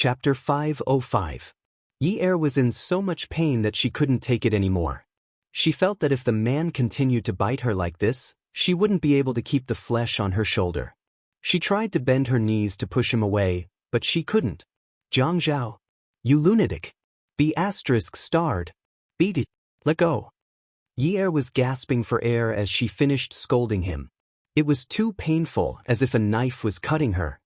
Chapter 505. Yi-er was in so much pain that she couldn't take it anymore. She felt that if the man continued to bite her like this, she wouldn't be able to keep the flesh on her shoulder. She tried to bend her knees to push him away, but she couldn't. Jiang Zhao. You lunatic. B****. Beat it. Let go. Yi-er was gasping for air as she finished scolding him. It was too painful, as if a knife was cutting her.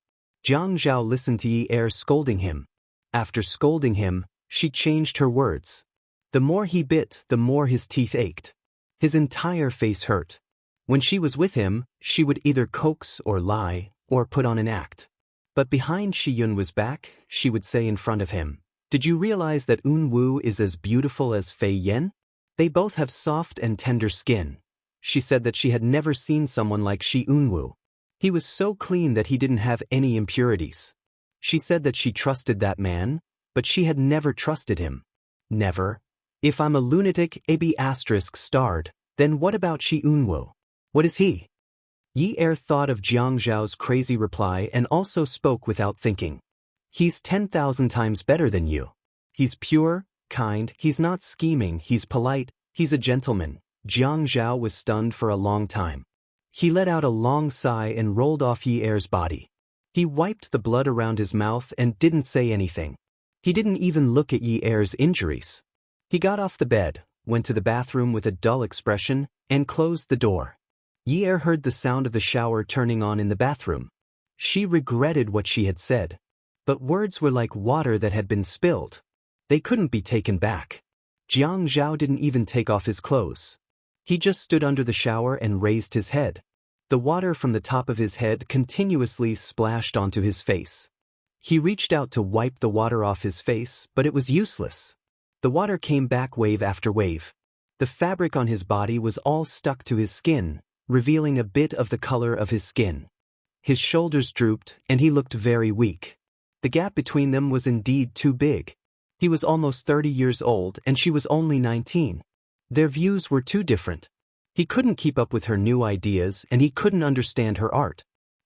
Jiang Zhao listened to Yi-er scolding him. After scolding him, she changed her words. The more he bit, the more his teeth ached. His entire face hurt. When she was with him, she would either coax or lie, or put on an act. But behind Shi-yun back, she would say in front of him, "Did you realize that Un-woo is as beautiful as Fei Yen? They both have soft and tender skin." She said that she had never seen someone like Shi Un-woo. He was so clean that he didn't have any impurities. She said that she trusted that man, but she had never trusted him. Never. If I'm a lunatic AB****, then what about Shi Un-woo? What is he? Yi-er thought of Jiang Zhao's crazy reply and also spoke without thinking. He's 10,000 times better than you. He's pure, kind, he's not scheming, he's polite, he's a gentleman. Jiang Zhao was stunned for a long time. He let out a long sigh and rolled off Yi-er's body. He wiped the blood around his mouth and didn't say anything. He didn't even look at Yi-er's injuries. He got off the bed, went to the bathroom with a dull expression, and closed the door. Yi-er heard the sound of the shower turning on in the bathroom. She regretted what she had said. But words were like water that had been spilled. They couldn't be taken back. Jiang Zhao didn't even take off his clothes. He just stood under the shower and raised his head. The water from the top of his head continuously splashed onto his face. He reached out to wipe the water off his face, but it was useless. The water came back wave after wave. The fabric on his body was all stuck to his skin, revealing a bit of the color of his skin. His shoulders drooped, and he looked very weak. The gap between them was indeed too big. He was almost 30 years old, and she was only 19. Their views were too different. He couldn't keep up with her new ideas, and he couldn't understand her art.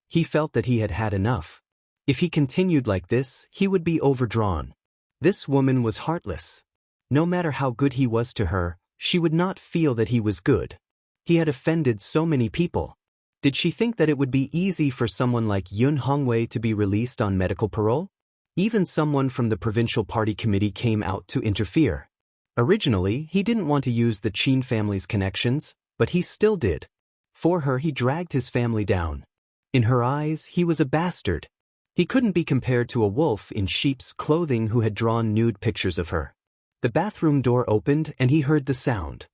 He felt that he had had enough. If he continued like this, he would be overdrawn. This woman was heartless. No matter how good he was to her, she would not feel that he was good. He had offended so many people. Did she think that it would be easy for someone like Yun Hongwei to be released on medical parole? Even someone from the provincial party committee came out to interfere. Originally, he didn't want to use the Qin family's connections, but he still did. For her, he dragged his family down. In her eyes, he was a bastard. He couldn't be compared to a wolf in sheep's clothing who had drawn nude pictures of her. The bathroom door opened and he heard the sound.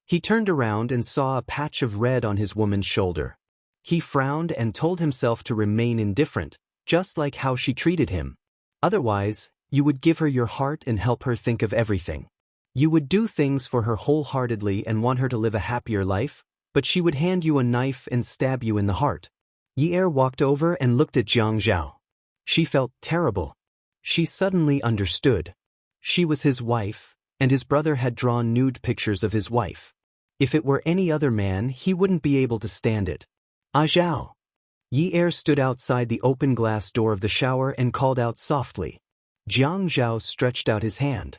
He turned around and saw a patch of red on his woman's shoulder. He frowned and told himself to remain indifferent, just like how she treated him. Otherwise, you would give her your heart and help her think of everything. You would do things for her wholeheartedly and want her to live a happier life, but she would hand you a knife and stab you in the heart. Yi-er walked over and looked at Jiang Zhao. She felt terrible. She suddenly understood. She was his wife, and his brother had drawn nude pictures of his wife. If it were any other man, he wouldn't be able to stand it. Ah Zhao. Yi-er stood outside the open glass door of the shower and called out softly. Jiang Zhao stretched out his hand.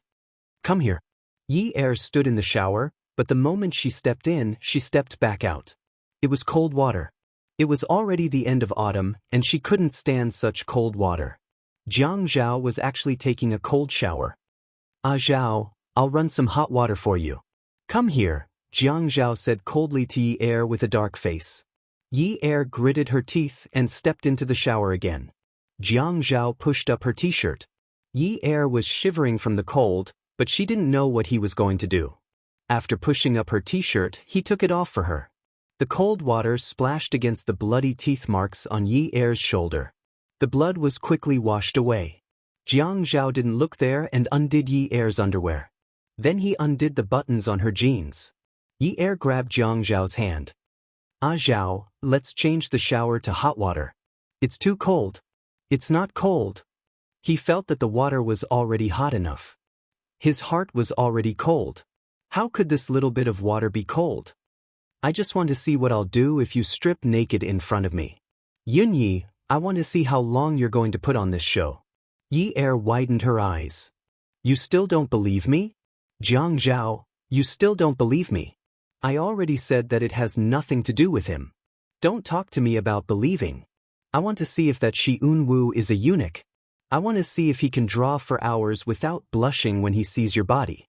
Come here. Yi-er stood in the shower, but the moment she stepped in, she stepped back out. It was cold water. It was already the end of autumn, and she couldn't stand such cold water. Jiang Zhao was actually taking a cold shower. Ah Zhao, I'll run some hot water for you. Come here, Jiang Zhao said coldly to Yi-er with a dark face. Yi-er gritted her teeth and stepped into the shower again. Jiang Zhao pushed up her t-shirt. Yi-er was shivering from the cold, but she didn't know what he was going to do. After pushing up her t-shirt, he took it off for her. The cold water splashed against the bloody teeth marks on Yi-er's shoulder. The blood was quickly washed away. Jiang Zhao didn't look there and undid Yi-er's underwear. Then he undid the buttons on her jeans. Yi-er grabbed Jiang Zhao's hand. Ah Zhao, let's change the shower to hot water. It's too cold. It's not cold. He felt that the water was already hot enough. His heart was already cold. How could this little bit of water be cold? I just want to see what I'll do if you strip naked in front of me. Yunyi, I want to see how long you're going to put on this show. Yi Er widened her eyes. You still don't believe me? Jiang Zhao, you still don't believe me? I already said that it has nothing to do with him. Don't talk to me about believing. I want to see if that Shi Unwu is a eunuch. I want to see if he can draw for hours without blushing when he sees your body.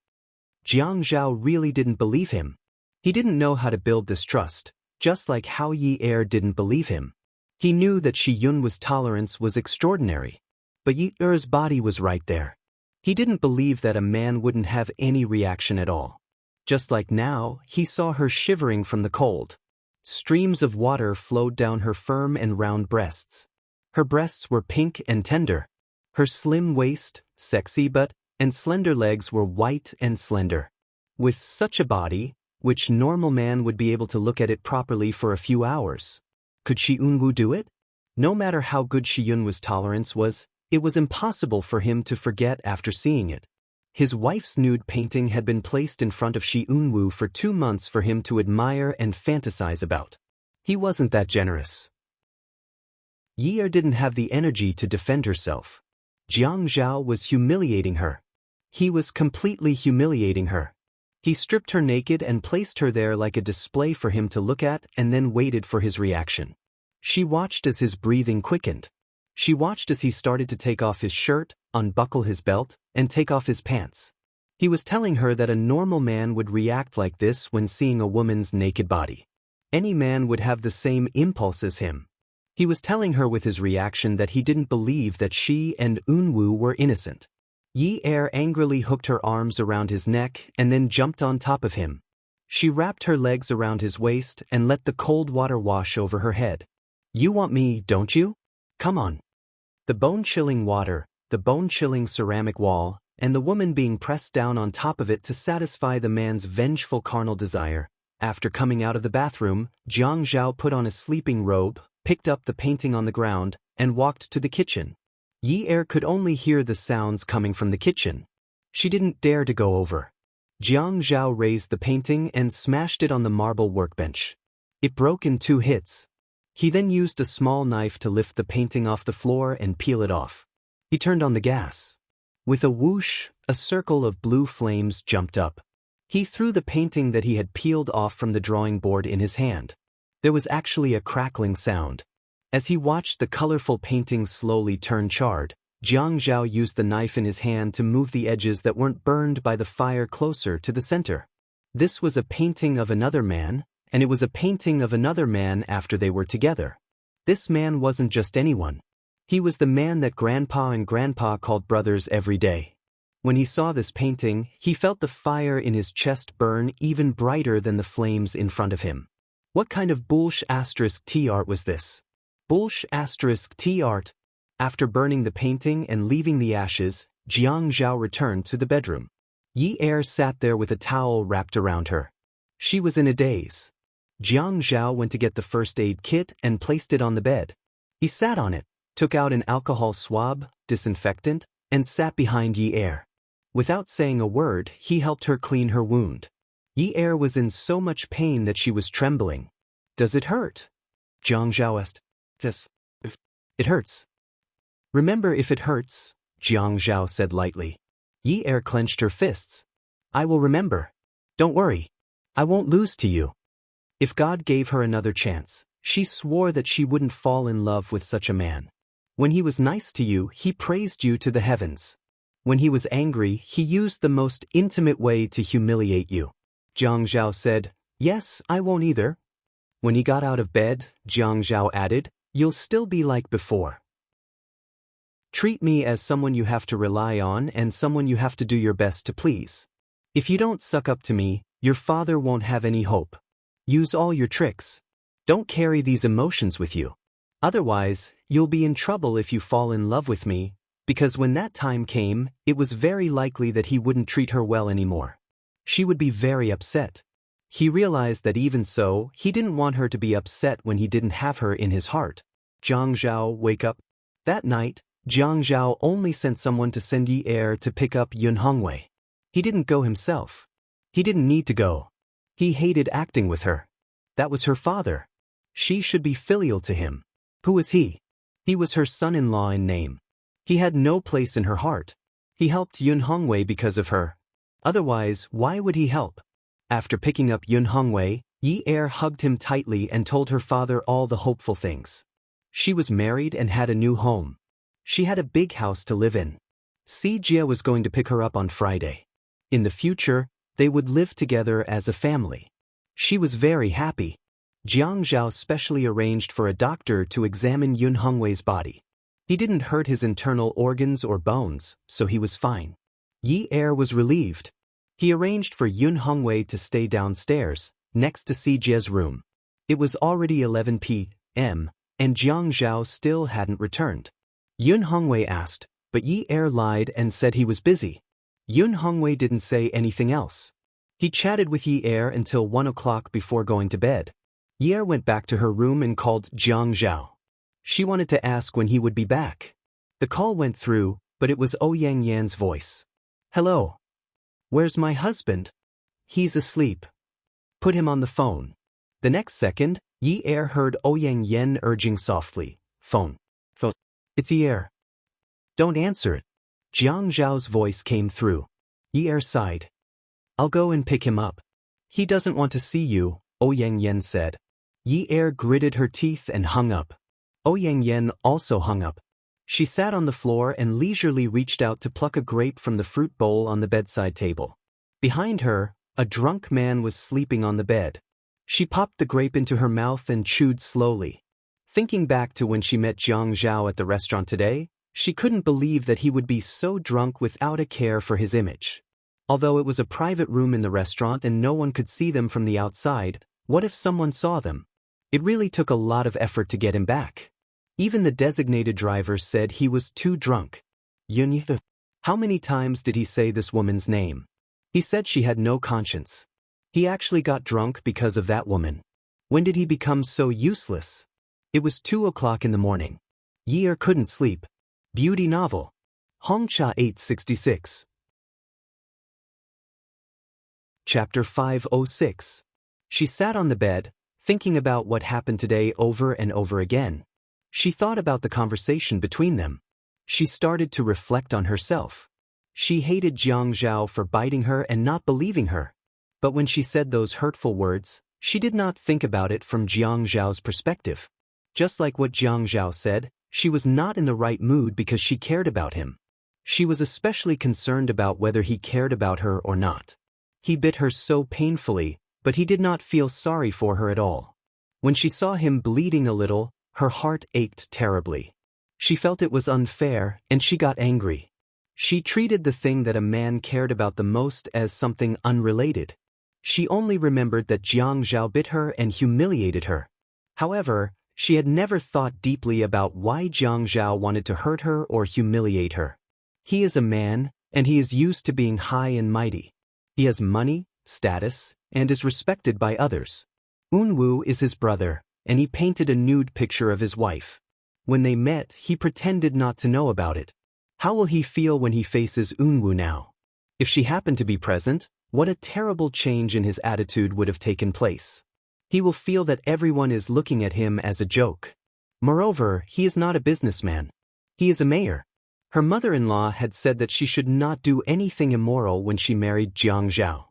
Jiang Zhao really didn't believe him. He didn't know how to build this trust, just like how Yi Er didn't believe him. He knew that Shi Yun's tolerance was extraordinary. But Yi Er's body was right there. He didn't believe that a man wouldn't have any reaction at all. Just like now, he saw her shivering from the cold. Streams of water flowed down her firm and round breasts. Her breasts were pink and tender. Her slim waist, sexy butt, and slender legs were white and slender. With such a body, which normal man would be able to look at it properly for a few hours. Could Shi Unwu do it? No matter how good Shi Yun's tolerance was, it was impossible for him to forget after seeing it. His wife's nude painting had been placed in front of Shi Unwu for 2 months for him to admire and fantasize about. He wasn't that generous. Yi Er didn't have the energy to defend herself. Jiang Zhao was humiliating her. He was completely humiliating her. He stripped her naked and placed her there like a display for him to look at and then waited for his reaction. She watched as his breathing quickened. She watched as he started to take off his shirt, unbuckle his belt, and take off his pants. He was telling her that a normal man would react like this when seeing a woman's naked body. Any man would have the same impulse as him. He was telling her with his reaction that he didn't believe that she and Unwu were innocent. Yi Er angrily hooked her arms around his neck and then jumped on top of him. She wrapped her legs around his waist and let the cold water wash over her head. You want me, don't you? Come on. The bone-chilling water, the bone-chilling ceramic wall, and the woman being pressed down on top of it to satisfy the man's vengeful carnal desire. After coming out of the bathroom, Jiang Zhao put on a sleeping robe, picked up the painting on the ground, and walked to the kitchen. Yi Er could only hear the sounds coming from the kitchen. She didn't dare to go over. Jiang Zhao raised the painting and smashed it on the marble workbench. It broke in 2 hits. He then used a small knife to lift the painting off the floor and peel it off. He turned on the gas. With a whoosh, a circle of blue flames jumped up. He threw the painting that he had peeled off from the drawing board in his hand. There was actually a crackling sound. As he watched the colorful painting slowly turn charred, Jiang Zhao used the knife in his hand to move the edges that weren't burned by the fire closer to the center. This was a painting of another man, and it was a painting of another man after they were together. This man wasn't just anyone. He was the man that Grandpa and Grandpa called brothers every day. When he saw this painting, he felt the fire in his chest burn even brighter than the flames in front of him. What kind of *T art was this? *T art. After burning the painting and leaving the ashes, Jiang Zhao returned to the bedroom. Yi Er sat there with a towel wrapped around her. She was in a daze. Jiang Zhao went to get the first aid kit and placed it on the bed. He sat on it, took out an alcohol swab, disinfectant, and sat behind Yi Er. Without saying a word, he helped her clean her wound. Yi Er was in so much pain that she was trembling. Does it hurt? Jiang Zhao asked. Yes. It hurts. Remember if it hurts, Jiang Zhao said lightly. Yi Er clenched her fists. I will remember. Don't worry. I won't lose to you. If God gave her another chance, she swore that she wouldn't fall in love with such a man. When he was nice to you, he praised you to the heavens. When he was angry, he used the most intimate way to humiliate you. Jiang Zhao said, Yes, I won't either. When he got out of bed, Jiang Zhao added, You'll still be like before. Treat me as someone you have to rely on and someone you have to do your best to please. If you don't suck up to me, your father won't have any hope. Use all your tricks. Don't carry these emotions with you. Otherwise, you'll be in trouble if you fall in love with me, because when that time came, it was very likely that he wouldn't treat her well anymore. She would be very upset. He realized that even so, he didn't want her to be upset when he didn't have her in his heart. Jiang Zhao, wake up. That night, Jiang Zhao only sent someone to send Yi Er to pick up Yun Hongwei. He didn't go himself. He didn't need to go. He hated acting with her. That was her father. She should be filial to him. Who was he? He was her son-in-law in name. He had no place in her heart. He helped Yun Hongwei because of her. Otherwise, why would he help? After picking up Yun Hongwei, Yi Er hugged him tightly and told her father all the hopeful things. She was married and had a new home. She had a big house to live in. Si Jia was going to pick her up on Friday. In the future, they would live together as a family. She was very happy. Jiang Zhao specially arranged for a doctor to examine Yun Hongwei's body. He didn't hurt his internal organs or bones, so he was fine. Yi Er was relieved. He arranged for Yun Hongwei to stay downstairs, next to Si Jia's room. It was already 11 p.m., and Jiang Zhao still hadn't returned. Yun Hongwei asked, but Yi Er lied and said he was busy. Yun Hongwei didn't say anything else. He chatted with Yi Er until 1 o'clock before going to bed. Yi Er went back to her room and called Jiang Zhao. She wanted to ask when he would be back. The call went through, but it was Ouyang Yan's voice. "Hello. Where's my husband?" "He's asleep. Put him on the phone." The next second, Yi Er heard Ouyang Yan urging softly, "Phone. Phone. It's Yi Er. Don't answer it." Jiang Zhao's voice came through. Yi Er sighed. "I'll go and pick him up." "He doesn't want to see you," Ouyang Yan said. Yi Er gritted her teeth and hung up. Ouyang Yan also hung up. She sat on the floor and leisurely reached out to pluck a grape from the fruit bowl on the bedside table. Behind her, a drunk man was sleeping on the bed. She popped the grape into her mouth and chewed slowly. Thinking back to when she met Jiang Zhao at the restaurant today, she couldn't believe that he would be so drunk without a care for his image. Although it was a private room in the restaurant and no one could see them from the outside, what if someone saw them? It really took a lot of effort to get him back. Even the designated driver said he was too drunk. Yun. How many times did he say this woman's name? He said she had no conscience. He actually got drunk because of that woman. When did he become so useless? It was 2 o'clock in the morning. Yi Er couldn't sleep. Beauty novel. Hongcha 866. Chapter 506. She sat on the bed, thinking about what happened today over and over again. She thought about the conversation between them. She started to reflect on herself. She hated Jiang Zhao for biting her and not believing her. But when she said those hurtful words, she did not think about it from Jiang Zhao's perspective. Just like what Jiang Zhao said, she was not in the right mood because she cared about him. She was especially concerned about whether he cared about her or not. He bit her so painfully, but he did not feel sorry for her at all. When she saw him bleeding a little, her heart ached terribly. She felt it was unfair, and she got angry. She treated the thing that a man cared about the most as something unrelated. She only remembered that Jiang Zhao bit her and humiliated her. However, she had never thought deeply about why Jiang Zhao wanted to hurt her or humiliate her. He is a man, and he is used to being high and mighty. He has money, status, and is respected by others. Unwu is his brother, and he painted a nude picture of his wife. When they met, he pretended not to know about it. How will he feel when he faces Unwu now? If she happened to be present, what a terrible change in his attitude would have taken place. He will feel that everyone is looking at him as a joke. Moreover, he is not a businessman. He is a mayor. Her mother-in-law had said that she should not do anything immoral when she married Jiang Zhao.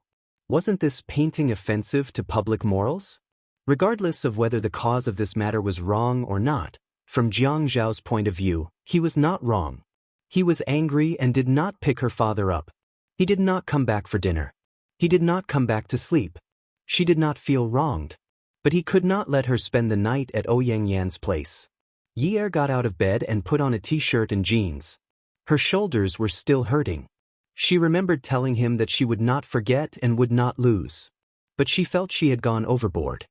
Wasn't this painting offensive to public morals? Regardless of whether the cause of this matter was wrong or not, from Jiang Zhao's point of view, he was not wrong. He was angry and did not pick her father up. He did not come back for dinner. He did not come back to sleep. She did not feel wronged. But he could not let her spend the night at Ouyang Yan's place. Yi Er got out of bed and put on a t-shirt and jeans. Her shoulders were still hurting. She remembered telling him that she would not forget and would not lose. But she felt she had gone overboard.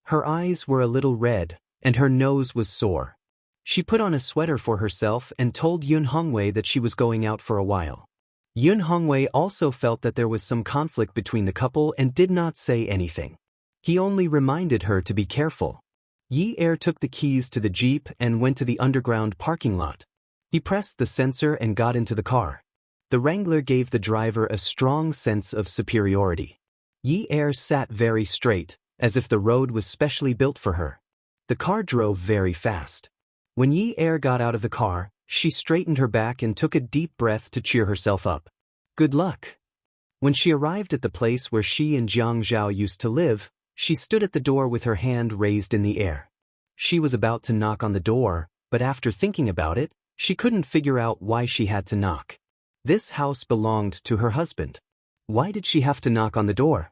Her eyes were a little red, and her nose was sore. She put on a sweater for herself and told Yun Hongwei that she was going out for a while. Yun Hongwei also felt that there was some conflict between the couple and did not say anything. He only reminded her to be careful. Yi Er took the keys to the Jeep and went to the underground parking lot. He pressed the sensor and got into the car. The Wrangler gave the driver a strong sense of superiority. Yi Er sat very straight, as if the road was specially built for her. The car drove very fast. When Yi Er got out of the car, She straightened her back and took a deep breath to cheer herself up. Good luck. When she arrived at the place where she and Jiang Zhao used to live, she stood at the door with her hand raised in the air. She was about to knock on the door, but after thinking about it, she couldn't figure out why she had to knock. This house belonged to her husband. Why did she have to knock on the door?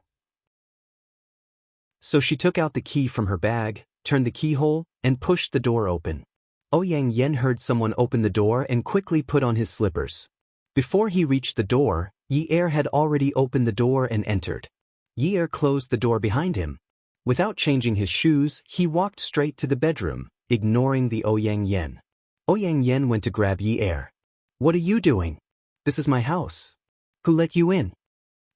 So she took out the key from her bag, turned the keyhole, and pushed the door open. Ouyang Yen heard someone open the door and quickly put on his slippers. Before he reached the door, Yi Er had already opened the door and entered. Yi Er closed the door behind him. Without changing his shoes, he walked straight to the bedroom, ignoring the Ouyang Yen. Ouyang Yen went to grab Yi Er. What are you doing? This is my house. Who let you in?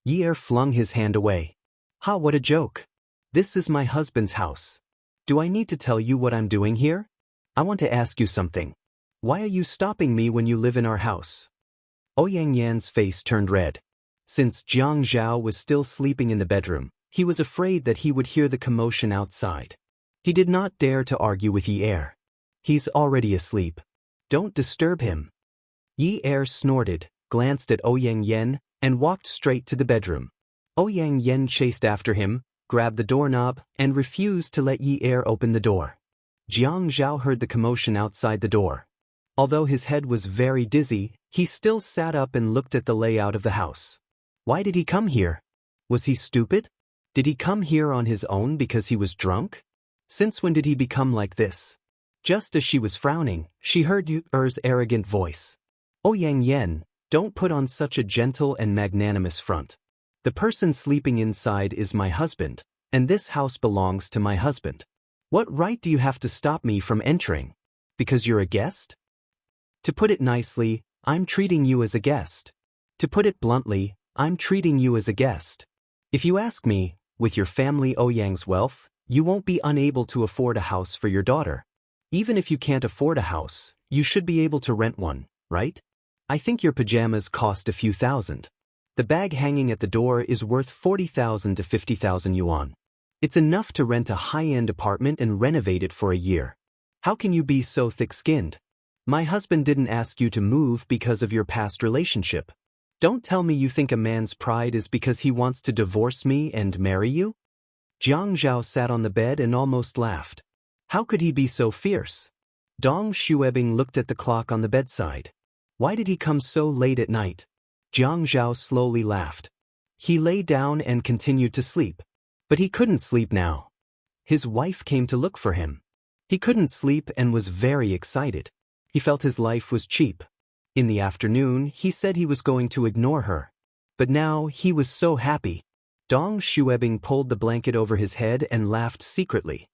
Yi Er flung his hand away. Ha, what a joke. This is my husband's house. Do I need to tell you what I'm doing here? I want to ask you something. Why are you stopping me when you live in our house? Ouyang Yan's face turned red. Since Jiang Zhao was still sleeping in the bedroom, he was afraid that he would hear the commotion outside. He did not dare to argue with Yi Er. He's already asleep. Don't disturb him. Yi Er snorted, glanced at Ouyang Yen, and walked straight to the bedroom. Ouyang Yen chased after him, grabbed the doorknob, and refused to let Yi Er open the door. Jiang Zhao heard the commotion outside the door. Although his head was very dizzy, he still sat up and looked at the layout of the house. Why did he come here? Was he stupid? Did he come here on his own because he was drunk? Since when did he become like this? Just as she was frowning, she heard Yi Er's arrogant voice. Ouyang Yen, don't put on such a gentle and magnanimous front. The person sleeping inside is my husband, and this house belongs to my husband. What right do you have to stop me from entering? Because you're a guest? To put it nicely, I'm treating you as a guest. To put it bluntly, I'm treating you as a guest. If you ask me, with your family Ouyang's wealth, you won't be unable to afford a house for your daughter. Even if you can't afford a house, you should be able to rent one, right? I think your pajamas cost a few thousand. The bag hanging at the door is worth 40,000 to 50,000 yuan. It's enough to rent a high-end apartment and renovate it for a year. How can you be so thick-skinned? My husband didn't ask you to move because of your past relationship. Don't tell me you think a man's pride is because he wants to divorce me and marry you? Jiang Zhao sat on the bed and almost laughed. How could he be so fierce? Dong Xuebing looked at the clock on the bedside. Why did he come so late at night? Jiang Zhao slowly laughed. He lay down and continued to sleep. But he couldn't sleep now. His wife came to look for him. He couldn't sleep and was very excited. He felt his life was cheap. In the afternoon, he said he was going to ignore her. But now he was so happy. Dong Xuebing pulled the blanket over his head and laughed secretly.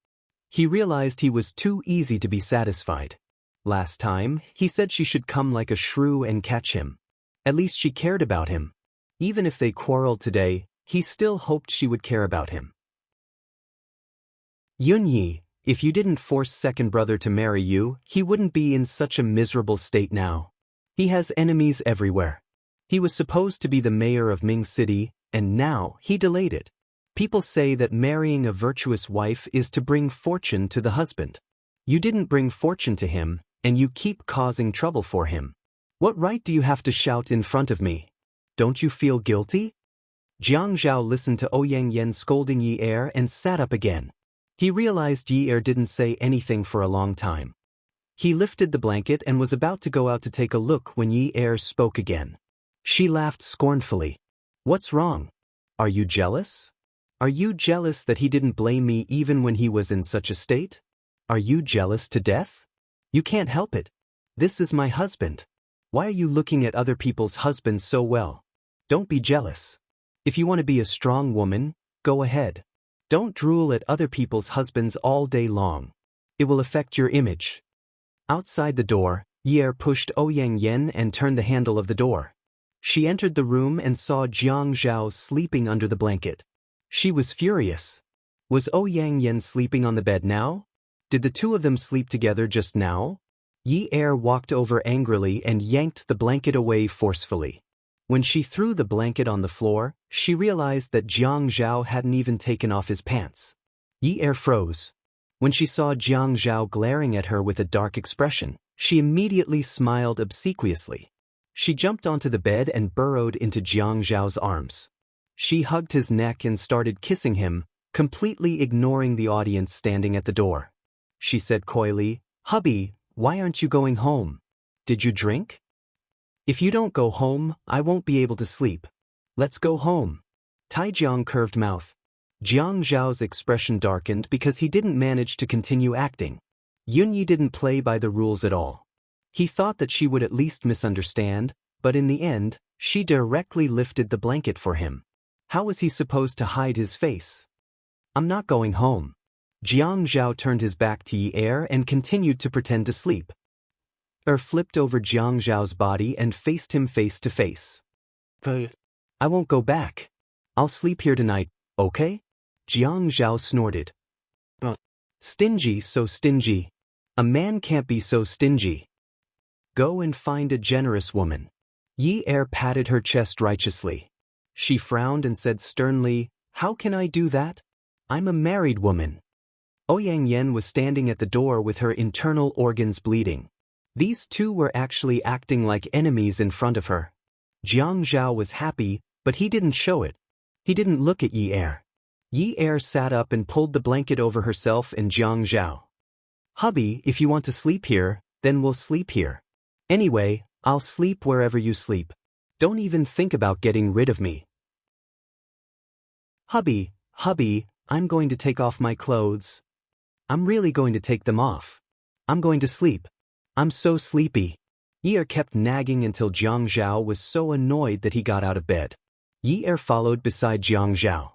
He realized he was too easy to be satisfied. Last time, he said she should come like a shrew and catch him. At least she cared about him. Even if they quarreled today, he still hoped she would care about him. Yunyi, if you didn't force second brother to marry you, he wouldn't be in such a miserable state now. He has enemies everywhere. He was supposed to be the mayor of Ming City, and now he delayed it. People say that marrying a virtuous wife is to bring fortune to the husband. You didn't bring fortune to him, and you keep causing trouble for him. What right do you have to shout in front of me? Don't you feel guilty? Jiang Zhao listened to Ouyang Yen scolding Yi Er and sat up again. He realized Yi Er didn't say anything for a long time. He lifted the blanket and was about to go out to take a look when Yi Er spoke again. She laughed scornfully. What's wrong? Are you jealous? Are you jealous that he didn't blame me even when he was in such a state? Are you jealous to death? You can't help it. This is my husband. Why are you looking at other people's husbands so well? Don't be jealous. If you want to be a strong woman, go ahead. Don't drool at other people's husbands all day long. It will affect your image. Outside the door, Yi Er pushed Ouyang Yen and turned the handle of the door. She entered the room and saw Jiang Zhao sleeping under the blanket. She was furious. Was Ouyang Yen sleeping on the bed now? Did the two of them sleep together just now? Yi Er walked over angrily and yanked the blanket away forcefully. When she threw the blanket on the floor, she realized that Jiang Zhao hadn't even taken off his pants. Yi Er froze. When she saw Jiang Zhao glaring at her with a dark expression, She immediately smiled obsequiously. She jumped onto the bed and burrowed into Jiang Zhao's arms. She hugged his neck and started kissing him, completely ignoring the audience standing at the door. She said coyly, "Hubby, why aren't you going home? Did you drink? If you don't go home, I won't be able to sleep. Let's go home." Taijiang curved mouth. Jiang Zhao's expression darkened because he didn't manage to continue acting. Yunyi didn't play by the rules at all. He thought that she would at least misunderstand, but in the end, she directly lifted the blanket for him. How was he supposed to hide his face? "I'm not going home." Jiang Zhao turned his back to Yi Er and continued to pretend to sleep. Flipped over Jiang Zhao's body and faced him face to face. "I won't go back. I'll sleep here tonight, okay?" Jiang Zhao snorted. "Stingy, so stingy. A man can't be so stingy. Go and find a generous woman." Yi Er patted her chest righteously. She frowned and said sternly, "How can I do that? I'm a married woman." Ouyang Yen was standing at the door with her internal organs bleeding. These two were actually acting like enemies in front of her. Jiang Zhao was happy, but he didn't show it. He didn't look at Yi Er. Yi Er sat up and pulled the blanket over herself and Jiang Zhao. "Hubby, if you want to sleep here, then we'll sleep here. Anyway, I'll sleep wherever you sleep. Don't even think about getting rid of me." "Hubby, I'm going to take off my clothes. I'm really going to take them off. I'm going to sleep. I'm so sleepy." Yi Er kept nagging until Jiang Zhao was so annoyed that he got out of bed. Yi Er followed beside Jiang Zhao.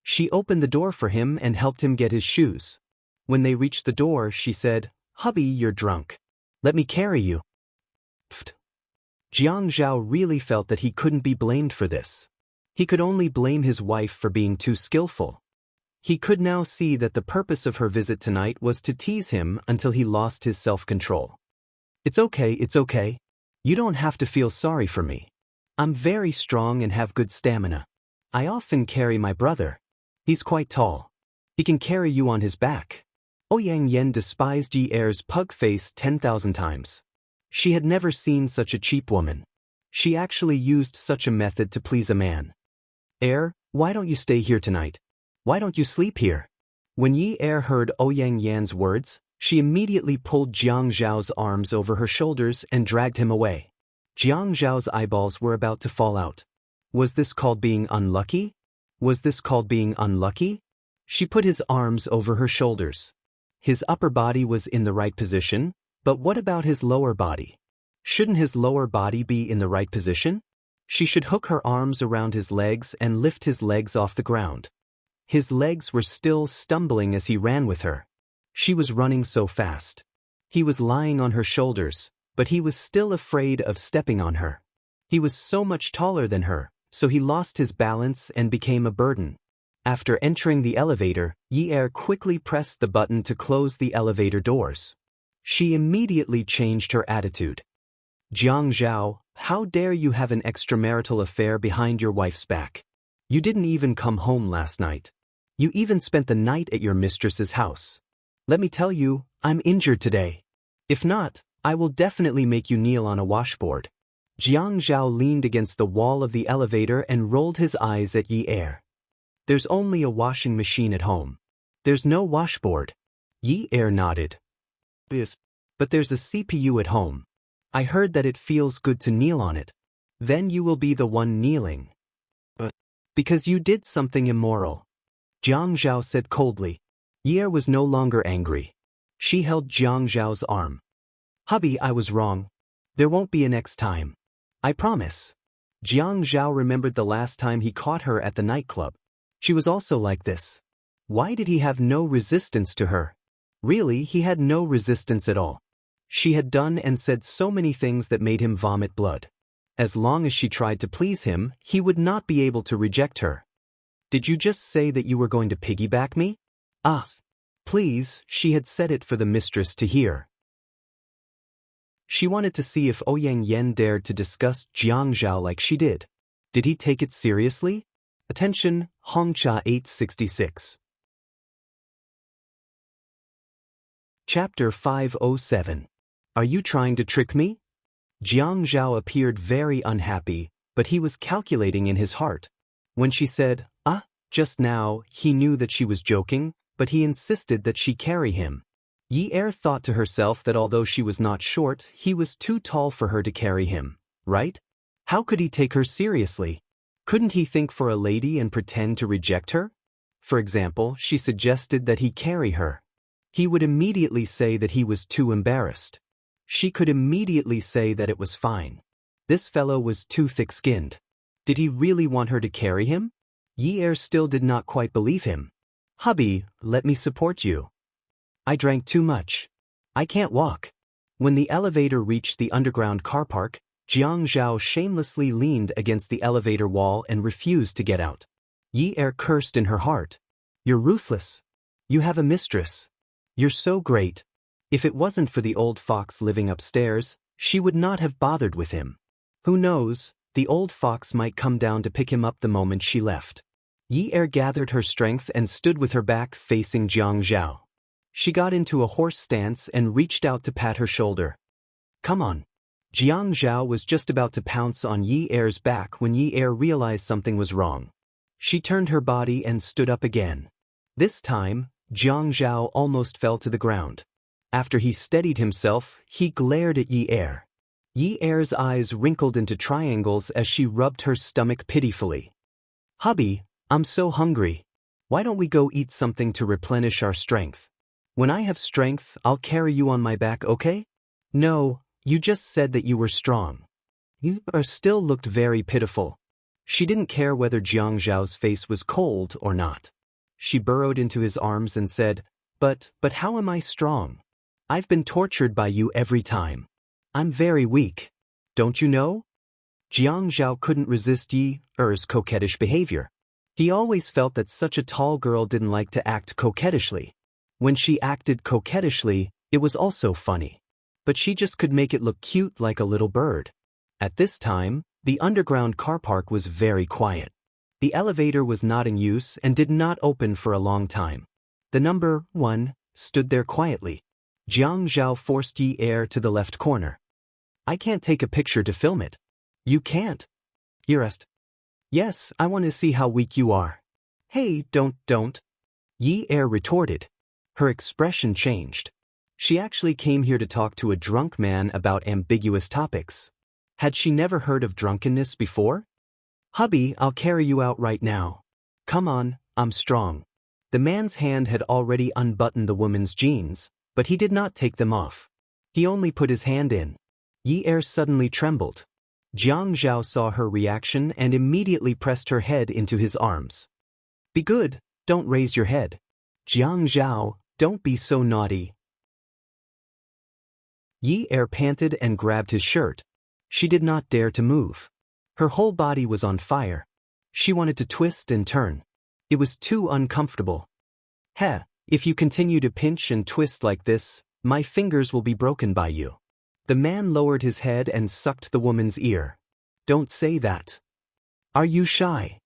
She opened the door for him and helped him get his shoes. When they reached the door, she said, "Hubby, you're drunk. Let me carry you." Pfft. Jiang Zhao really felt that he couldn't be blamed for this. He could only blame his wife for being too skillful. He could now see that the purpose of her visit tonight was to tease him until he lost his self-control. It's okay. You don't have to feel sorry for me. I'm very strong and have good stamina. I often carry my brother. He's quite tall. He can carry you on his back." Ouyang Yen despised Yi Er's pug face 10,000 times. She had never seen such a cheap woman. She actually used such a method to please a man. "Er, why don't you stay here tonight? Why don't you sleep here?" When Yi Er heard Ouyang Yan's words, she immediately pulled Jiang Zhao's arms over her shoulders and dragged him away. Jiang Zhao's eyeballs were about to fall out. Was this called being unlucky? She put his arms over her shoulders. His upper body was in the right position, but what about his lower body? Shouldn't his lower body be in the right position? She should hook her arms around his legs and lift his legs off the ground. His legs were still stumbling as he ran with her. She was running so fast. He was lying on her shoulders, but he was still afraid of stepping on her. He was so much taller than her, so he lost his balance and became a burden. After entering the elevator, Yi Er quickly pressed the button to close the elevator doors. She immediately changed her attitude. "Jiang Zhao, how dare you have an extramarital affair behind your wife's back? You didn't even come home last night. You even spent the night at your mistress's house. Let me tell you, I'm injured today. If not, I will definitely make you kneel on a washboard." Jiang Zhao leaned against the wall of the elevator and rolled his eyes at Yi Er. "There's only a washing machine at home. There's no washboard." Yi Er nodded. "Yes, but there's a CPU at home. I heard that it feels good to kneel on it. Then you will be the one kneeling. But because you did something immoral," Jiang Zhao said coldly. Yi Er was no longer angry. She held Jiang Zhao's arm. "Hubby, I was wrong. There won't be a next time. I promise." Jiang Zhao remembered the last time he caught her at the nightclub. She was also like this. Why did he have no resistance to her? Really, he had no resistance at all. She had done and said so many things that made him vomit blood. As long as she tried to please him, he would not be able to reject her. "Did you just say that you were going to piggyback me?" "Ah, please," she had said it for the mistress to hear. She wanted to see if Ouyang Yen dared to discuss Jiang Zhao like she did. Did he take it seriously? Attention, Hongcha 866. Chapter 507. Are you trying to trick me? Jiang Zhao appeared very unhappy, but he was calculating in his heart. When she said, just now, he knew that she was joking, but he insisted that she carry him. Yi Er thought to herself that although she was not short, he was too tall for her to carry him, right? How could he take her seriously? Couldn't he think for a lady and pretend to reject her? For example, she suggested that he carry her. He would immediately say that he was too embarrassed. She could immediately say that it was fine. This fellow was too thick-skinned. Did he really want her to carry him? Yi Er still did not quite believe him. Hubby, let me support you. I drank too much. I can't walk. When the elevator reached the underground car park, Jiang Zhao shamelessly leaned against the elevator wall and refused to get out. Yi Er cursed in her heart. You're ruthless. You have a mistress. You're so great. If it wasn't for the old fox living upstairs, she would not have bothered with him. Who knows, the old fox might come down to pick him up the moment she left. Yi Er gathered her strength and stood with her back facing Jiang Zhao. She got into a horse stance and reached out to pat her shoulder. Come on. Jiang Zhao was just about to pounce on Yi Er's back when Yi Er realized something was wrong. She turned her body and stood up again. This time, Jiang Zhao almost fell to the ground. After he steadied himself, he glared at Yi Er. Yi Er's eyes wrinkled into triangles as she rubbed her stomach pitifully. Hubby, I'm so hungry. Why don't we go eat something to replenish our strength? When I have strength, I'll carry you on my back, okay? No, you just said that you were strong. You still looked very pitiful. She didn't care whether Jiang Zhao's face was cold or not. She burrowed into his arms and said, But how am I strong? I've been tortured by you every time. I'm very weak. Don't you know? Jiang Zhao couldn't resist Yi Er's coquettish behavior. He always felt that such a tall girl didn't like to act coquettishly. When she acted coquettishly, it was also funny. But she just could make it look cute like a little bird. At this time, the underground car park was very quiet. The elevator was not in use and did not open for a long time. The number 1 stood there quietly. Jiang Zhao forced Yi Er to the left corner. I can't take a picture to film it. You can't? You asked. Yes, I want to see how weak you are. Hey, don't. Yi Er retorted. Her expression changed. She actually came here to talk to a drunk man about ambiguous topics. Had she never heard of drunkenness before? Hubby, I'll carry you out right now. Come on, I'm strong. The man's hand had already unbuttoned the woman's jeans, but he did not take them off. He only put his hand in. Yi Er suddenly trembled. Jiang Zhao saw her reaction and immediately pressed her head into his arms. Be good, don't raise your head. Jiang Zhao, don't be so naughty. Yi Er panted and grabbed his shirt. She did not dare to move. Her whole body was on fire. She wanted to twist and turn. It was too uncomfortable. If you continue to pinch and twist like this, my fingers will be broken by you. The man lowered his head and sucked the woman's ear. Don't say that. Are you shy?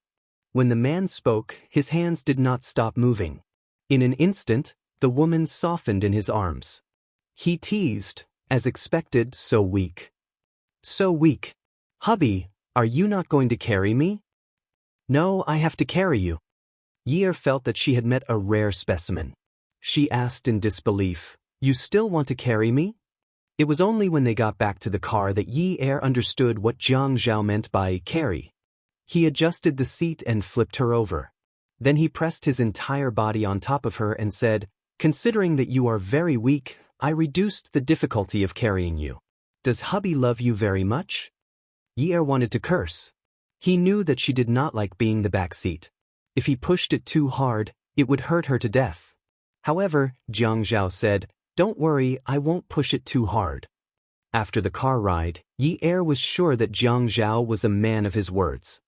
When the man spoke, his hands did not stop moving. In an instant, the woman softened in his arms. He teased, as expected, so weak. So weak. Hubby, are you not going to carry me? No, I have to carry you. Yi Er felt that she had met a rare specimen. She asked in disbelief, You still want to carry me? It was only when they got back to the car that Yi Er understood what Jiang Zhao meant by carry. He adjusted the seat and flipped her over. Then he pressed his entire body on top of her and said, Considering that you are very weak, I reduced the difficulty of carrying you. Does hubby love you very much? Yi Er wanted to curse. He knew that she did not like being the back seat. If he pushed it too hard, it would hurt her to death. However, Jiang Zhao said, Don't worry, I won't push it too hard. After the car ride, Yi Er was sure that Jiang Zhao was a man of his words.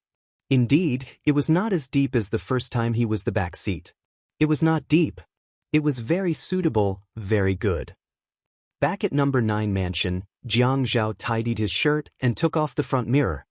Indeed, it was not as deep as the first time he was the back seat. It was not deep. It was very suitable, very good. Back at number 9 mansion, Jiang Zhao tidied his shirt and took off the front mirror.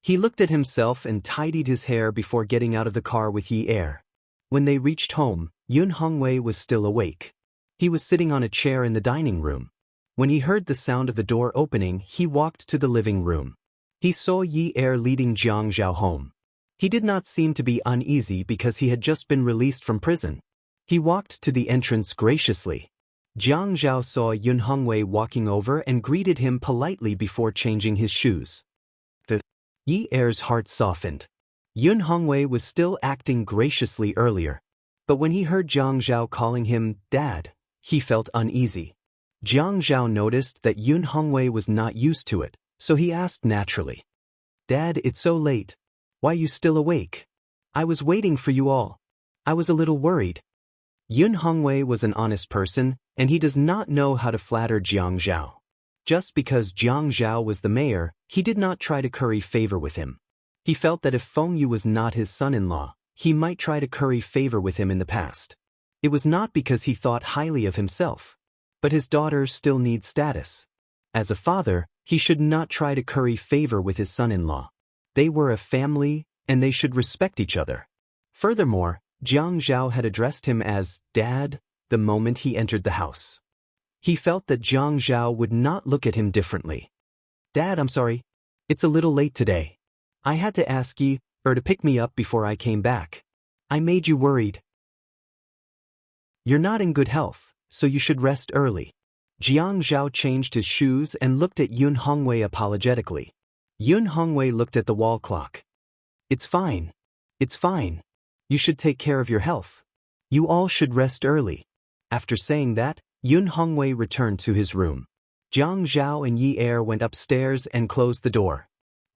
He looked at himself and tidied his hair before getting out of the car with Yi Er. When they reached home, Yun Hongwei was still awake. He was sitting on a chair in the dining room. When he heard the sound of the door opening, he walked to the living room. He saw Yi Er leading Jiang Zhao home. He did not seem to be uneasy because he had just been released from prison. He walked to the entrance graciously. Jiang Zhao saw Yun Hongwei walking over and greeted him politely before changing his shoes. Yi Er's heart softened. Yun Hongwei was still acting graciously earlier. But when he heard Jiang Zhao calling him Dad, he felt uneasy. Jiang Zhao noticed that Yun Hongwei was not used to it, so he asked naturally. Dad, it's so late. Why you still awake? I was waiting for you all. I was a little worried. Yun Hongwei was an honest person, and he does not know how to flatter Jiang Zhao. Just because Jiang Zhao was the mayor, he did not try to curry favor with him. He felt that if Feng Yu was not his son-in-law, he might try to curry favor with him in the past. It was not because he thought highly of himself. But his daughter still needs status. As a father, he should not try to curry favor with his son-in-law. They were a family, and they should respect each other. Furthermore, Jiang Zhao had addressed him as Dad the moment he entered the house. He felt that Jiang Zhao would not look at him differently. Dad, I'm sorry. It's a little late today. I had to ask you to pick me up before I came back. I made you worried. You're not in good health, so you should rest early. Jiang Zhao changed his shoes and looked at Yun Hongwei apologetically. Yun Hongwei looked at the wall clock. It's fine. It's fine. You should take care of your health. You all should rest early. After saying that, Yun Hongwei returned to his room. Jiang Zhao and Yi Er went upstairs and closed the door.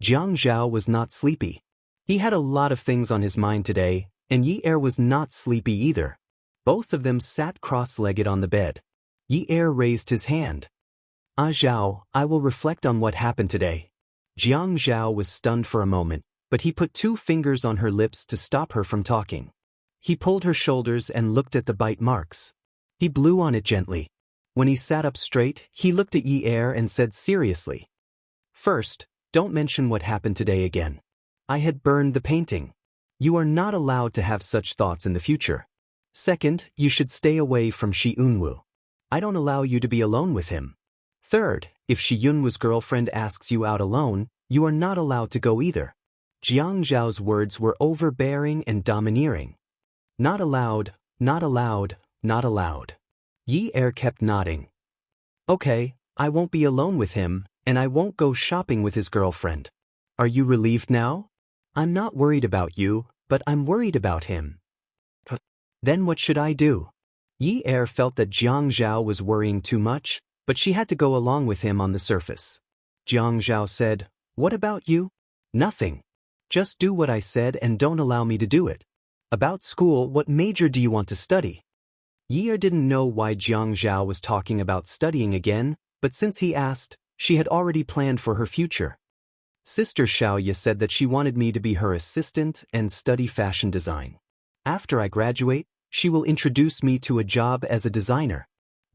Jiang Zhao was not sleepy. He had a lot of things on his mind today, and Yi Er was not sleepy either. Both of them sat cross-legged on the bed. Yi Er raised his hand. Zhao, I will reflect on what happened today. Jiang Zhao was stunned for a moment, but he put 2 fingers on her lips to stop her from talking. He pulled her shoulders and looked at the bite marks. He blew on it gently. When he sat up straight, he looked at Yi Er and said seriously. First, don't mention what happened today again. I had burned the painting. You are not allowed to have such thoughts in the future. Second, you should stay away from Shi Yunwu. I don't allow you to be alone with him. Third, if Shi Yunwu's girlfriend asks you out alone, you are not allowed to go either. Jiang Zhao's words were overbearing and domineering. Not allowed, not allowed, not allowed. Yi Er kept nodding. Okay, I won't be alone with him, and I won't go shopping with his girlfriend. Are you relieved now? I'm not worried about you, but I'm worried about him. Then what should I do? Yi Er felt that Jiang Zhao was worrying too much, but she had to go along with him on the surface. Jiang Zhao said, What about you? Nothing. Just do what I said and don't allow me to do it. About school, what major do you want to study? Yi Er didn't know why Jiang Zhao was talking about studying again, but since he asked, she had already planned for her future. Sister Xiaoya said that she wanted me to be her assistant and study fashion design. After I graduate, she will introduce me to a job as a designer.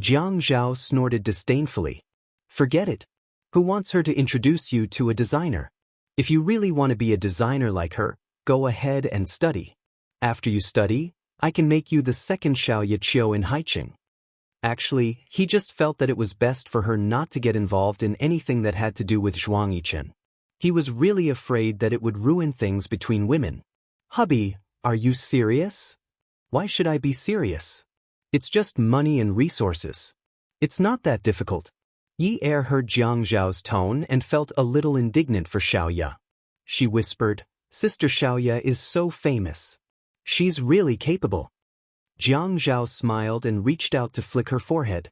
Jiang Zhao snorted disdainfully. Forget it. Who wants her to introduce you to a designer? If you really want to be a designer like her, go ahead and study. After you study, I can make you the second Xiaoya Qiu in Haicheng. Actually, he just felt that it was best for her not to get involved in anything that had to do with Zhuang Yichen. He was really afraid that it would ruin things between women. Hubby, are you serious? Why should I be serious? It's just money and resources. It's not that difficult. Yi Er heard Jiang Zhao's tone and felt a little indignant for Xiaoya. She whispered, Sister Xiaoya is so famous. She's really capable. Jiang Zhao smiled and reached out to flick her forehead.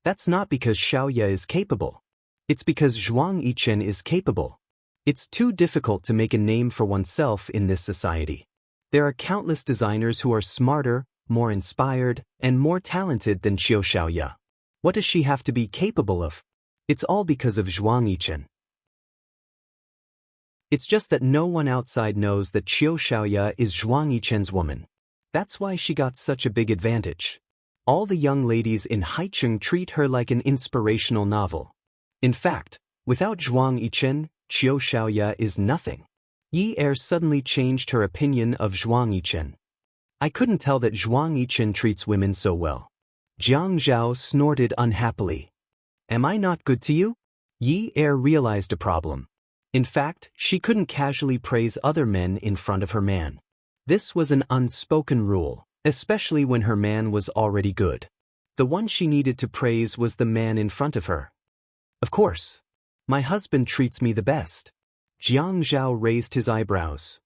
That's not because Xiaoya is capable. It's because Zhuang Yichen is capable. It's too difficult to make a name for oneself in this society. There are countless designers who are smarter, more inspired, and more talented than Qiu Xiaoya. What does she have to be capable of? It's all because of Zhuang Yichen. It's just that no one outside knows that Qiu Xiaoya is Zhuang Yichen's woman. That's why she got such a big advantage. All the young ladies in Haicheng treat her like an inspirational novel. In fact, without Zhuang Yichen, Qiu Xiaoya is nothing. Yi Er suddenly changed her opinion of Zhuang Yichen. I couldn't tell that Zhuang Yichen treats women so well. Jiang Zhao snorted unhappily. Am I not good to you? Yi Er realized a problem. In fact, she couldn't casually praise other men in front of her man. This was an unspoken rule, especially when her man was already good. The one she needed to praise was the man in front of her. Of course. My husband treats me the best. Jiang Zhao raised his eyebrows.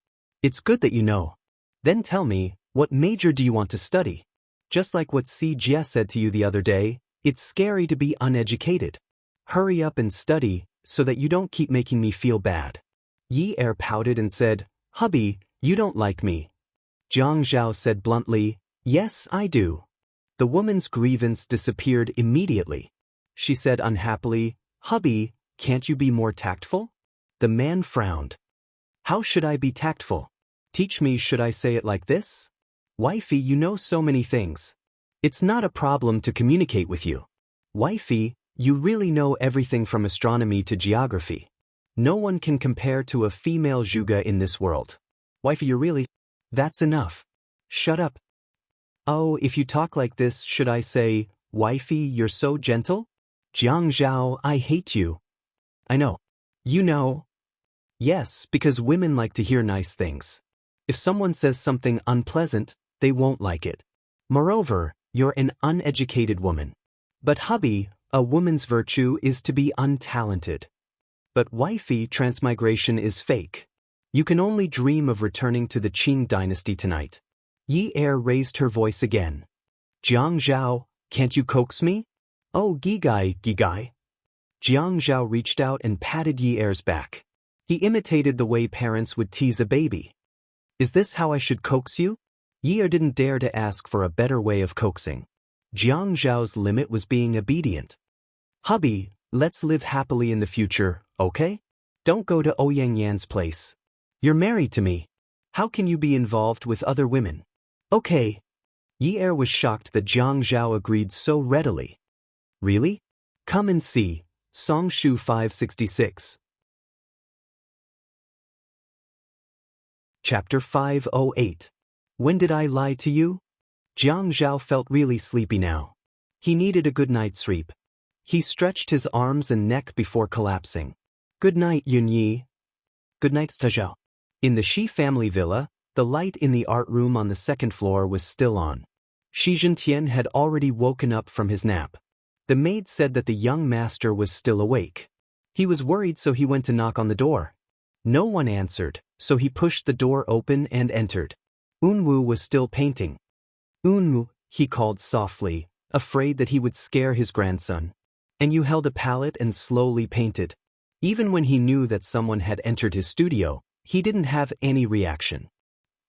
It's good that you know. Then tell me, what major do you want to study? Just like what Si Jie said to you the other day, it's scary to be uneducated. Hurry up and study, so that you don't keep making me feel bad. Yi Er pouted and said, Hubby, you don't like me. Jiang Zhao said bluntly, Yes, I do. The woman's grievance disappeared immediately. She said unhappily, Hubby, can't you be more tactful? The man frowned. How should I be tactful? Teach me, should I say it like this? Wifey, you know so many things. It's not a problem to communicate with you. Wifey, you really know everything from astronomy to geography. No one can compare to a female Zhuge in this world. Wifey, you're really... That's enough. Shut up. Oh, if you talk like this, should I say, Wifey, you're so gentle? Jiang Zhao, I hate you. I know. You know. Yes, because women like to hear nice things. If someone says something unpleasant, they won't like it. Moreover, you're an uneducated woman. But hubby, a woman's virtue is to be untalented. But wifey, transmigration is fake. You can only dream of returning to the Qing dynasty tonight. Yi Er raised her voice again. Jiang Zhao, can't you coax me? Oh, Gigai, Gigai. Jiang Zhao reached out and patted Yi Er's back. He imitated the way parents would tease a baby. Is this how I should coax you? Yi Er didn't dare to ask for a better way of coaxing. Jiang Zhao's limit was being obedient. Hubby, let's live happily in the future, okay? Don't go to Ouyang Yan's place. You're married to me. How can you be involved with other women? Okay. Yi Er was shocked that Jiang Zhao agreed so readily. Really? Come and see. Song Shu 566. Chapter 508. When did I lie to you? Jiang Zhao felt really sleepy now. He needed a good night's sleep. He stretched his arms and neck before collapsing. Good night, Yun Yi. Good night, Zhao. In the Shi family villa, the light in the art room on the second floor was still on. Shi Zhentian had already woken up from his nap. The maid said that the young master was still awake. He was worried, so he went to knock on the door. No one answered, so he pushed the door open and entered. Unwu was still painting. Unwu, he called softly, afraid that he would scare his grandson. And you held a palette and slowly painted. Even when he knew that someone had entered his studio, he didn't have any reaction.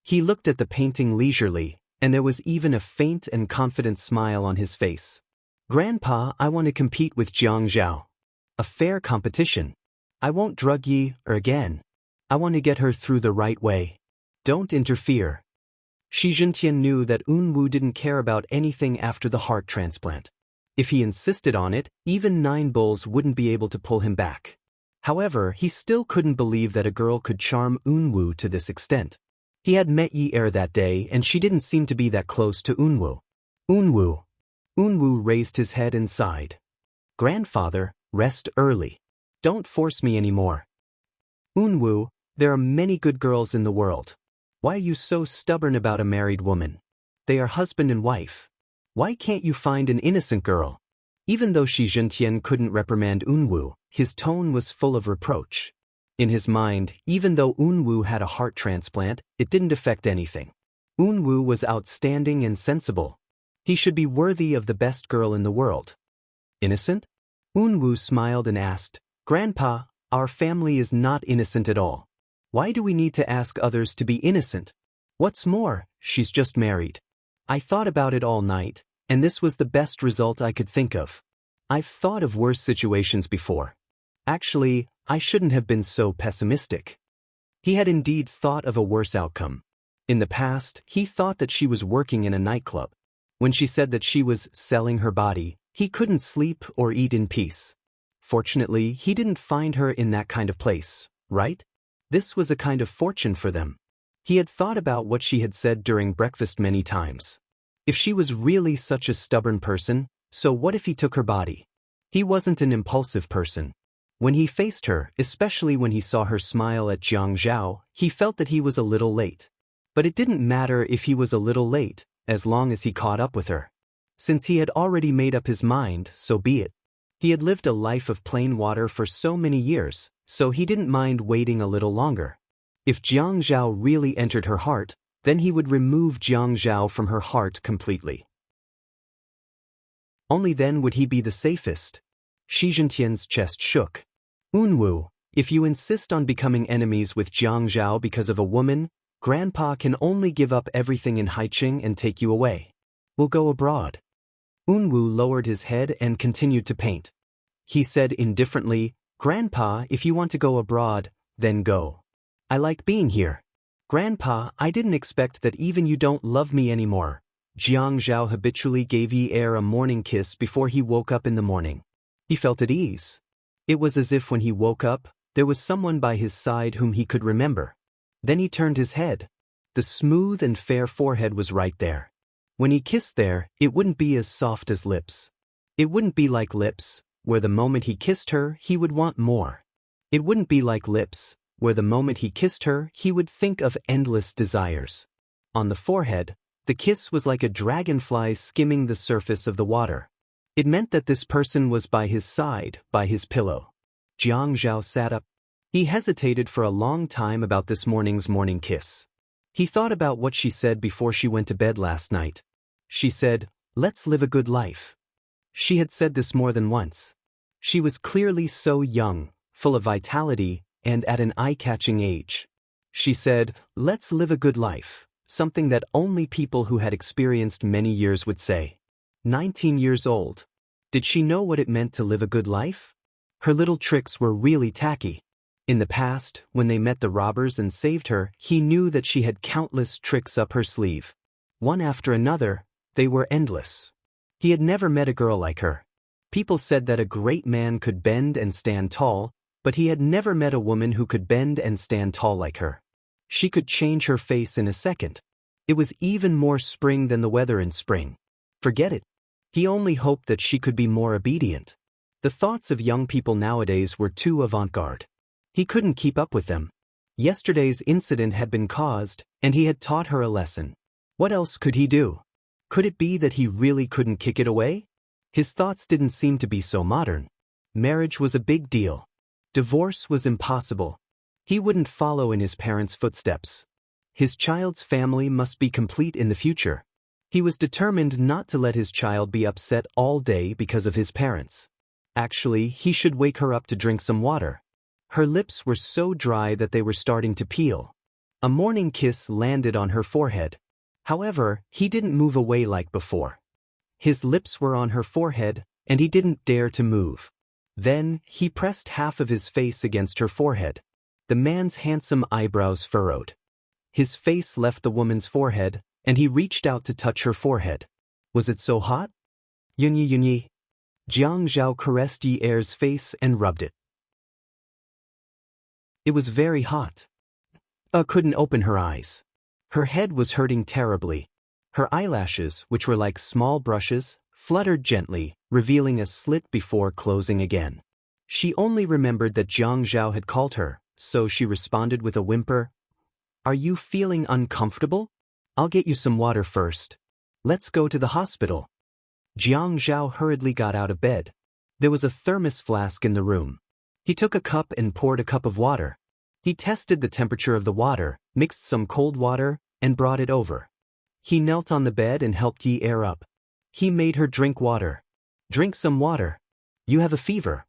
He looked at the painting leisurely, and there was even a faint and confident smile on his face. Grandpa, I want to compete with Jiang Zhao. A fair competition. I won't drug Yi Er again. I want to get her through the right way. Don't interfere. Shi Zhentian knew that Unwu didn't care about anything after the heart transplant. If he insisted on it, even 9 bulls wouldn't be able to pull him back. However, he still couldn't believe that a girl could charm Unwu to this extent. He had met Yi Er that day, and she didn't seem to be that close to Unwu. Unwu. Unwu raised his head and sighed. Grandfather, rest early. Don't force me anymore. Unwu, there are many good girls in the world. Why are you so stubborn about a married woman? They are husband and wife. Why can't you find an innocent girl? Even though Shi Zhentian couldn't reprimand Unwu, his tone was full of reproach. In his mind, even though Unwu had a heart transplant, it didn't affect anything. Unwu was outstanding and sensible. He should be worthy of the best girl in the world. Innocent? Unwu smiled and asked, Grandpa, our family is not innocent at all. Why do we need to ask others to be innocent? What's more, she's just married. I thought about it all night, and this was the best result I could think of. I've thought of worse situations before. Actually, I shouldn't have been so pessimistic. He had indeed thought of a worse outcome. In the past, he thought that she was working in a nightclub. When she said that she was selling her body, he couldn't sleep or eat in peace. Fortunately, he didn't find her in that kind of place, right? This was a kind of fortune for them. He had thought about what she had said during breakfast many times. If she was really such a stubborn person, so what if he took her body? He wasn't an impulsive person. When he faced her, especially when he saw her smile at Jiang Zhao, he felt that he was a little late. But it didn't matter if he was a little late, as long as he caught up with her. Since he had already made up his mind, so be it. He had lived a life of plain water for so many years, so he didn't mind waiting a little longer. If Jiang Zhao really entered her heart, then he would remove Jiang Zhao from her heart completely. Only then would he be the safest. Shi Zhentian's chest shook. Unwu, if you insist on becoming enemies with Jiang Zhao because of a woman, Grandpa can only give up everything in Haiqing and take you away. We'll go abroad. Unwu lowered his head and continued to paint. He said indifferently, Grandpa, if you want to go abroad, then go. I like being here. Grandpa, I didn't expect that even you don't love me anymore. Jiang Zhao habitually gave Yi Er a morning kiss before he woke up in the morning. He felt at ease. It was as if when he woke up, there was someone by his side whom he could remember. Then he turned his head. The smooth and fair forehead was right there. When he kissed there, it wouldn't be as soft as lips. It wouldn't be like lips, where the moment he kissed her, he would want more. It wouldn't be like lips, where the moment he kissed her, he would think of endless desires. On the forehead, the kiss was like a dragonfly skimming the surface of the water. It meant that this person was by his side, by his pillow. Jiang Zhao sat up. He hesitated for a long time about this morning's morning kiss. He thought about what she said before she went to bed last night. She said, "Let's live a good life." She had said this more than once. She was clearly so young, full of vitality, and at an eye-catching age. She said, "Let's live a good life," something that only people who had experienced many years would say. 19 years old. Did she know what it meant to live a good life? Her little tricks were really tacky. In the past, when they met the robbers and saved her, he knew that she had countless tricks up her sleeve. One after another, they were endless. He had never met a girl like her. People said that a great man could bend and stand tall, but he had never met a woman who could bend and stand tall like her. She could change her face in a second. It was even more spring than the weather in spring. Forget it. He only hoped that she could be more obedient. The thoughts of young people nowadays were too avant-garde. He couldn't keep up with them. Yesterday's incident had been caused, and he had taught her a lesson. What else could he do? Could it be that he really couldn't kick it away? His thoughts didn't seem to be so modern. Marriage was a big deal. Divorce was impossible. He wouldn't follow in his parents' footsteps. His child's family must be complete in the future. He was determined not to let his child be upset all day because of his parents. Actually, he should wake her up to drink some water. Her lips were so dry that they were starting to peel. A morning kiss landed on her forehead. However, he didn't move away like before. His lips were on her forehead, and he didn't dare to move. Then, he pressed half of his face against her forehead. The man's handsome eyebrows furrowed. His face left the woman's forehead, and he reached out to touch her forehead. Was it so hot? Yunyi Yunyi. Jiang Zhao caressed Yi Er's face and rubbed it. It was very hot. Couldn't open her eyes. Her head was hurting terribly. Her eyelashes, which were like small brushes, fluttered gently, revealing a slit before closing again. She only remembered that Jiang Zhao had called her, so she responded with a whimper. "Are you feeling uncomfortable? I'll get you some water first. Let's go to the hospital." Jiang Zhao hurriedly got out of bed. There was a thermos flask in the room. He took a cup and poured a cup of water. He tested the temperature of the water, mixed some cold water, and brought it over. He knelt on the bed and helped Yi Er up. He made her drink water. "Drink some water. You have a fever.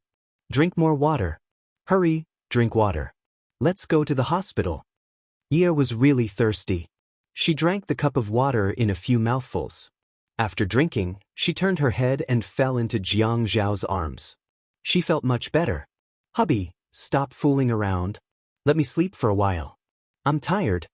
Drink more water. Hurry, drink water. Let's go to the hospital." Yi Er was really thirsty. She drank the cup of water in a few mouthfuls. After drinking, she turned her head and fell into Jiang Zhao's arms. She felt much better. "Hubby, stop fooling around. Let me sleep for a while. I'm tired."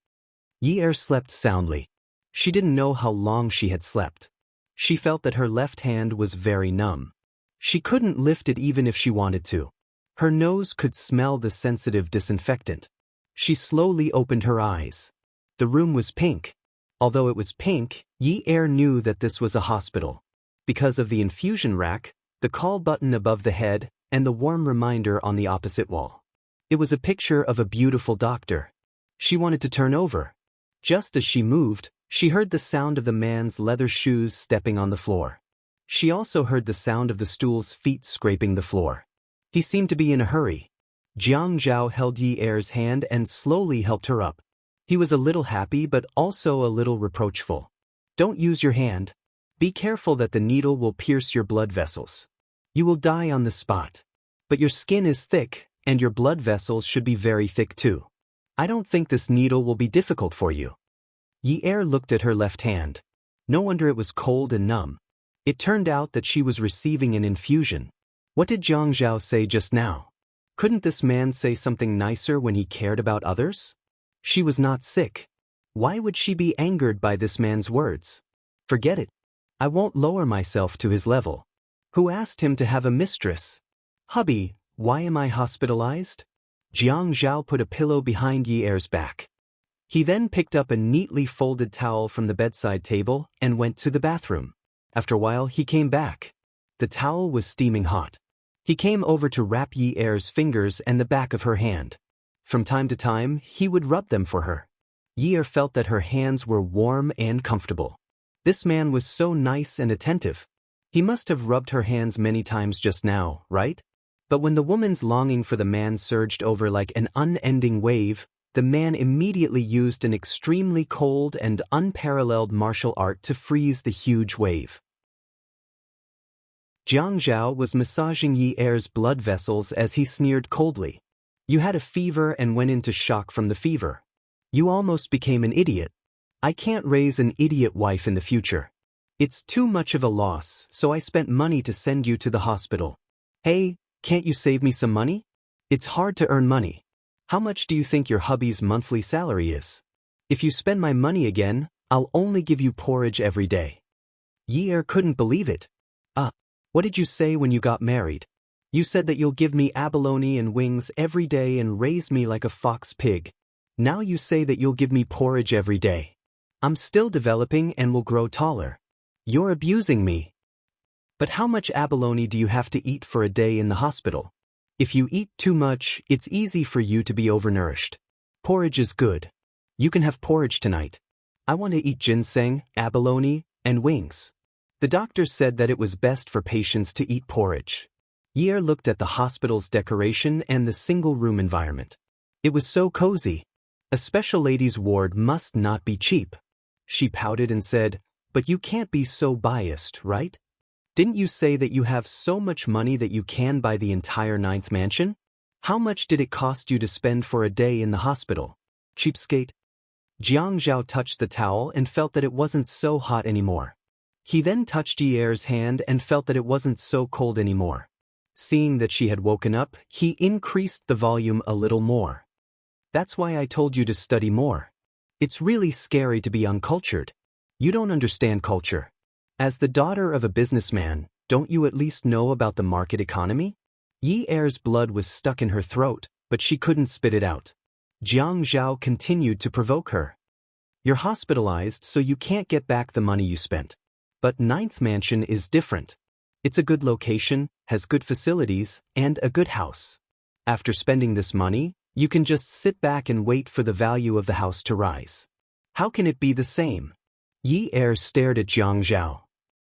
Yi Er slept soundly. She didn't know how long she had slept. She felt that her left hand was very numb. She couldn't lift it even if she wanted to. Her nose could smell the sensitive disinfectant. She slowly opened her eyes. The room was pink. Although it was pink, Yi Er knew that this was a hospital. Because of the infusion rack, the call button above the head, and the warm reminder on the opposite wall. It was a picture of a beautiful doctor. She wanted to turn over. Just as she moved, she heard the sound of the man's leather shoes stepping on the floor. She also heard the sound of the stool's feet scraping the floor. He seemed to be in a hurry. Jiang Zhao held Yi Er's hand and slowly helped her up. He was a little happy but also a little reproachful. Don't use your hand. Be careful that the needle will pierce your blood vessels. You will die on the spot. But your skin is thick, and your blood vessels should be very thick too. I don't think this needle will be difficult for you. Yi Er looked at her left hand. No wonder it was cold and numb. It turned out that she was receiving an infusion. What did Jiang Zhao say just now? Couldn't this man say something nicer when he cared about others? She was not sick. Why would she be angered by this man's words? Forget it. I won't lower myself to his level. Who asked him to have a mistress? Hubby, why am I hospitalized? Jiang Zhao put a pillow behind Yi Er's back. He then picked up a neatly folded towel from the bedside table and went to the bathroom. After a while, he came back. The towel was steaming hot. He came over to wrap Yi Er's fingers and the back of her hand. From time to time, he would rub them for her. Yi Er felt that her hands were warm and comfortable. This man was so nice and attentive. He must have rubbed her hands many times just now, right? But when the woman's longing for the man surged over like an unending wave, the man immediately used an extremely cold and unparalleled martial art to freeze the huge wave. Jiang Zhao was massaging Yi Er's blood vessels as he sneered coldly. You had a fever and went into shock from the fever. You almost became an idiot. I can't raise an idiot wife in the future. It's too much of a loss, so I spent money to send you to the hospital. Hey, can't you save me some money? It's hard to earn money. How much do you think your hubby's monthly salary is? If you spend my money again, I'll only give you porridge every day. Yi Er couldn't believe it. What did you say when you got married? You said that you'll give me abalone and wings every day and raise me like a fox pig. Now you say that you'll give me porridge every day. I'm still developing and will grow taller. You're abusing me. But how much abalone do you have to eat for a day in the hospital? If you eat too much, it's easy for you to be overnourished. Porridge is good. You can have porridge tonight. I want to eat ginseng, abalone, and wings. The doctor said that it was best for patients to eat porridge. Yi Er looked at the hospital's decoration and the single-room environment. It was so cozy. A special ladies' ward must not be cheap. She pouted and said, But you can't be so biased, right? Didn't you say that you have so much money that you can buy the entire 9th mansion? How much did it cost you to spend for a day in the hospital? Cheapskate. Jiang Zhao touched the towel and felt that it wasn't so hot anymore. He then touched Yi Er's hand and felt that it wasn't so cold anymore. Seeing that she had woken up, he increased the volume a little more. That's why I told you to study more. It's really scary to be uncultured. You don't understand culture. As the daughter of a businessman, don't you at least know about the market economy? Yi Er's blood was stuck in her throat, but she couldn't spit it out. Jiang Zhao continued to provoke her. You're hospitalized, so you can't get back the money you spent. But 9th mansion is different. It's a good location, has good facilities, and a good house. After spending this money, you can just sit back and wait for the value of the house to rise. How can it be the same? Yi Er stared at Jiang Zhao.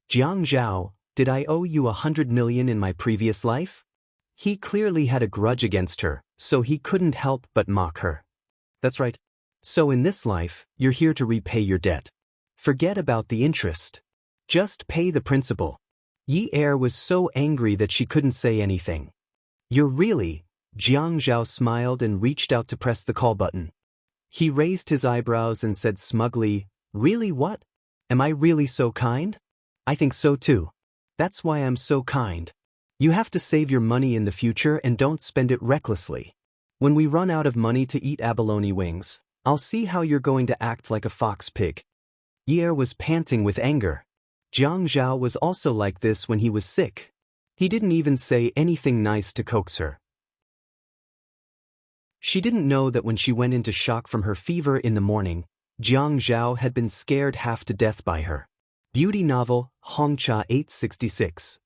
Jiang Zhao, did I owe you 100 million in my previous life? He clearly had a grudge against her, so he couldn't help but mock her. That's right. So in this life, you're here to repay your debt. Forget about the interest. Just pay the principal. Yi Er was so angry that she couldn't say anything. You're really? Jiang Zhao smiled and reached out to press the call button. He raised his eyebrows and said smugly, Really what? Am I really so kind? I think so too. That's why I'm so kind. You have to save your money in the future and don't spend it recklessly. When we run out of money to eat abalone wings, I'll see how you're going to act like a fox pig. Yi Er was panting with anger. Jiang Zhao was also like this when he was sick. He didn't even say anything nice to coax her. She didn't know that when she went into shock from her fever in the morning, Jiang Zhao had been scared half to death by her. Beauty novel, Hongcha 866.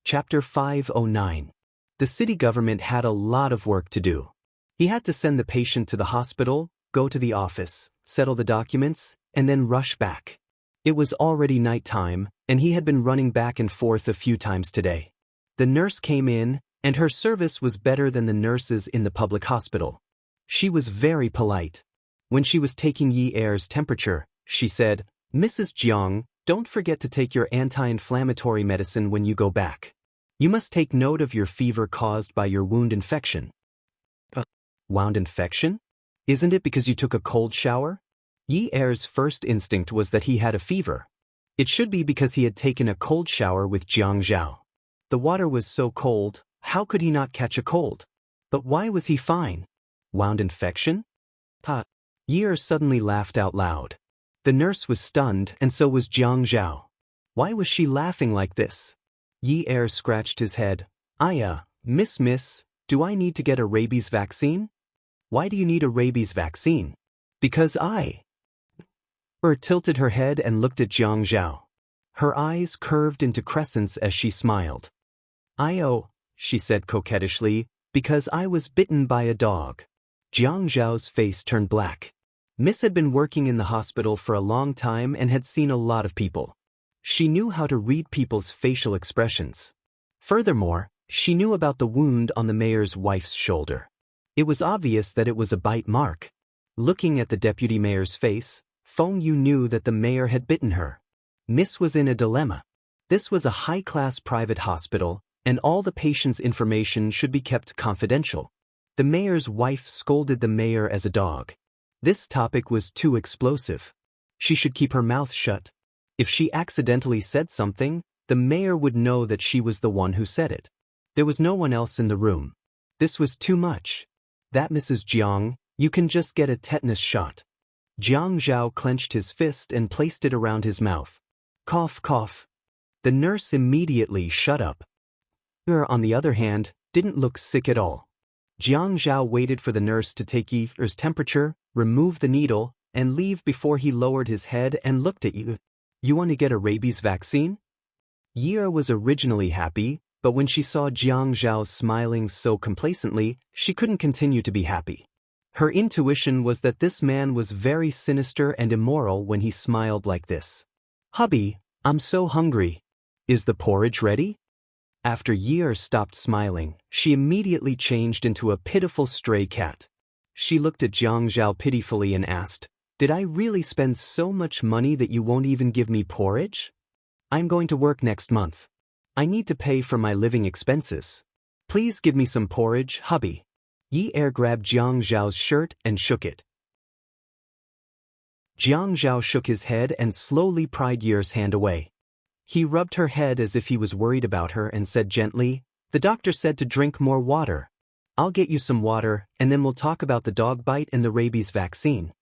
Chapter 509. The city government had a lot of work to do. He had to send the patient to the hospital, go to the office, settle the documents, and then rush back. It was already nighttime, and he had been running back and forth a few times today. The nurse came in, and her service was better than the nurses in the public hospital. She was very polite. When she was taking Yi Er's temperature, she said, "Mrs. Jiang, don't forget to take your anti-inflammatory medicine when you go back. You must take note of your fever caused by your wound infection." Wound infection? Isn't it because you took a cold shower? Yi Er's first instinct was that he had a fever. It should be because he had taken a cold shower with Jiang Zhao. The water was so cold, how could he not catch a cold? But why was he fine? Wound infection? Yi Er suddenly laughed out loud. The nurse was stunned, and so was Jiang Zhao. Why was she laughing like this? Yi Er scratched his head. Miss, do I need to get a rabies vaccine? Why do you need a rabies vaccine? Because tilted her head and looked at Jiang Zhao. Her eyes curved into crescents as she smiled. She said coquettishly, because I was bitten by a dog. Jiang Zhao's face turned black. Miss had been working in the hospital for a long time and had seen a lot of people. She knew how to read people's facial expressions. Furthermore, she knew about the wound on the mayor's wife's shoulder. It was obvious that it was a bite mark. Looking at the deputy mayor's face, Feng Yu knew that the mayor had bitten her. Miss was in a dilemma. This was a high-class private hospital, and all the patient's information should be kept confidential. The mayor's wife scolded the mayor as a dog. This topic was too explosive. She should keep her mouth shut. If she accidentally said something, the mayor would know that she was the one who said it. There was no one else in the room. This was too much. That Mrs. Jiang, you can just get a tetanus shot. Jiang Zhao clenched his fist and placed it around his mouth. Cough, cough. The nurse immediately shut up. Her, on the other hand, didn't look sick at all. Jiang Zhao waited for the nurse to take Yi Er's temperature, remove the needle, and leave before he lowered his head and looked at Yi. You want to get a rabies vaccine? Yi Er was originally happy, but when she saw Jiang Zhao smiling so complacently, she couldn't continue to be happy. Her intuition was that this man was very sinister and immoral when he smiled like this. Hubby, I'm so hungry. Is the porridge ready? After Yi Er stopped smiling, she immediately changed into a pitiful stray cat. She looked at Jiang Zhao pitifully and asked, Did I really spend so much money that you won't even give me porridge? I'm going to work next month. I need to pay for my living expenses. Please give me some porridge, hubby. Yi Er grabbed Jiang Zhao's shirt and shook it. Jiang Zhao shook his head and slowly pried Yi Er's hand away. He rubbed her head as if he was worried about her and said gently, The doctor said to drink more water. I'll get you some water, and then we'll talk about the dog bite and the rabies vaccine.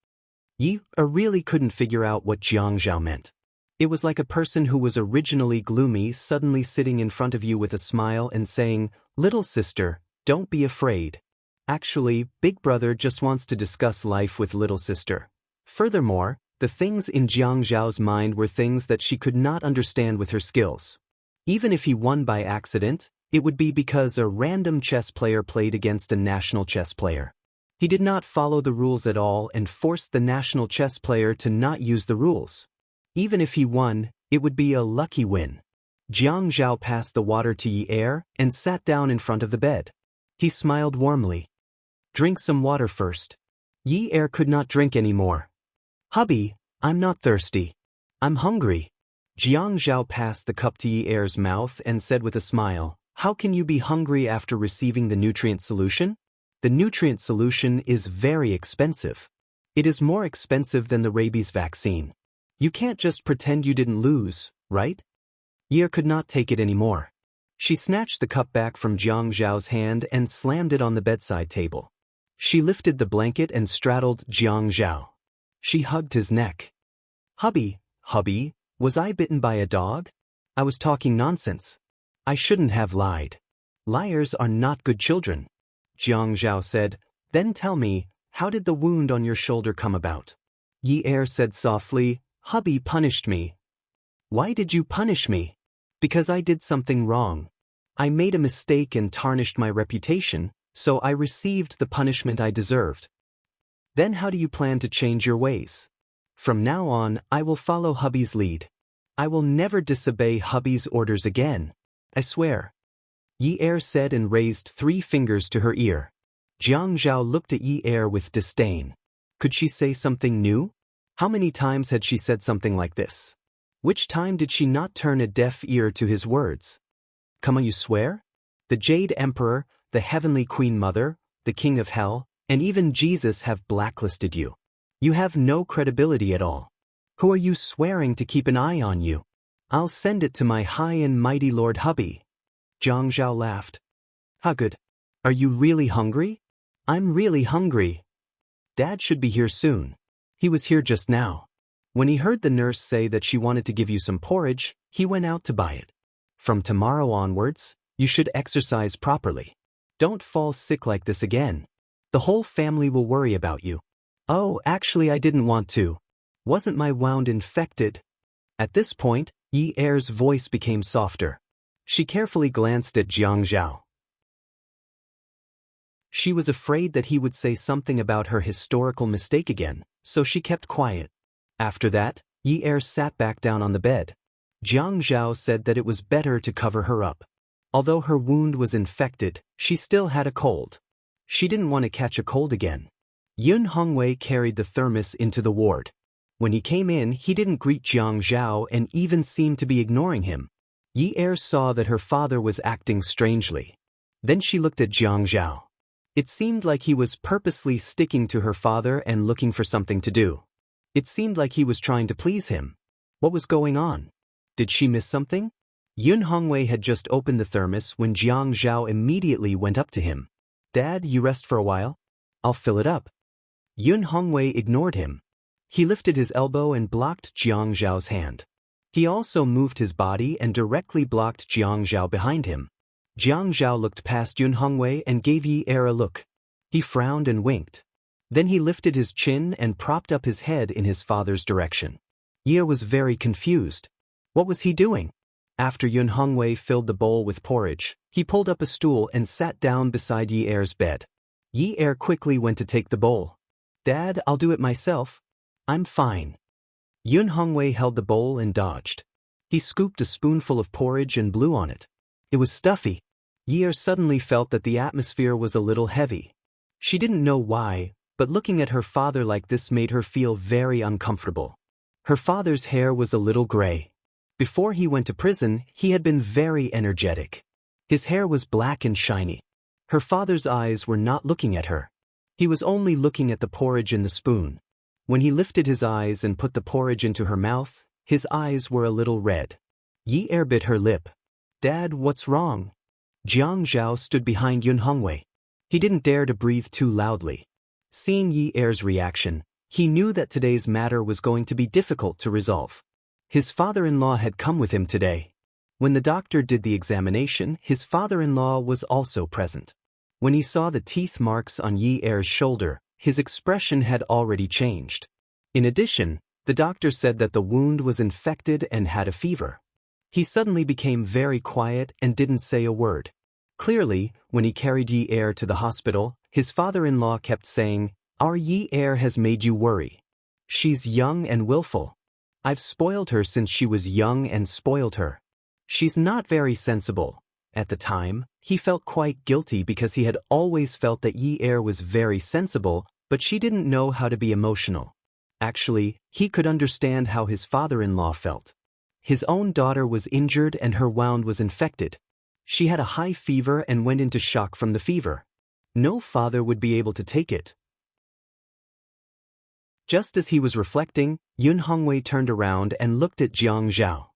Yi Er really couldn't figure out what Jiang Zhao meant. It was like a person who was originally gloomy suddenly sitting in front of you with a smile and saying, Little sister, don't be afraid. Actually, big brother just wants to discuss life with little sister. Furthermore, the things in Jiang Zhao's mind were things that she could not understand with her skills. Even if he won by accident, it would be because a random chess player played against a national chess player. He did not follow the rules at all and forced the national chess player to not use the rules. Even if he won, it would be a lucky win. Jiang Zhao passed the water to Yi Er and sat down in front of the bed. He smiled warmly. Drink some water first. Yi Er could not drink anymore. Hubby, I'm not thirsty. I'm hungry. Jiang Zhao passed the cup to Yi Er's mouth and said with a smile, How can you be hungry after receiving the nutrient solution? The nutrient solution is very expensive. It is more expensive than the rabies vaccine. You can't just pretend you didn't lose, right? Yi Er could not take it anymore. She snatched the cup back from Jiang Zhao's hand and slammed it on the bedside table. She lifted the blanket and straddled Jiang Zhao. She hugged his neck. Hubby, was I bitten by a dog? I was talking nonsense. I shouldn't have lied. Liars are not good children. Jiang Zhao said, Then tell me, how did the wound on your shoulder come about? Yi Er said softly, Hubby punished me. Why did you punish me? Because I did something wrong. I made a mistake and tarnished my reputation, so I received the punishment I deserved. Then how do you plan to change your ways? From now on, I will follow hubby's lead. I will never disobey hubby's orders again. I swear. Yi-Er said and raised 3 fingers to her ear. Jiang Zhao looked at Yi-Er with disdain. Could she say something new? How many times had she said something like this? Which time did she not turn a deaf ear to his words? Come on, you swear? The Jade Emperor, the Heavenly Queen Mother, the King of Hell, and even Jesus have blacklisted you. You have no credibility at all. Who are you swearing to keep an eye on you? I'll send it to my high and mighty Lord Hubby. Jiang Zhao laughed. How good. Are you really hungry? I'm really hungry. Dad should be here soon. He was here just now. When he heard the nurse say that she wanted to give you some porridge, he went out to buy it. From tomorrow onwards, you should exercise properly. Don't fall sick like this again. The whole family will worry about you. Oh, actually I didn't want to. Wasn't my wound infected? At this point, Yi-Er's voice became softer. She carefully glanced at Jiang Zhao. She was afraid that he would say something about her historical mistake again, so she kept quiet. After that, Yi-Er sat back down on the bed. Jiang Zhao said that it was better to cover her up. Although her wound was infected, she still had a cold. She didn't want to catch a cold again. Yun Hongwei carried the thermos into the ward. When he came in, he didn't greet Jiang Zhao and even seemed to be ignoring him. Yi-Er saw that her father was acting strangely. Then she looked at Jiang Zhao. It seemed like he was purposely sticking to her father and looking for something to do. It seemed like he was trying to please him. What was going on? Did she miss something? Yun Hongwei had just opened the thermos when Jiang Zhao immediately went up to him. Dad, you rest for a while? I'll fill it up. Yun Hongwei ignored him. He lifted his elbow and blocked Jiang Zhao's hand. He also moved his body and directly blocked Jiang Zhao behind him. Jiang Zhao looked past Yun Hongwei and gave Yi-Er a look. He frowned and winked. Then he lifted his chin and propped up his head in his father's direction. Yi-Er was very confused. What was he doing? After Yun Hongwei filled the bowl with porridge, he pulled up a stool and sat down beside Yi-Er's bed. Yi-Er quickly went to take the bowl. Dad, I'll do it myself. I'm fine. Yun Hongwei held the bowl and dodged. He scooped a spoonful of porridge and blew on it. It was stuffy. Yi-Er suddenly felt that the atmosphere was a little heavy. She didn't know why, but looking at her father like this made her feel very uncomfortable. Her father's hair was a little gray. Before he went to prison, he had been very energetic. His hair was black and shiny. Her father's eyes were not looking at her. He was only looking at the porridge in the spoon. When he lifted his eyes and put the porridge into her mouth, his eyes were a little red. Yi-Er bit her lip. Dad, what's wrong? Jiang Zhao stood behind Yun Hongwei. He didn't dare to breathe too loudly. Seeing Yi-Er's reaction, he knew that today's matter was going to be difficult to resolve. His father-in-law had come with him today. When the doctor did the examination, his father-in-law was also present. When he saw the teeth marks on Yi-Er's shoulder, his expression had already changed. In addition, the doctor said that the wound was infected and had a fever. He suddenly became very quiet and didn't say a word. Clearly, when he carried Yi-Er to the hospital, his father-in-law kept saying, "Our Yi-Er has made you worry. She's young and willful. I've spoiled her since she was young and spoiled her. She's not very sensible." At the time, he felt quite guilty because he had always felt that Yi-Er was very sensible, but she didn't know how to be emotional. Actually, he could understand how his father-in-law felt. His own daughter was injured and her wound was infected. She had a high fever and went into shock from the fever. No father would be able to take it. Just as he was reflecting, Yun Hongwei turned around and looked at Jiang Zhao.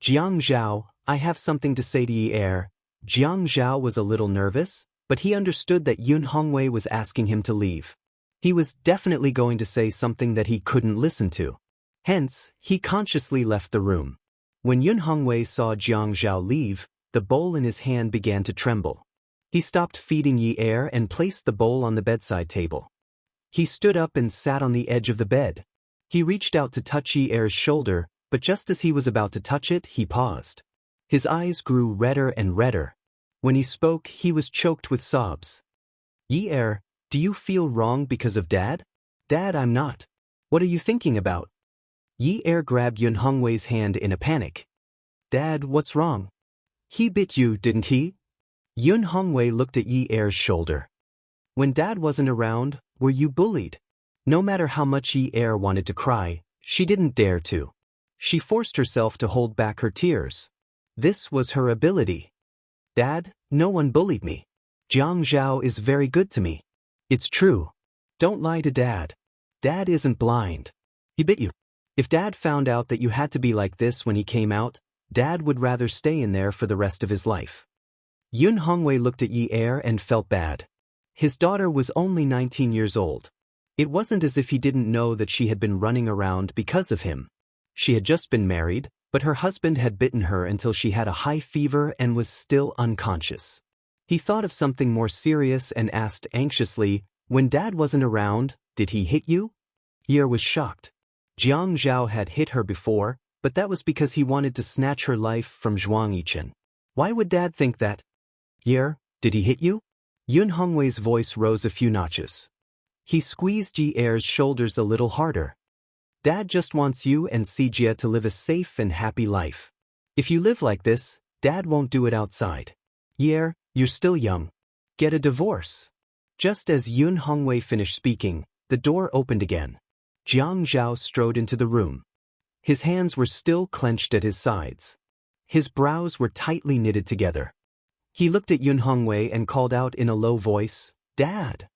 Jiang Zhao, I have something to say to Yi-Er. Jiang Zhao was a little nervous, but he understood that Yun Hongwei was asking him to leave. He was definitely going to say something that he couldn't listen to. Hence, he consciously left the room. When Yun Hongwei saw Jiang Zhao leave, the bowl in his hand began to tremble. He stopped feeding Yi-Er and placed the bowl on the bedside table. He stood up and sat on the edge of the bed. He reached out to touch Yi-Er's shoulder, but just as he was about to touch it, he paused. His eyes grew redder and redder. When he spoke, he was choked with sobs. Yi-er, do you feel wrong because of Dad? Dad, I'm not. What are you thinking about? Yi-er grabbed Yun Hongwei's hand in a panic. Dad, what's wrong? He bit you, didn't he? Yun Hongwei looked at Yi-er's shoulder. When Dad wasn't around, were you bullied? No matter how much Yi-er wanted to cry, she didn't dare to. She forced herself to hold back her tears. This was her ability. Dad, no one bullied me. Jiang Zhao is very good to me. It's true. Don't lie to Dad. Dad isn't blind. He bit you. If Dad found out that you had to be like this when he came out, Dad would rather stay in there for the rest of his life. Yun Hongwei looked at Yi-er and felt bad. His daughter was only 19 years old. It wasn't as if he didn't know that she had been running around because of him. She had just been married, but her husband had bitten her until she had a high fever and was still unconscious. He thought of something more serious and asked anxiously, when Dad wasn't around, did he hit you? Yi-er was shocked. Jiang Zhao had hit her before, but that was because he wanted to snatch her life from Zhuang Yichen. Why would Dad think that? Yi-er, did he hit you? Yun Hongwei's voice rose a few notches. He squeezed Yi-er's shoulders a little harder. Dad just wants you and Sijia to live a safe and happy life. If you live like this, Dad won't do it outside. Yi-er, you're still young. Get a divorce. Just as Yun Hongwei finished speaking, the door opened again. Jiang Zhao strode into the room. His hands were still clenched at his sides. His brows were tightly knitted together. He looked at Yun Hongwei and called out in a low voice, Dad.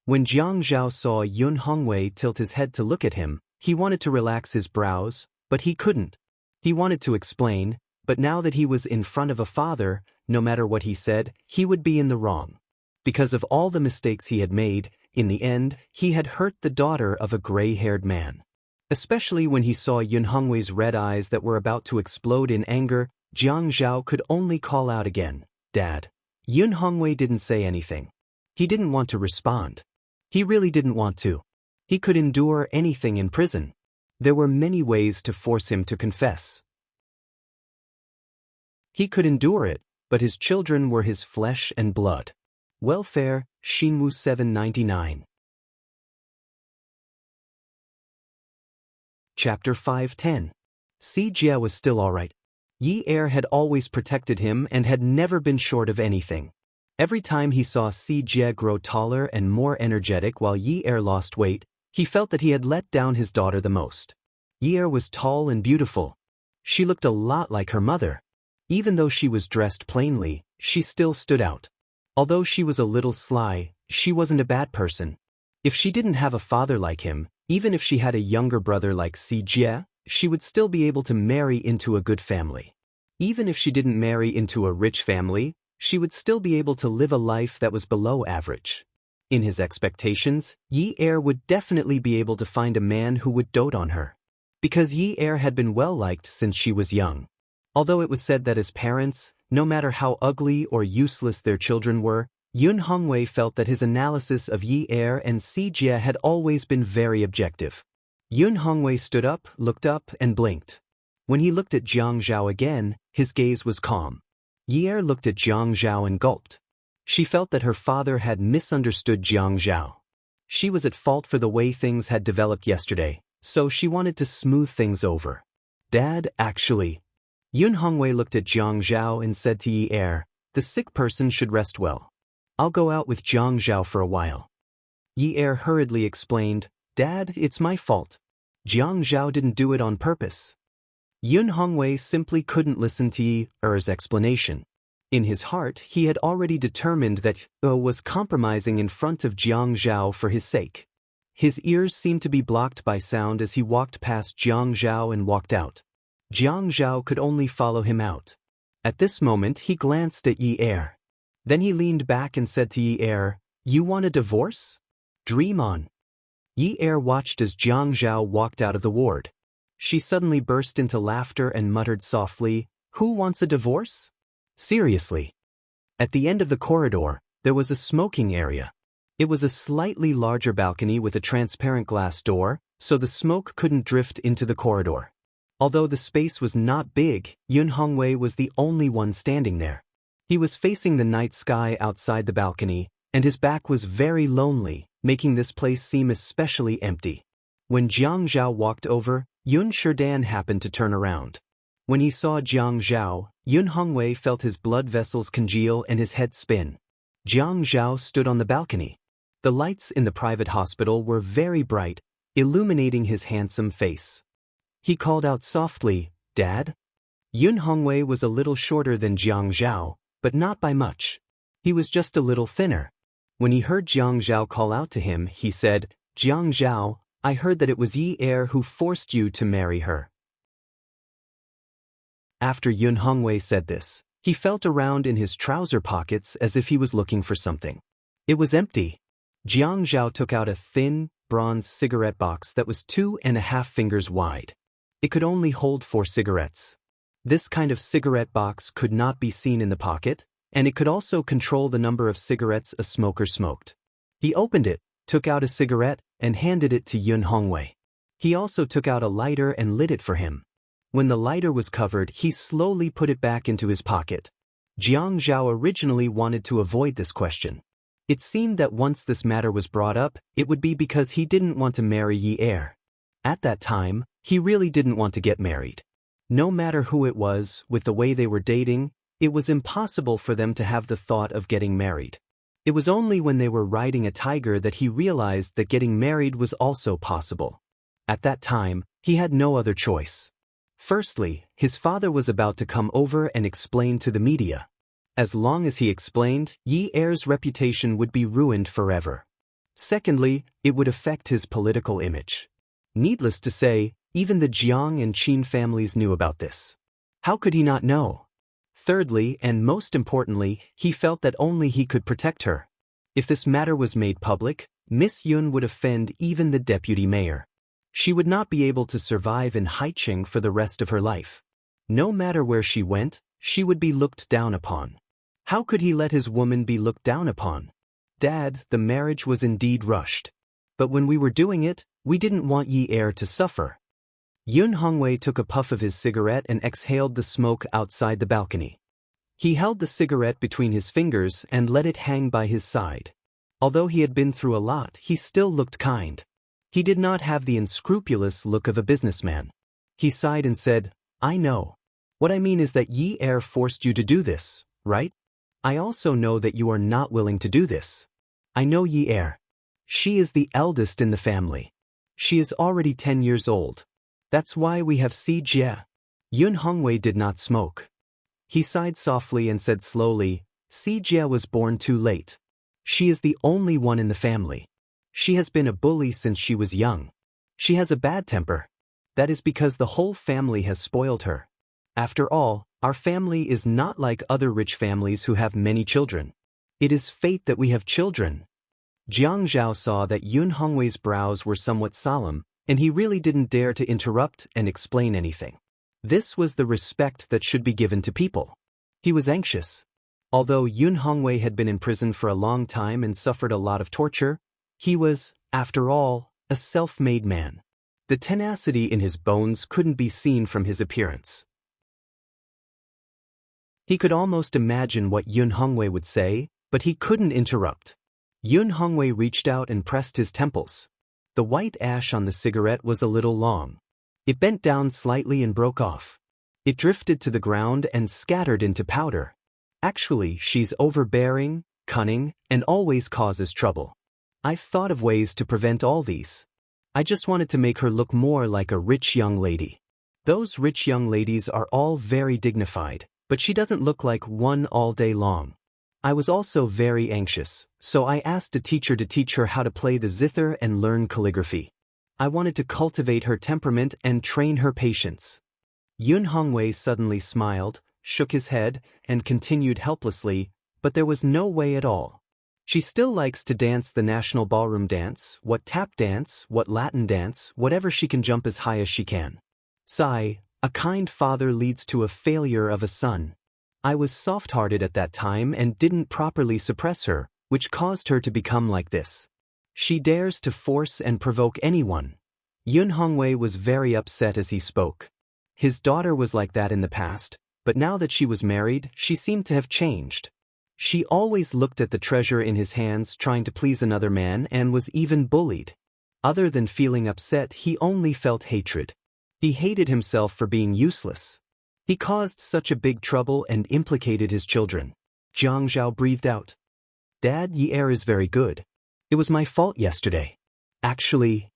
When Jiang Zhao saw Yun Hongwei tilt his head to look at him, he wanted to relax his brows, but he couldn't. He wanted to explain, but now that he was in front of a father, no matter what he said, he would be in the wrong. Because of all the mistakes he had made, in the end, he had hurt the daughter of a gray-haired man. Especially when he saw Yun Hongwei's red eyes that were about to explode in anger, Jiang Zhao could only call out again, Dad. Yun Hongwei didn't say anything. He didn't want to respond. He really didn't want to. He could endure anything in prison. There were many ways to force him to confess. He could endure it, but his children were his flesh and blood. Welfare, Xinwu 799. Chapter 510. Sijia was still alright. Yi-er had always protected him and had never been short of anything. Every time he saw Sijia grow taller and more energetic while Yi-er lost weight, he felt that he had let down his daughter the most. Yi-er was tall and beautiful. She looked a lot like her mother. Even though she was dressed plainly, she still stood out. Although she was a little sly, she wasn't a bad person. If she didn't have a father like him, even if she had a younger brother like Sijia, she would still be able to marry into a good family. Even if she didn't marry into a rich family, she would still be able to live a life that was below average. In his expectations, Yi-er would definitely be able to find a man who would dote on her. Because Yi-er had been well-liked since she was young. Although it was said that as parents, no matter how ugly or useless their children were, Yun Hongwei felt that his analysis of Yi-er and Sijia had always been very objective. Yun Hongwei stood up, looked up, and blinked. When he looked at Jiang Zhao again, his gaze was calm. Yi-er looked at Jiang Zhao and gulped. She felt that her father had misunderstood Jiang Zhao. She was at fault for the way things had developed yesterday, so she wanted to smooth things over. Dad, actually. Yun Hongwei looked at Jiang Zhao and said to Yi-er, the sick person should rest well. I'll go out with Jiang Zhao for a while. Yi-er hurriedly explained, Dad, it's my fault. Jiang Zhao didn't do it on purpose. Yun Hongwei simply couldn't listen to Yi-er's explanation. In his heart, he had already determined that Yi was compromising in front of Jiang Zhao for his sake. His ears seemed to be blocked by sound as he walked past Jiang Zhao and walked out. Jiang Zhao could only follow him out. At this moment, he glanced at Yi-er. Then he leaned back and said to Yi-er, You want a divorce? Dream on. Yi-er watched as Jiang Zhao walked out of the ward. She suddenly burst into laughter and muttered softly, Who wants a divorce? Seriously. At the end of the corridor, there was a smoking area. It was a slightly larger balcony with a transparent glass door, so the smoke couldn't drift into the corridor. Although the space was not big, Yun Hongwei was the only one standing there. He was facing the night sky outside the balcony, and his back was very lonely, making this place seem especially empty. When Jiang Zhao walked over, Yun Sherdan happened to turn around. When he saw Jiang Zhao, Yun Hongwei felt his blood vessels congeal and his head spin. Jiang Zhao stood on the balcony. The lights in the private hospital were very bright, illuminating his handsome face. He called out softly, "Dad?" Yun Hongwei was a little shorter than Jiang Zhao, but not by much. He was just a little thinner. When he heard Jiang Zhao call out to him, he said, "Jiang Zhao, I heard that it was Yi Er who forced you to marry her." After Yun Hongwei said this, he felt around in his trouser pockets as if he was looking for something. It was empty. Jiang Zhao took out a thin, bronze cigarette box that was 2.5 fingers wide. It could only hold 4 cigarettes. This kind of cigarette box could not be seen in the pocket, and it could also control the number of cigarettes a smoker smoked. He opened it, took out a cigarette, and handed it to Yun Hongwei. He also took out a lighter and lit it for him. When the lighter was covered, he slowly put it back into his pocket. Jiang Zhao originally wanted to avoid this question. It seemed that once this matter was brought up, it would be because he didn't want to marry Yi Er. At that time, he really didn't want to get married. No matter who it was, with the way they were dating, it was impossible for them to have the thought of getting married. It was only when they were riding a tiger that he realized that getting married was also possible. At that time, he had no other choice. Firstly, his father was about to come over and explain to the media. As long as he explained, Yi Er's reputation would be ruined forever. Secondly, it would affect his political image. Needless to say, even the Jiang and Qin families knew about this. How could he not know? Thirdly, and most importantly, he felt that only he could protect her. If this matter was made public, Miss Yun would offend even the deputy mayor. She would not be able to survive in Haicheng for the rest of her life. No matter where she went, she would be looked down upon. How could he let his woman be looked down upon? Dad, the marriage was indeed rushed. But when we were doing it, we didn't want Yi Er to suffer. Yun Hongwei took a puff of his cigarette and exhaled the smoke outside the balcony. He held the cigarette between his fingers and let it hang by his side. Although he had been through a lot, he still looked kind. He did not have the unscrupulous look of a businessman. He sighed and said, "I know. What I mean is that Yi Er forced you to do this, right? I also know that you are not willing to do this. I know Yi Er. She is the eldest in the family. She is already 10 years old. That's why we have Si Jie." Yun Hongwei did not smoke. He sighed softly and said slowly, "Si Jie was born too late. She is the only one in the family. She has been a bully since she was young. She has a bad temper. That is because the whole family has spoiled her. After all, our family is not like other rich families who have many children. It is fate that we have children." Jiang Zhao saw that Yun Hongwei's brows were somewhat solemn, and he really didn't dare to interrupt and explain anything. This was the respect that should be given to people. He was anxious. Although Yun Hongwei had been in prison for a long time and suffered a lot of torture, he was, after all, a self-made man. The tenacity in his bones couldn't be seen from his appearance. He could almost imagine what Yun Hongwei would say, but he couldn't interrupt. Yun Hongwei reached out and pressed his temples. The white ash on the cigarette was a little long. It bent down slightly and broke off. It drifted to the ground and scattered into powder. Actually, she's overbearing, cunning, and always causes trouble. I've thought of ways to prevent all these. I just wanted to make her look more like a rich young lady. Those rich young ladies are all very dignified, but she doesn't look like one all day long. I was also very anxious, so I asked a teacher to teach her how to play the zither and learn calligraphy. I wanted to cultivate her temperament and train her patience. Yun Hongwei suddenly smiled, shook his head, and continued helplessly, "But there was no way at all. She still likes to dance the national ballroom dance, what tap dance, what Latin dance, whatever she can jump as high as she can. Sigh, a kind father leads to a failure of a son. I was soft-hearted at that time and didn't properly suppress her, which caused her to become like this. She dares to force and provoke anyone." Yun Hongwei was very upset as he spoke. His daughter was like that in the past, but now that she was married, she seemed to have changed. She always looked at the treasure in his hands trying to please another man and was even bullied. Other than feeling upset, he only felt hatred. He hated himself for being useless. He caused such a big trouble and implicated his children. Jiang Zhao breathed out. Dad, Yi Er is very good. It was my fault yesterday. Actually,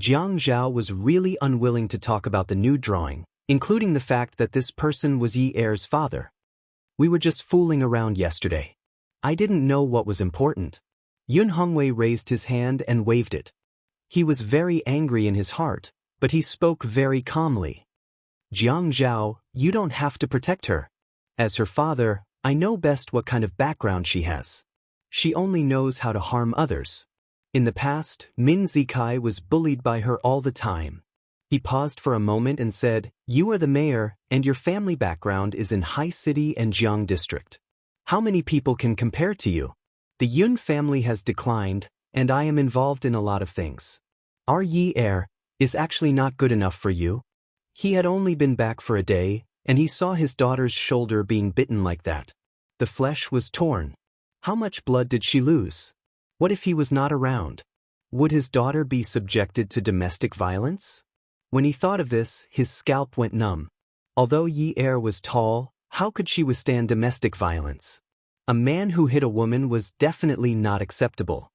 Jiang Zhao was really unwilling to talk about the new drawing, including the fact that this person was Yi Er's father. We were just fooling around yesterday. I didn't know what was important. Yun Hongwei raised his hand and waved it. He was very angry in his heart, but he spoke very calmly. Jiang Zhao, you don't have to protect her. As her father, I know best what kind of background she has. She only knows how to harm others. In the past, Min Zikai was bullied by her all the time. He paused for a moment and said, You are the mayor, and your family background is in Hai City and Jiang District. How many people can compare to you? The Yun family has declined, and I am involved in a lot of things. Our Yi Er is actually not good enough for you. He had only been back for a day, and he saw his daughter's shoulder being bitten like that. The flesh was torn. How much blood did she lose? What if he was not around? Would his daughter be subjected to domestic violence? When he thought of this, his scalp went numb. Although Yi Er was tall, how could she withstand domestic violence? A man who hit a woman was definitely not acceptable.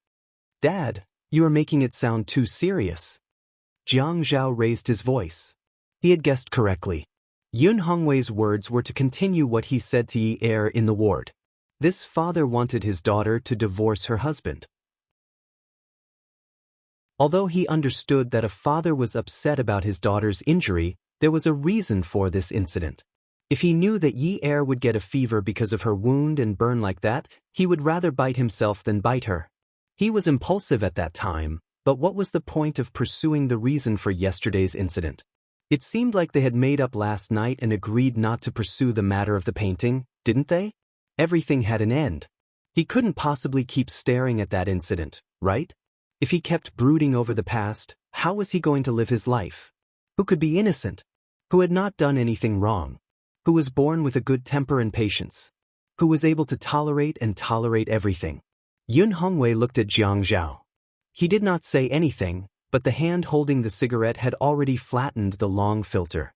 Dad, you are making it sound too serious. Jiang Zhao raised his voice. He had guessed correctly. Yun Hongwei's words were to continue what he said to Yi Er in the ward. This father wanted his daughter to divorce her husband. Although he understood that a father was upset about his daughter's injury, there was a reason for this incident. If he knew that Yi Er would get a fever because of her wound and burn like that, he would rather bite himself than bite her. He was impulsive at that time, but what was the point of pursuing the reason for yesterday's incident? It seemed like they had made up last night and agreed not to pursue the matter of the painting, didn't they? Everything had an end. He couldn't possibly keep staring at that incident, right? If he kept brooding over the past, how was he going to live his life? Who could be innocent? Who had not done anything wrong? Who was born with a good temper and patience? Who was able to tolerate everything? Yun Hongwei looked at Jiang Zhao. He did not say anything, but the hand holding the cigarette had already flattened the long filter.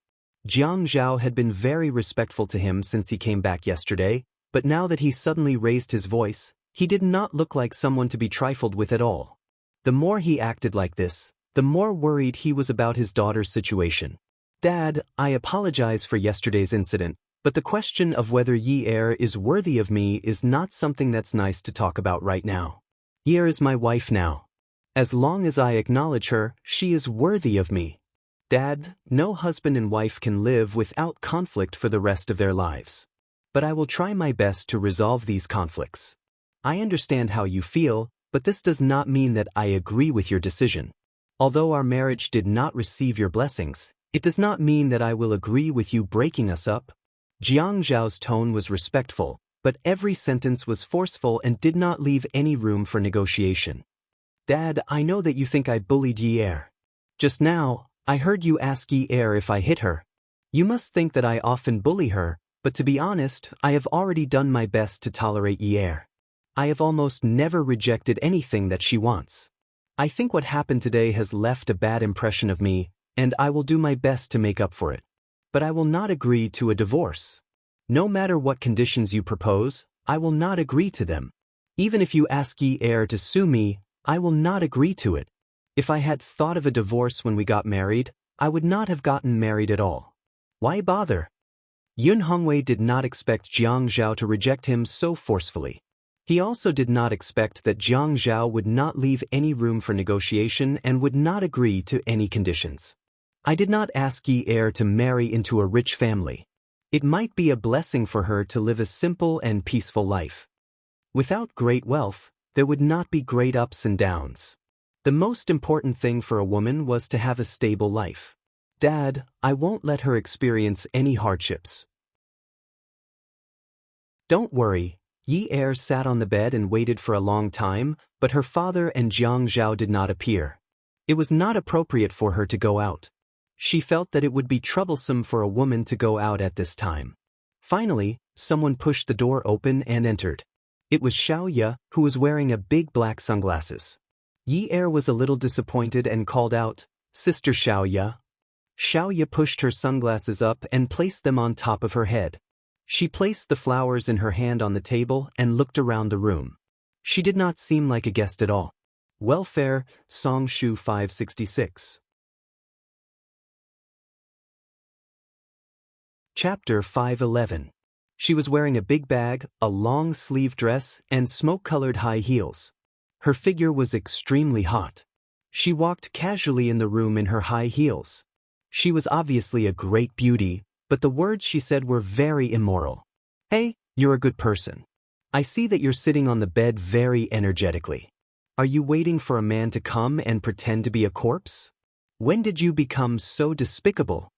Jiang Zhao had been very respectful to him since he came back yesterday, but now that he suddenly raised his voice, he did not look like someone to be trifled with at all. The more he acted like this, the more worried he was about his daughter's situation. Dad, I apologize for yesterday's incident, but the question of whether Yi Er is worthy of me is not something that's nice to talk about right now. Yi Er is my wife now. As long as I acknowledge her, she is worthy of me. Dad, no husband and wife can live without conflict for the rest of their lives. But I will try my best to resolve these conflicts. I understand how you feel, but this does not mean that I agree with your decision. Although our marriage did not receive your blessings, it does not mean that I will agree with you breaking us up. Jiang Zhao's tone was respectful, but every sentence was forceful and did not leave any room for negotiation. Dad, I know that you think I bullied Yi Er. Just now, I heard you ask Yi Er if I hit her. You must think that I often bully her, but to be honest, I have already done my best to tolerate Yi Er. I have almost never rejected anything that she wants. I think what happened today has left a bad impression of me, and I will do my best to make up for it. But I will not agree to a divorce. No matter what conditions you propose, I will not agree to them. Even if you ask Yi Er to sue me, I will not agree to it. If I had thought of a divorce when we got married, I would not have gotten married at all. Why bother? Yun Hongwei did not expect Jiang Zhao to reject him so forcefully. He also did not expect that Jiang Zhao would not leave any room for negotiation and would not agree to any conditions. I did not ask Yi Er to marry into a rich family. It might be a blessing for her to live a simple and peaceful life. Without great wealth, there would not be great ups and downs. The most important thing for a woman was to have a stable life. Dad, I won't let her experience any hardships. Don't worry. Yi Er sat on the bed and waited for a long time, but her father and Jiang Zhao did not appear. It was not appropriate for her to go out. She felt that it would be troublesome for a woman to go out at this time. Finally, someone pushed the door open and entered. It was Xiaoya, who was wearing a big black sunglasses. Yi Er was a little disappointed and called out, "Sister Xiaoya." Xiaoya pushed her sunglasses up and placed them on top of her head. She placed the flowers in her hand on the table and looked around the room. She did not seem like a guest at all. Welfare, Song Shu 566. Chapter 511. She was wearing a big bag, a long-sleeve dress, and smoke-colored high heels. Her figure was extremely hot. She walked casually in the room in her high heels. She was obviously a great beauty, but the words she said were very immoral. "Hey, you're a good person. I see that you're sitting on the bed very energetically. Are you waiting for a man to come and pretend to be a corpse? When did you become so despicable?"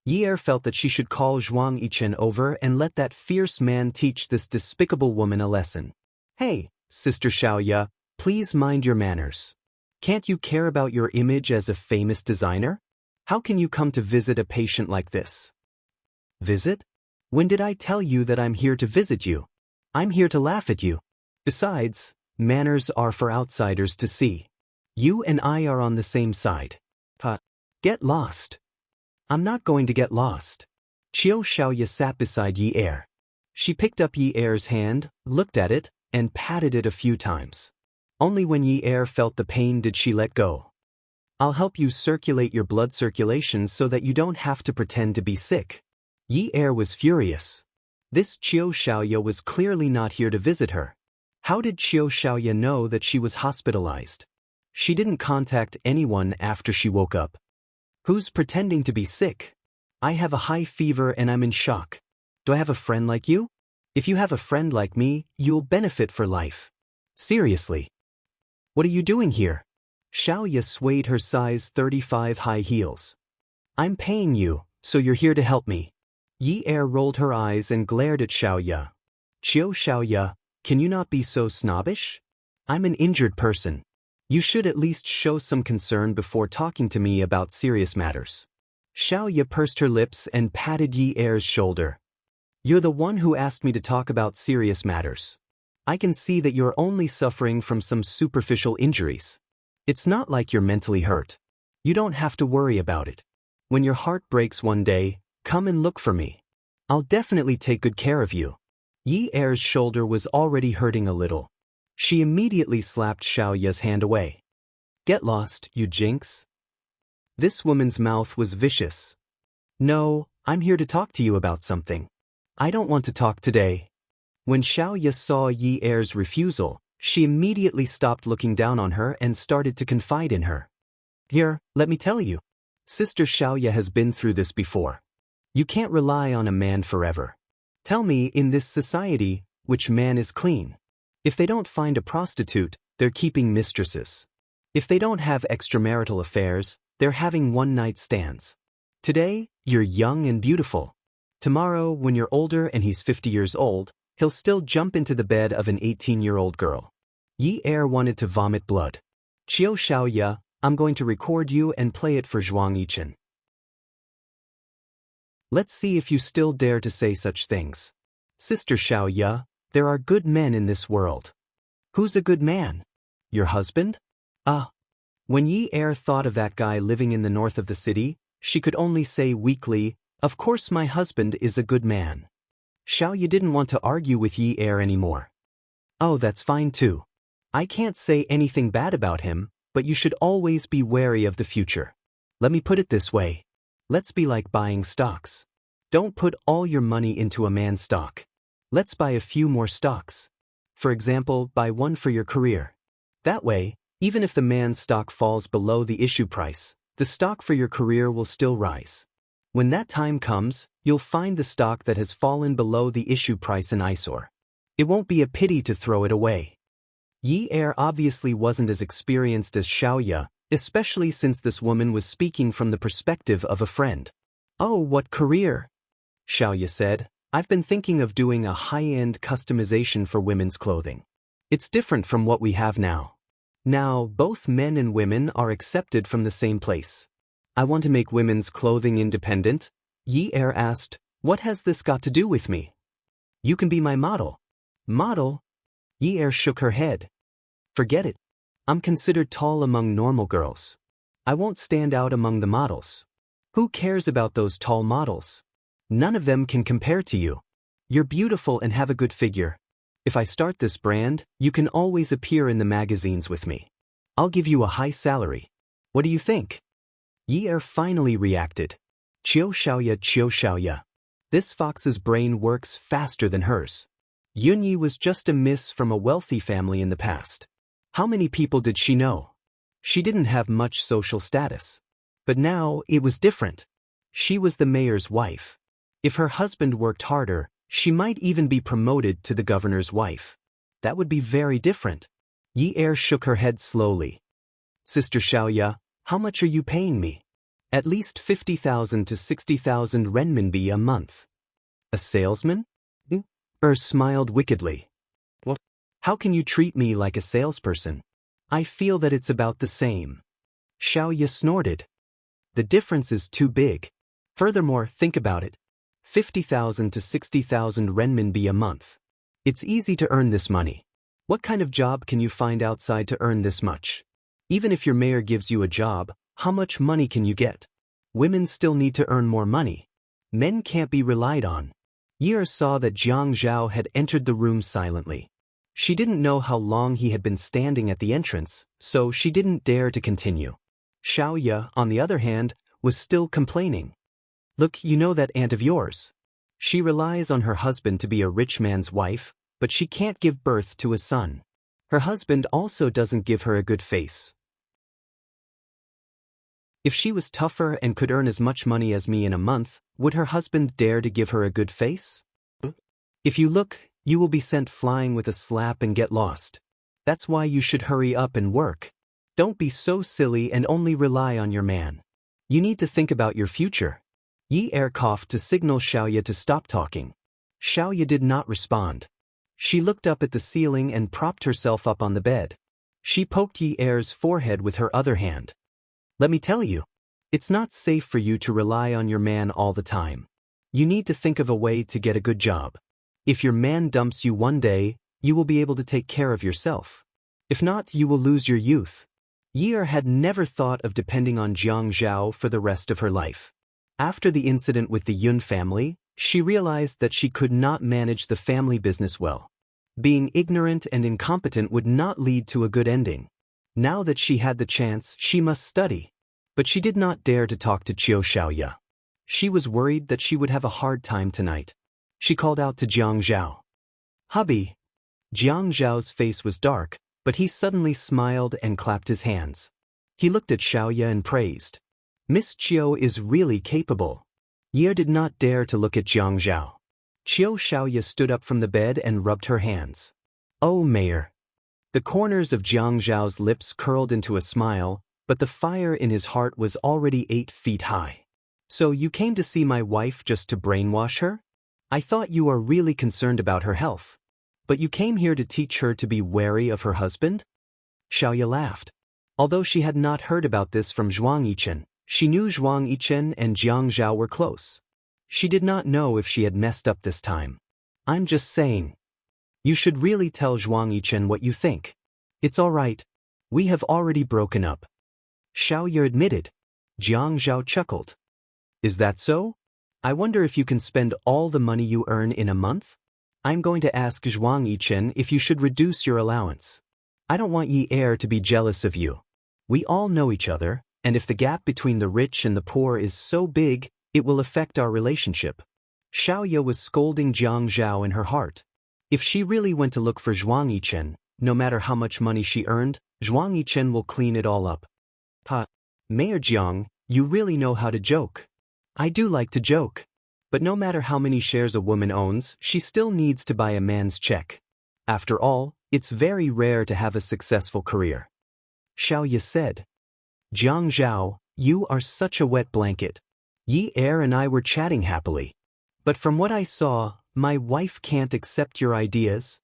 Yi Er felt that she should call Zhuang Yichen over and let that fierce man teach this despicable woman a lesson. "Hey, Sister Xiaoya, please mind your manners. Can't you care about your image as a famous designer? How can you come to visit a patient like this?" "Visit? When did I tell you that I'm here to visit you? I'm here to laugh at you. Besides, manners are for outsiders to see. You and I are on the same side. Get lost." "I'm not going to get lost." Qiu Xiaoya sat beside Yi Er. She picked up Yi Er's hand, looked at it, and patted it a few times. Only when Yi Er felt the pain did she let go. "I'll help you circulate your blood circulation so that you don't have to pretend to be sick." Yi Er was furious. This Qiu Xiaoya was clearly not here to visit her. How did Qiu Xiaoya know that she was hospitalized? She didn't contact anyone after she woke up. "Who's pretending to be sick? I have a high fever and I'm in shock. Do I have a friend like you? If you have a friend like me, you'll benefit for life. Seriously. What are you doing here?" Xiaoya swayed her size 35 high heels. "I'm paying you, so you're here to help me." Yi Er rolled her eyes and glared at Xiaoya. "Qiu Xiaoya, can you not be so snobbish? I'm an injured person. You should at least show some concern before talking to me about serious matters." Xiaoya pursed her lips and patted Yi Er's shoulder. "You're the one who asked me to talk about serious matters. I can see that you're only suffering from some superficial injuries. It's not like you're mentally hurt. You don't have to worry about it. When your heart breaks one day, come and look for me. I'll definitely take good care of you." Yi Er's shoulder was already hurting a little. She immediately slapped Xiaoya's hand away. "Get lost, you jinx." This woman's mouth was vicious. "No, I'm here to talk to you about something. I don't want to talk today." When Xiaoya saw Yi Er's refusal, she immediately stopped looking down on her and started to confide in her. "Here, let me tell you. Sister Xiaoya has been through this before. You can't rely on a man forever. Tell me, in this society, which man is clean? If they don't find a prostitute, they're keeping mistresses. If they don't have extramarital affairs, they're having one-night stands. Today, you're young and beautiful. Tomorrow, when you're older and he's 50 years old, he'll still jump into the bed of an 18-year-old girl." Yi Er wanted to vomit blood. "Qiu Xiaoya, I'm going to record you and play it for Zhuang Yichen. Let's see if you still dare to say such things. Sister Xiaoya, there are good men in this world." "Who's a good man? Your husband?" When Yi Er thought of that guy living in the north of the city, she could only say weakly, "Of course my husband is a good man." Xiaoya didn't want to argue with Yi Er anymore. "Oh, that's fine too. I can't say anything bad about him, but you should always be wary of the future. Let me put it this way. Let's be like buying stocks. Don't put all your money into a man's stock. Let's buy a few more stocks. For example, buy one for your career. That way, even if the man's stock falls below the issue price, the stock for your career will still rise. When that time comes, you'll find the stock that has fallen below the issue price an eyesore. It won't be a pity to throw it away." Yi Er obviously wasn't as experienced as Xiaoya, especially since this woman was speaking from the perspective of a friend. "Oh, what career?" Xiaoya said. "I've been thinking of doing a high-end customization for women's clothing. It's different from what we have now. Now, both men and women are accepted from the same place. I want to make women's clothing independent." Yi Er asked, What has this got to do with me? You can be my model. Model? Yi shook her head. Forget it. I'm considered tall among normal girls. I won't stand out among the models. Who cares about those tall models? None of them can compare to you. You're beautiful and have a good figure. If I start this brand, you can always appear in the magazines with me. I'll give you a high salary. What do you think? Yi finally reacted. Qiu Xiaoya. This fox's brain works faster than hers. Yunyi was just a miss from a wealthy family in the past. How many people did she know? She didn't have much social status. But now it was different. She was the mayor's wife. If her husband worked harder, she might even be promoted to the governor's wife. That would be very different. Yi shook her head slowly. Sister Xiaoya, how much are you paying me? At least 50,000 to 60,000 renminbi a month. A salesman? Smiled wickedly. What? How can you treat me like a salesperson? I feel that it's about the same. Xiaoya snorted. The difference is too big. Furthermore, think about it. 50,000 to 60,000 renminbi a month. It's easy to earn this money. What kind of job can you find outside to earn this much? Even if your mayor gives you a job, how much money can you get? Women still need to earn more money. Men can't be relied on. Yi saw that Jiang Zhao had entered the room silently. She didn't know how long he had been standing at the entrance, so she didn't dare to continue. Xiaoya, on the other hand, was still complaining. Look, you know that aunt of yours. She relies on her husband to be a rich man's wife, but she can't give birth to a son. Her husband also doesn't give her a good face. If she was tougher and could earn as much money as me in a month, would her husband dare to give her a good face? If you look, you will be sent flying with a slap and get lost. That's why you should hurry up and work. Don't be so silly and only rely on your man. You need to think about your future. Yi coughed to signal Xiaoya to stop talking. Xiaoya did not respond. She looked up at the ceiling and propped herself up on the bed. She poked Yi's forehead with her other hand. Let me tell you, it's not safe for you to rely on your man all the time. You need to think of a way to get a good job. If your man dumps you one day, you will be able to take care of yourself. If not, you will lose your youth. Yi had never thought of depending on Jiang Zhao for the rest of her life. After the incident with the Yun family, she realized that she could not manage the family business well. Being ignorant and incompetent would not lead to a good ending. Now that she had the chance, she must study. But she did not dare to talk to Qiu Xiaoya. She was worried that she would have a hard time tonight. She called out to Jiang Zhao. Hubby. Jiang Zhao's face was dark, but he suddenly smiled and clapped his hands. He looked at Xiaoya and praised. Miss Qiu is really capable. Yi did not dare to look at Jiang Zhao. Qiu Xiaoya stood up from the bed and rubbed her hands. Oh, Mayor. The corners of Jiang Zhao's lips curled into a smile, but the fire in his heart was already 8 feet high. So you came to see my wife just to brainwash her? I thought you are really concerned about her health. But you came here to teach her to be wary of her husband? Xiaoya laughed. Although she had not heard about this from Zhuang Yichen, she knew Zhuang Yichen and Jiang Zhao were close. She did not know if she had messed up this time. I'm just saying. You should really tell Zhuang Yichen what you think. It's all right. We have already broken up. Xiaoya admitted. Jiang Zhao chuckled. Is that so? I wonder if you can spend all the money you earn in a month? I'm going to ask Zhuang Yichen if you should reduce your allowance. I don't want Yi to be jealous of you. We all know each other, and if the gap between the rich and the poor is so big, it will affect our relationship. Xiaoya was scolding Jiang Zhao in her heart. If she really went to look for Zhuang Yichen, no matter how much money she earned, Zhuang Yichen will clean it all up. Mayor Jiang, you really know how to joke. I do like to joke. But no matter how many shares a woman owns, she still needs to buy a man's check. After all, it's very rare to have a successful career. Xiaoya said. Jiang Zhao, you are such a wet blanket. Yi and I were chatting happily. But from what I saw, my wife can't accept your ideas.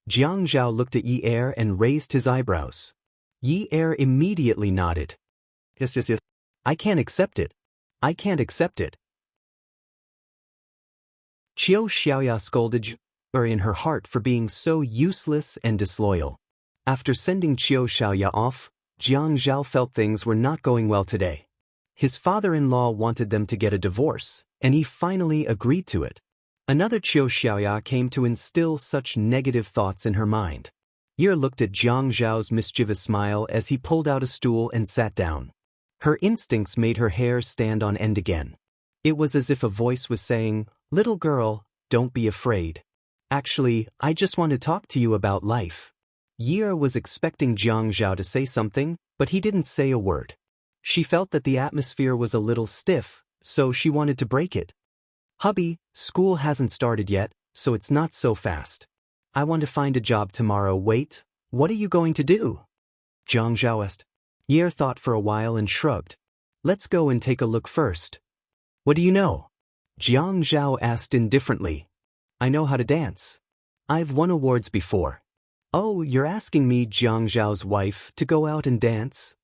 Jiang Zhao looked at Yi and raised his eyebrows. Yi immediately nodded. Yes. I can't accept it. I can't accept it. Qiu Xiaoya scolded her in her heart for being so useless and disloyal. After sending Qiu Xiaoya off, Jiang Zhao felt things were not going well today. His father-in-law wanted them to get a divorce, and he finally agreed to it. Another Qiu Xiaoya came to instill such negative thoughts in her mind. Ye looked at Jiang Zhao's mischievous smile as he pulled out a stool and sat down. Her instincts made her hair stand on end again. It was as if a voice was saying, "Little girl, don't be afraid. Actually, I just want to talk to you about life." Ye was expecting Jiang Zhao to say something, but he didn't say a word. She felt that the atmosphere was a little stiff, so she wanted to break it. "Hubby, school hasn't started yet, so it's not so fast. I want to find a job tomorrow. Wait, what are you going to do?" Jiang Zhao asked. Ye thought for a while and shrugged. "Let's go and take a look first." "What do you know?" Jiang Zhao asked indifferently. "I know how to dance. I've won awards before." "Oh, you're asking me, Jiang Zhao's wife, to go out and dance?"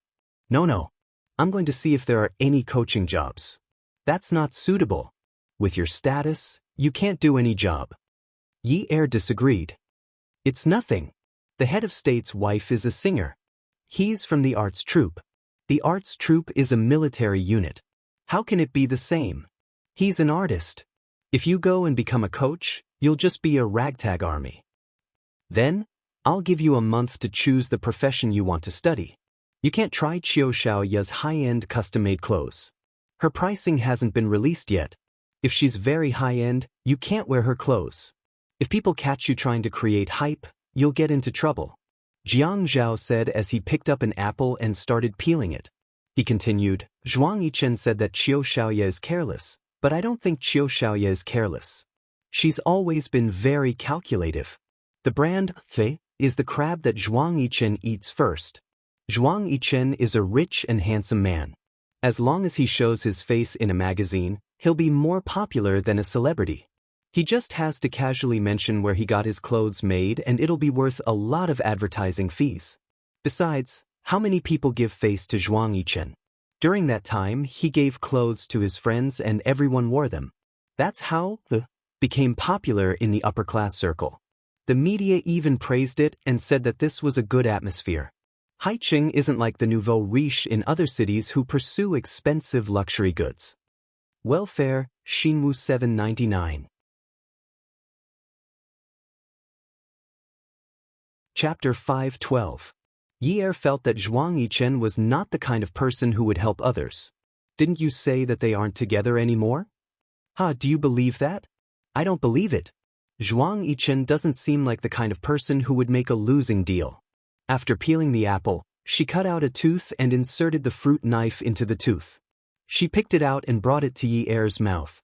No. I'm going to see if there are any coaching jobs. That's not suitable. With your status, you can't do any job." Yi disagreed. "It's nothing. The head of state's wife is a singer. He's from the arts troupe. The arts troupe is a military unit. How can it be the same? He's an artist. If you go and become a coach, you'll just be a ragtag army. Then, I'll give you a month to choose the profession you want to study. You can't try Qiu Xiaoya's high-end custom-made clothes. Her pricing hasn't been released yet. If she's very high-end, you can't wear her clothes. If people catch you trying to create hype, you'll get into trouble." Jiang Zhao said as he picked up an apple and started peeling it. He continued, "Zhuang Yichen said that Qiu Xiaoya is careless, but I don't think Qiu Xiaoya is careless. She's always been very calculative. The brand Fei is the crab that Zhuang Yichen eats first. Zhuang Yichen is a rich and handsome man. As long as he shows his face in a magazine, he'll be more popular than a celebrity. He just has to casually mention where he got his clothes made and it'll be worth a lot of advertising fees. Besides, how many people give face to Zhuang Yichen? During that time, he gave clothes to his friends and everyone wore them. That's how the became popular in the upper-class circle. The media even praised it and said that this was a good atmosphere. Haiqing isn't like the nouveau riche in other cities who pursue expensive luxury goods. Welfare, Xinwu 799. Chapter 5:12. Yi felt that Zhuang Yichen was not the kind of person who would help others. "Didn't you say that they aren't together anymore?" Do you believe that?" "I don't believe it. Zhuang Yichen doesn't seem like the kind of person who would make a losing deal." After peeling the apple, she cut out a tooth and inserted the fruit knife into the tooth. She picked it out and brought it to Yi-er's mouth.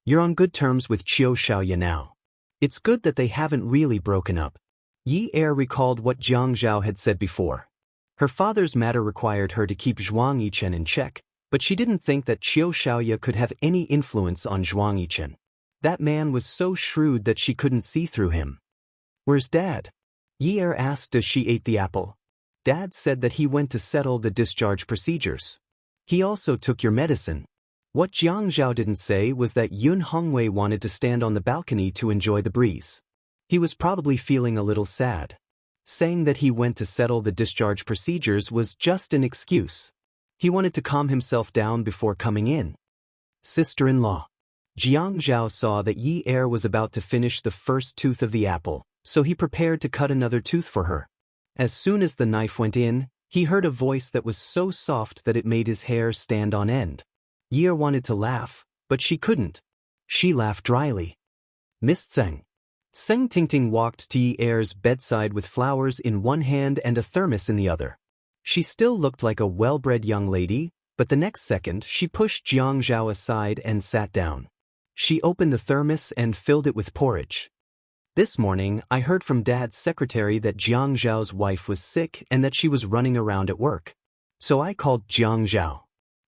"You're on good terms with Qiu Xiaoya now. It's good that they haven't really broken up." Yi-er recalled what Jiang Zhao had said before. Her father's matter required her to keep Zhuang Yichen in check, but she didn't think that Qiu Xiaoya could have any influence on Zhuang Yichen. That man was so shrewd that she couldn't see through him. "Where's Dad?" Yi-er asked as she ate the apple. "Dad said that he went to settle the discharge procedures. He also took your medicine." What Jiang Zhao didn't say was that Yun Hongwei wanted to stand on the balcony to enjoy the breeze. He was probably feeling a little sad. Saying that he went to settle the discharge procedures was just an excuse. He wanted to calm himself down before coming in. Sister-in-law. Jiang Zhao saw that Yi-er was about to finish the first tooth of the apple, so he prepared to cut another tooth for her. As soon as the knife went in, he heard a voice that was so soft that it made his hair stand on end. Yi wanted to laugh, but she couldn't. She laughed dryly. "Miss Tseng." Tseng Tingting walked to Yi-er's bedside with flowers in one hand and a thermos in the other. She still looked like a well-bred young lady, but the next second she pushed Jiang Zhao aside and sat down. She opened the thermos and filled it with porridge. "This morning, I heard from Dad's secretary that Jiang Zhao's wife was sick and that she was running around at work. So I called Jiang Zhao.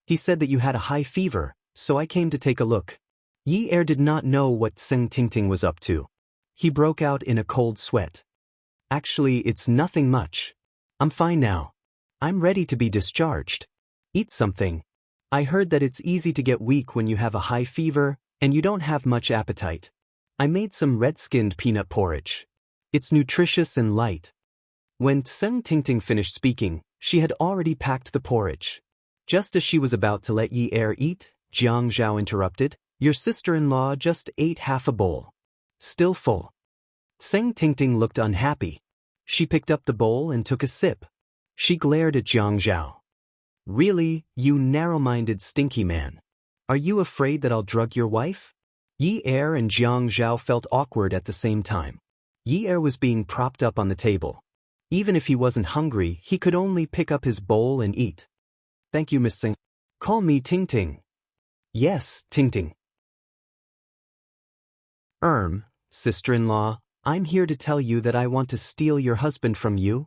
He said that you had a high fever, so I came to take a look." Yi-er did not know what Tseng Tingting was up to. He broke out in a cold sweat. "Actually, it's nothing much. I'm fine now. I'm ready to be discharged. Eat something. I heard that it's easy to get weak when you have a high fever, and you don't have much appetite. I made some red-skinned peanut porridge. It's nutritious and light. When Tseng Tingting finished speaking, she had already packed the porridge. Just as she was about to let Yi Er eat, Jiang Zhao interrupted, "Your sister-in-law just ate half a bowl. Still full." Tseng Tingting looked unhappy. She picked up the bowl and took a sip. She glared at Jiang Zhao. "Really, you narrow-minded stinky man? Are you afraid that I'll drug your wife?" Yi Er and Jiang Zhao felt awkward at the same time. Yi Er was being propped up on the table. Even if he wasn't hungry, he could only pick up his bowl and eat. "Thank you, Miss Tseng. Call me Ting Ting." "Yes, Ting Ting." Sister-in-law, I'm here to tell you that I want to steal your husband from you."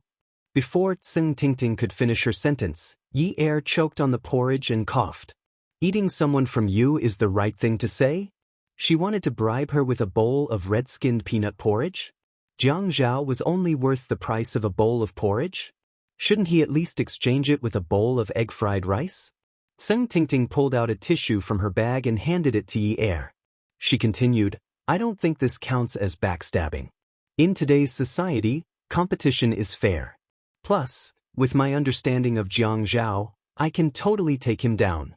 Before Tseng Tingting could finish her sentence, Yi Er choked on the porridge and coughed. "Eating someone from you is the right thing to say?" She wanted to bribe her with a bowl of red-skinned peanut porridge? Jiang Zhao was only worth the price of a bowl of porridge? Shouldn't he at least exchange it with a bowl of egg-fried rice? Tseng Tingting pulled out a tissue from her bag and handed it to Yi Er. She continued, "I don't think this counts as backstabbing. In today's society, competition is fair. Plus, with my understanding of Jiang Zhao, I can totally take him down."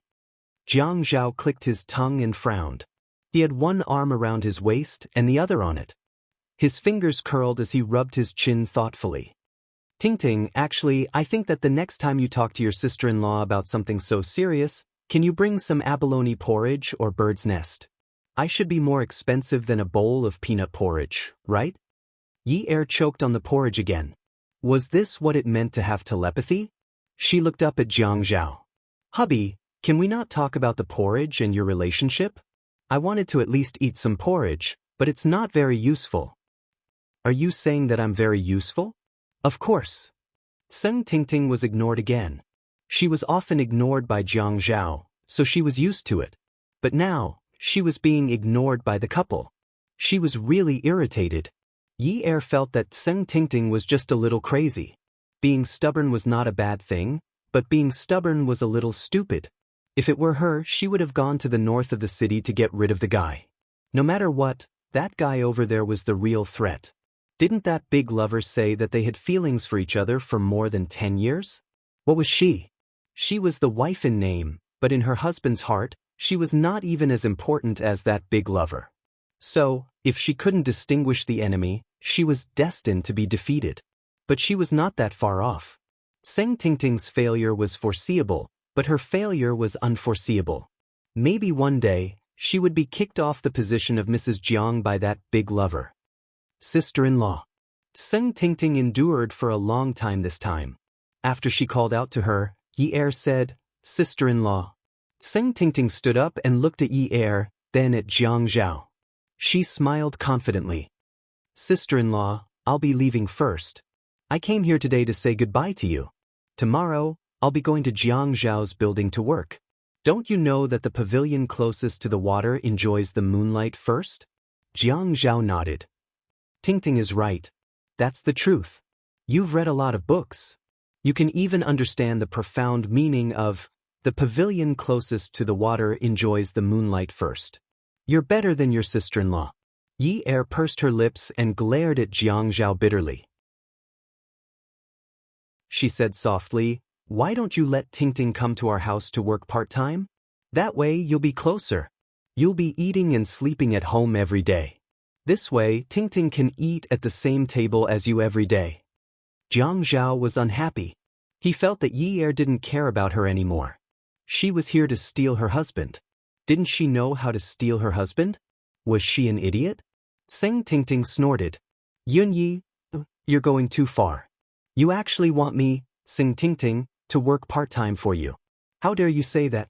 Jiang Zhao clicked his tongue and frowned. He had one arm around his waist and the other on it. His fingers curled as he rubbed his chin thoughtfully. "Tingting, actually, I think that the next time you talk to your sister-in-law about something so serious, can you bring some abalone porridge or bird's nest? I should be more expensive than a bowl of peanut porridge, right?" Yi Er choked on the porridge again. Was this what it meant to have telepathy? She looked up at Jiang Zhao. "Hubby, can we not talk about the porridge and your relationship? I wanted to at least eat some porridge, but it's not very useful." "Are you saying that I'm very useful?" "Of course." Tseng Tingting was ignored again. She was often ignored by Jiang Zhao, so she was used to it. But now, she was being ignored by the couple. She was really irritated. Yi Er felt that Tseng Tingting was just a little crazy. Being stubborn was not a bad thing, but being stubborn was a little stupid. If it were her, she would have gone to the north of the city to get rid of the guy. No matter what, that guy over there was the real threat. Didn't that big lover say that they had feelings for each other for more than 10 years? What was she? She was the wife in name, but in her husband's heart, she was not even as important as that big lover. So, if she couldn't distinguish the enemy, she was destined to be defeated. But she was not that far off. Tseng Tingting's failure was foreseeable, but her failure was unforeseeable. Maybe one day, she would be kicked off the position of Mrs. Jiang by that big lover. Sister-in-law. Tseng Tingting endured for a long time this time. After she called out to her, Yi Er said, "Sister-in-law." Tseng Tingting stood up and looked at Yi Er, then at Jiang Zhao. She smiled confidently. "Sister-in-law, I'll be leaving first. I came here today to say goodbye to you. Tomorrow, I'll be going to Jiang Zhao's building to work. Don't you know that the pavilion closest to the water enjoys the moonlight first?" Jiang Zhao nodded. "Tingting is right. That's the truth. You've read a lot of books. You can even understand the profound meaning of, the pavilion closest to the water enjoys the moonlight first. You're better than your sister-in-law." Yi Er pursed her lips and glared at Jiang Zhao bitterly. She said softly, "Why don't you let Tingting come to our house to work part-time? That way you'll be closer. You'll be eating and sleeping at home every day. This way Tingting can eat at the same table as you every day." Jiang Zhao was unhappy. He felt that Yi Er didn't care about her anymore. She was here to steal her husband. Didn't she know how to steal her husband? Was she an idiot? Tseng Tingting snorted. "Yun Yi, you're going too far. You actually want me, Tseng Tingting, to work part-time for you. How dare you say that?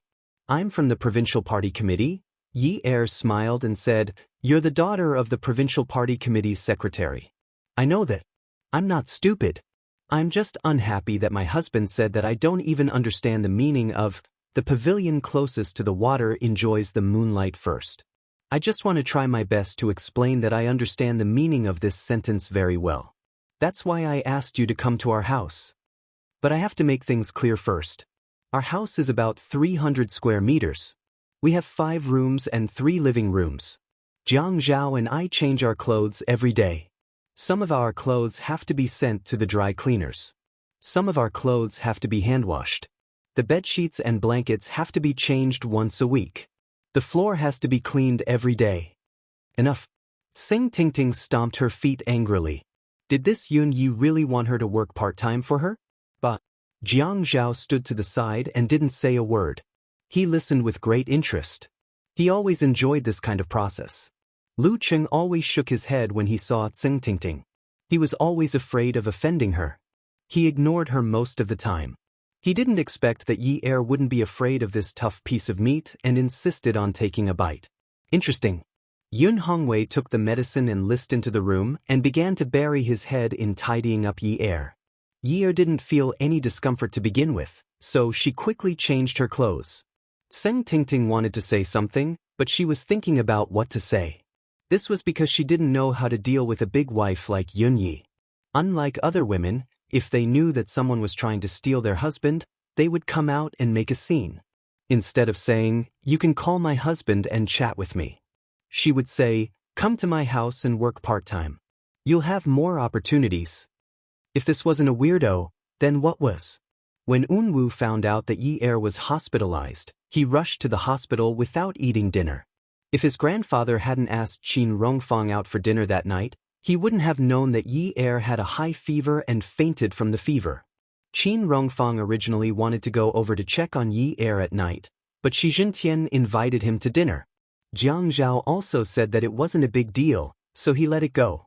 I'm from the Provincial Party Committee." Yi Er smiled and said, "You're the daughter of the Provincial Party Committee's secretary. I know that. I'm not stupid. I'm just unhappy that my husband said that I don't even understand the meaning of, the pavilion closest to the water enjoys the moonlight first. I just want to try my best to explain that I understand the meaning of this sentence very well. That's why I asked you to come to our house. But I have to make things clear first. Our house is about 300 square meters. We have 5 rooms and 3 living rooms. Jiang Zhao and I change our clothes every day. Some of our clothes have to be sent to the dry cleaners. Some of our clothes have to be hand-washed. The bedsheets and blankets have to be changed once a week. The floor has to be cleaned every day. Enough. Sing Tingting stomped her feet angrily. Did this Yun Yi really want her to work part-time for her? But Jiang Zhao stood to the side and didn't say a word. He listened with great interest. He always enjoyed this kind of process. Lu Cheng always shook his head when he saw Sing Tingting. He was always afraid of offending her. He ignored her most of the time. He didn't expect that Yi Er wouldn't be afraid of this tough piece of meat and insisted on taking a bite. Interesting. Yun Hongwei took the medicine and list into the room and began to bury his head in tidying up Yi Er. Yi Er didn't feel any discomfort to begin with, so she quickly changed her clothes. Seng Tingting wanted to say something, but she was thinking about what to say. This was because she didn't know how to deal with a big wife like Yun Yi. Unlike other women, if they knew that someone was trying to steal their husband, they would come out and make a scene. Instead of saying, "You can call my husband and chat with me," she would say, "Come to my house and work part-time. You'll have more opportunities." If this wasn't a weirdo, then what was? When Unwu found out that Yi Er was hospitalized, he rushed to the hospital without eating dinner. If his grandfather hadn't asked Qin Rongfang out for dinner that night, he wouldn't have known that Yi Er had a high fever and fainted from the fever. Qin Rongfang originally wanted to go over to check on Yi Er at night, but Xi Jintian invited him to dinner. Jiang Zhao also said that it wasn't a big deal, so he let it go.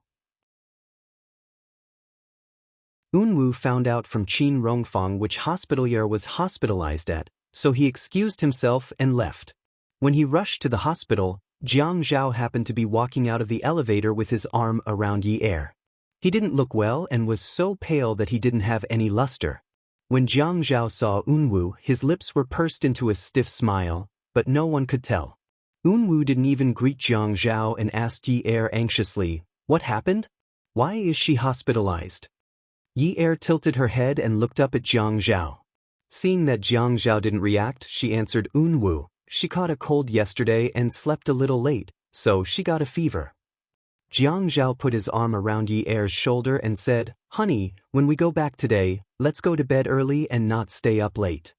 Unwu found out from Qin Rongfang which hospital Yi Er was hospitalized at, so he excused himself and left. When he rushed to the hospital, Jiang Zhao happened to be walking out of the elevator with his arm around Yi Er. He didn't look well and was so pale that he didn't have any luster. When Jiang Zhao saw Unwu, his lips were pursed into a stiff smile, but no one could tell. Unwu didn't even greet Jiang Zhao and asked Yi Er anxiously, "What happened? Why is she hospitalized?" Yi Er tilted her head and looked up at Jiang Zhao. Seeing that Jiang Zhao didn't react, she answered, "Unwu, she caught a cold yesterday and slept a little late, so she got a fever." Jiang Zhao put his arm around Yi Er's shoulder and said, "Honey, when we go back today, let's go to bed early and not stay up late."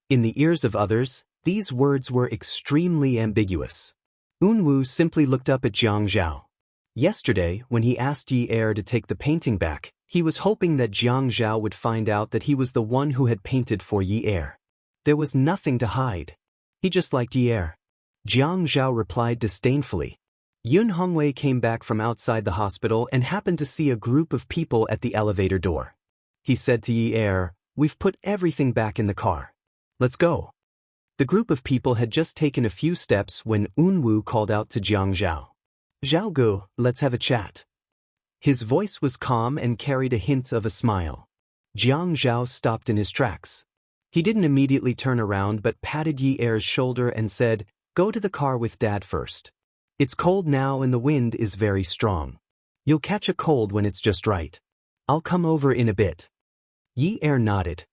In the ears of others, these words were extremely ambiguous. Unwu simply looked up at Jiang Zhao. Yesterday, when he asked Yi Er to take the painting back, he was hoping that Jiang Zhao would find out that he was the one who had painted for Yi Er. There was nothing to hide. He just liked Yi Er. Jiang Zhao replied disdainfully. Yun Hongwei came back from outside the hospital and happened to see a group of people at the elevator door. He said to Yi Er, "We've put everything back in the car. Let's go." The group of people had just taken a few steps when Unwu called out to Jiang Zhao. "Zhaogu, let's have a chat." His voice was calm and carried a hint of a smile. Jiang Zhao stopped in his tracks. He didn't immediately turn around but patted Yi Er's shoulder and said, "Go to the car with Dad first. It's cold now and the wind is very strong. You'll catch a cold when it's just right. I'll come over in a bit." Yi Er nodded.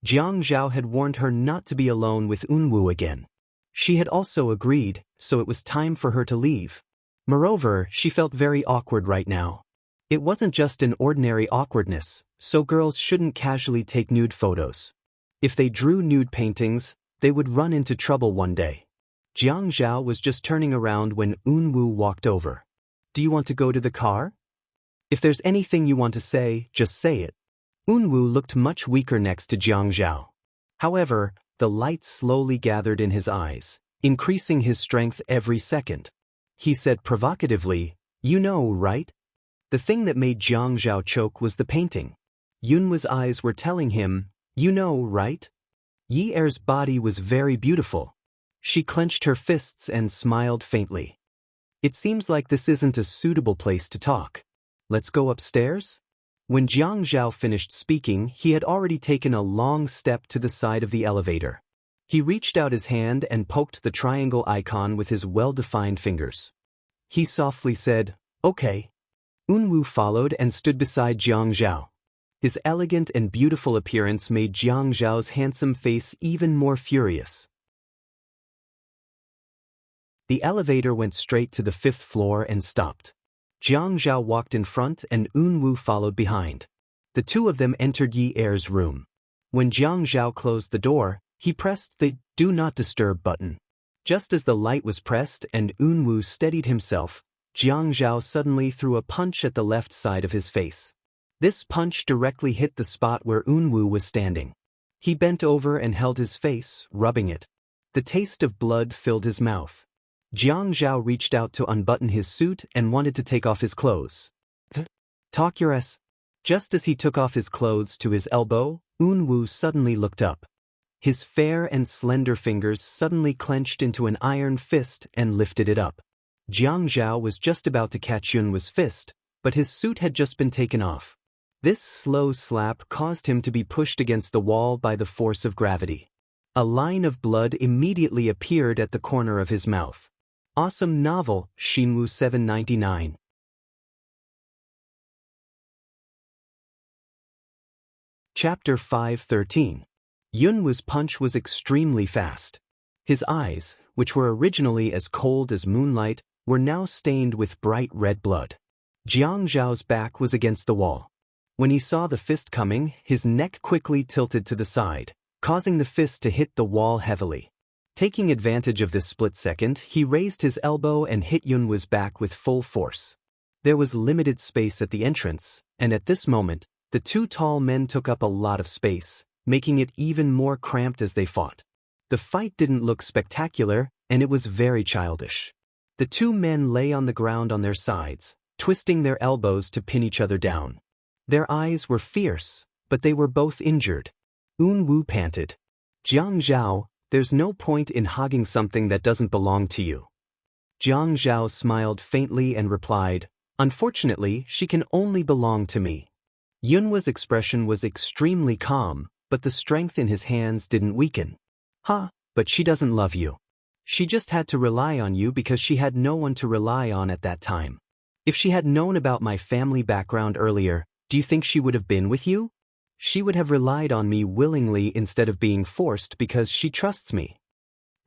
Jiang Zhao had warned her not to be alone with Unwu again. She had also agreed, so it was time for her to leave. Moreover, she felt very awkward right now. It wasn't just an ordinary awkwardness, so girls shouldn't casually take nude photos. If they drew nude paintings, they would run into trouble one day. Jiang Zhao was just turning around when Unwu walked over. "Do you want to go to the car? If there's anything you want to say, just say it." Unwu looked much weaker next to Jiang Zhao. However, the light slowly gathered in his eyes, increasing his strength every second. He said provocatively, "You know, right?" The thing that made Jiang Zhao choke was the painting. Yunwu's eyes were telling him, "You know, right?" Yi Er's body was very beautiful. She clenched her fists and smiled faintly. "It seems like this isn't a suitable place to talk. Let's go upstairs?" When Jiang Zhao finished speaking, he had already taken a long step to the side of the elevator. He reached out his hand and poked the triangle icon with his well-defined fingers. He softly said, "Okay." Unwu followed and stood beside Jiang Zhao. His elegant and beautiful appearance made Jiang Zhao's handsome face even more furious. The elevator went straight to the 5th floor and stopped. Jiang Zhao walked in front and Unwu followed behind. The two of them entered Yi Er's room. When Jiang Zhao closed the door, he pressed the "Do Not Disturb" button. Just as the light was pressed and Unwu steadied himself, Jiang Zhao suddenly threw a punch at the left side of his face. This punch directly hit the spot where Unwu was standing. He bent over and held his face, rubbing it. The taste of blood filled his mouth. Jiang Zhao reached out to unbutton his suit and wanted to take off his clothes. "Talk your ass." Just as he took off his clothes to his elbow, Unwu suddenly looked up. His fair and slender fingers suddenly clenched into an iron fist and lifted it up. Jiang Zhao was just about to catch Yunwu's fist, but his suit had just been taken off. This slow slap caused him to be pushed against the wall by the force of gravity. A line of blood immediately appeared at the corner of his mouth. Awesome novel, Shinwu 799. Chapter 5:13. Yunwu's punch was extremely fast. His eyes, which were originally as cold as moonlight, were now stained with bright red blood. Jiang Zhao's back was against the wall. When he saw the fist coming, his neck quickly tilted to the side, causing the fist to hit the wall heavily. Taking advantage of this split second, he raised his elbow and hit Yunwu's back with full force. There was limited space at the entrance, and at this moment, the two tall men took up a lot of space, making it even more cramped as they fought. The fight didn't look spectacular, and it was very childish. The two men lay on the ground on their sides, twisting their elbows to pin each other down. Their eyes were fierce, but they were both injured. Unwu panted. "Jiang Zhao, there's no point in hogging something that doesn't belong to you." Jiang Zhao smiled faintly and replied, "Unfortunately, she can only belong to me." Yunwa's expression was extremely calm, but the strength in his hands didn't weaken. But she doesn't love you. She just had to rely on you because she had no one to rely on at that time. If she had known about my family background earlier, do you think she would have been with you? She would have relied on me willingly instead of being forced because she trusts me."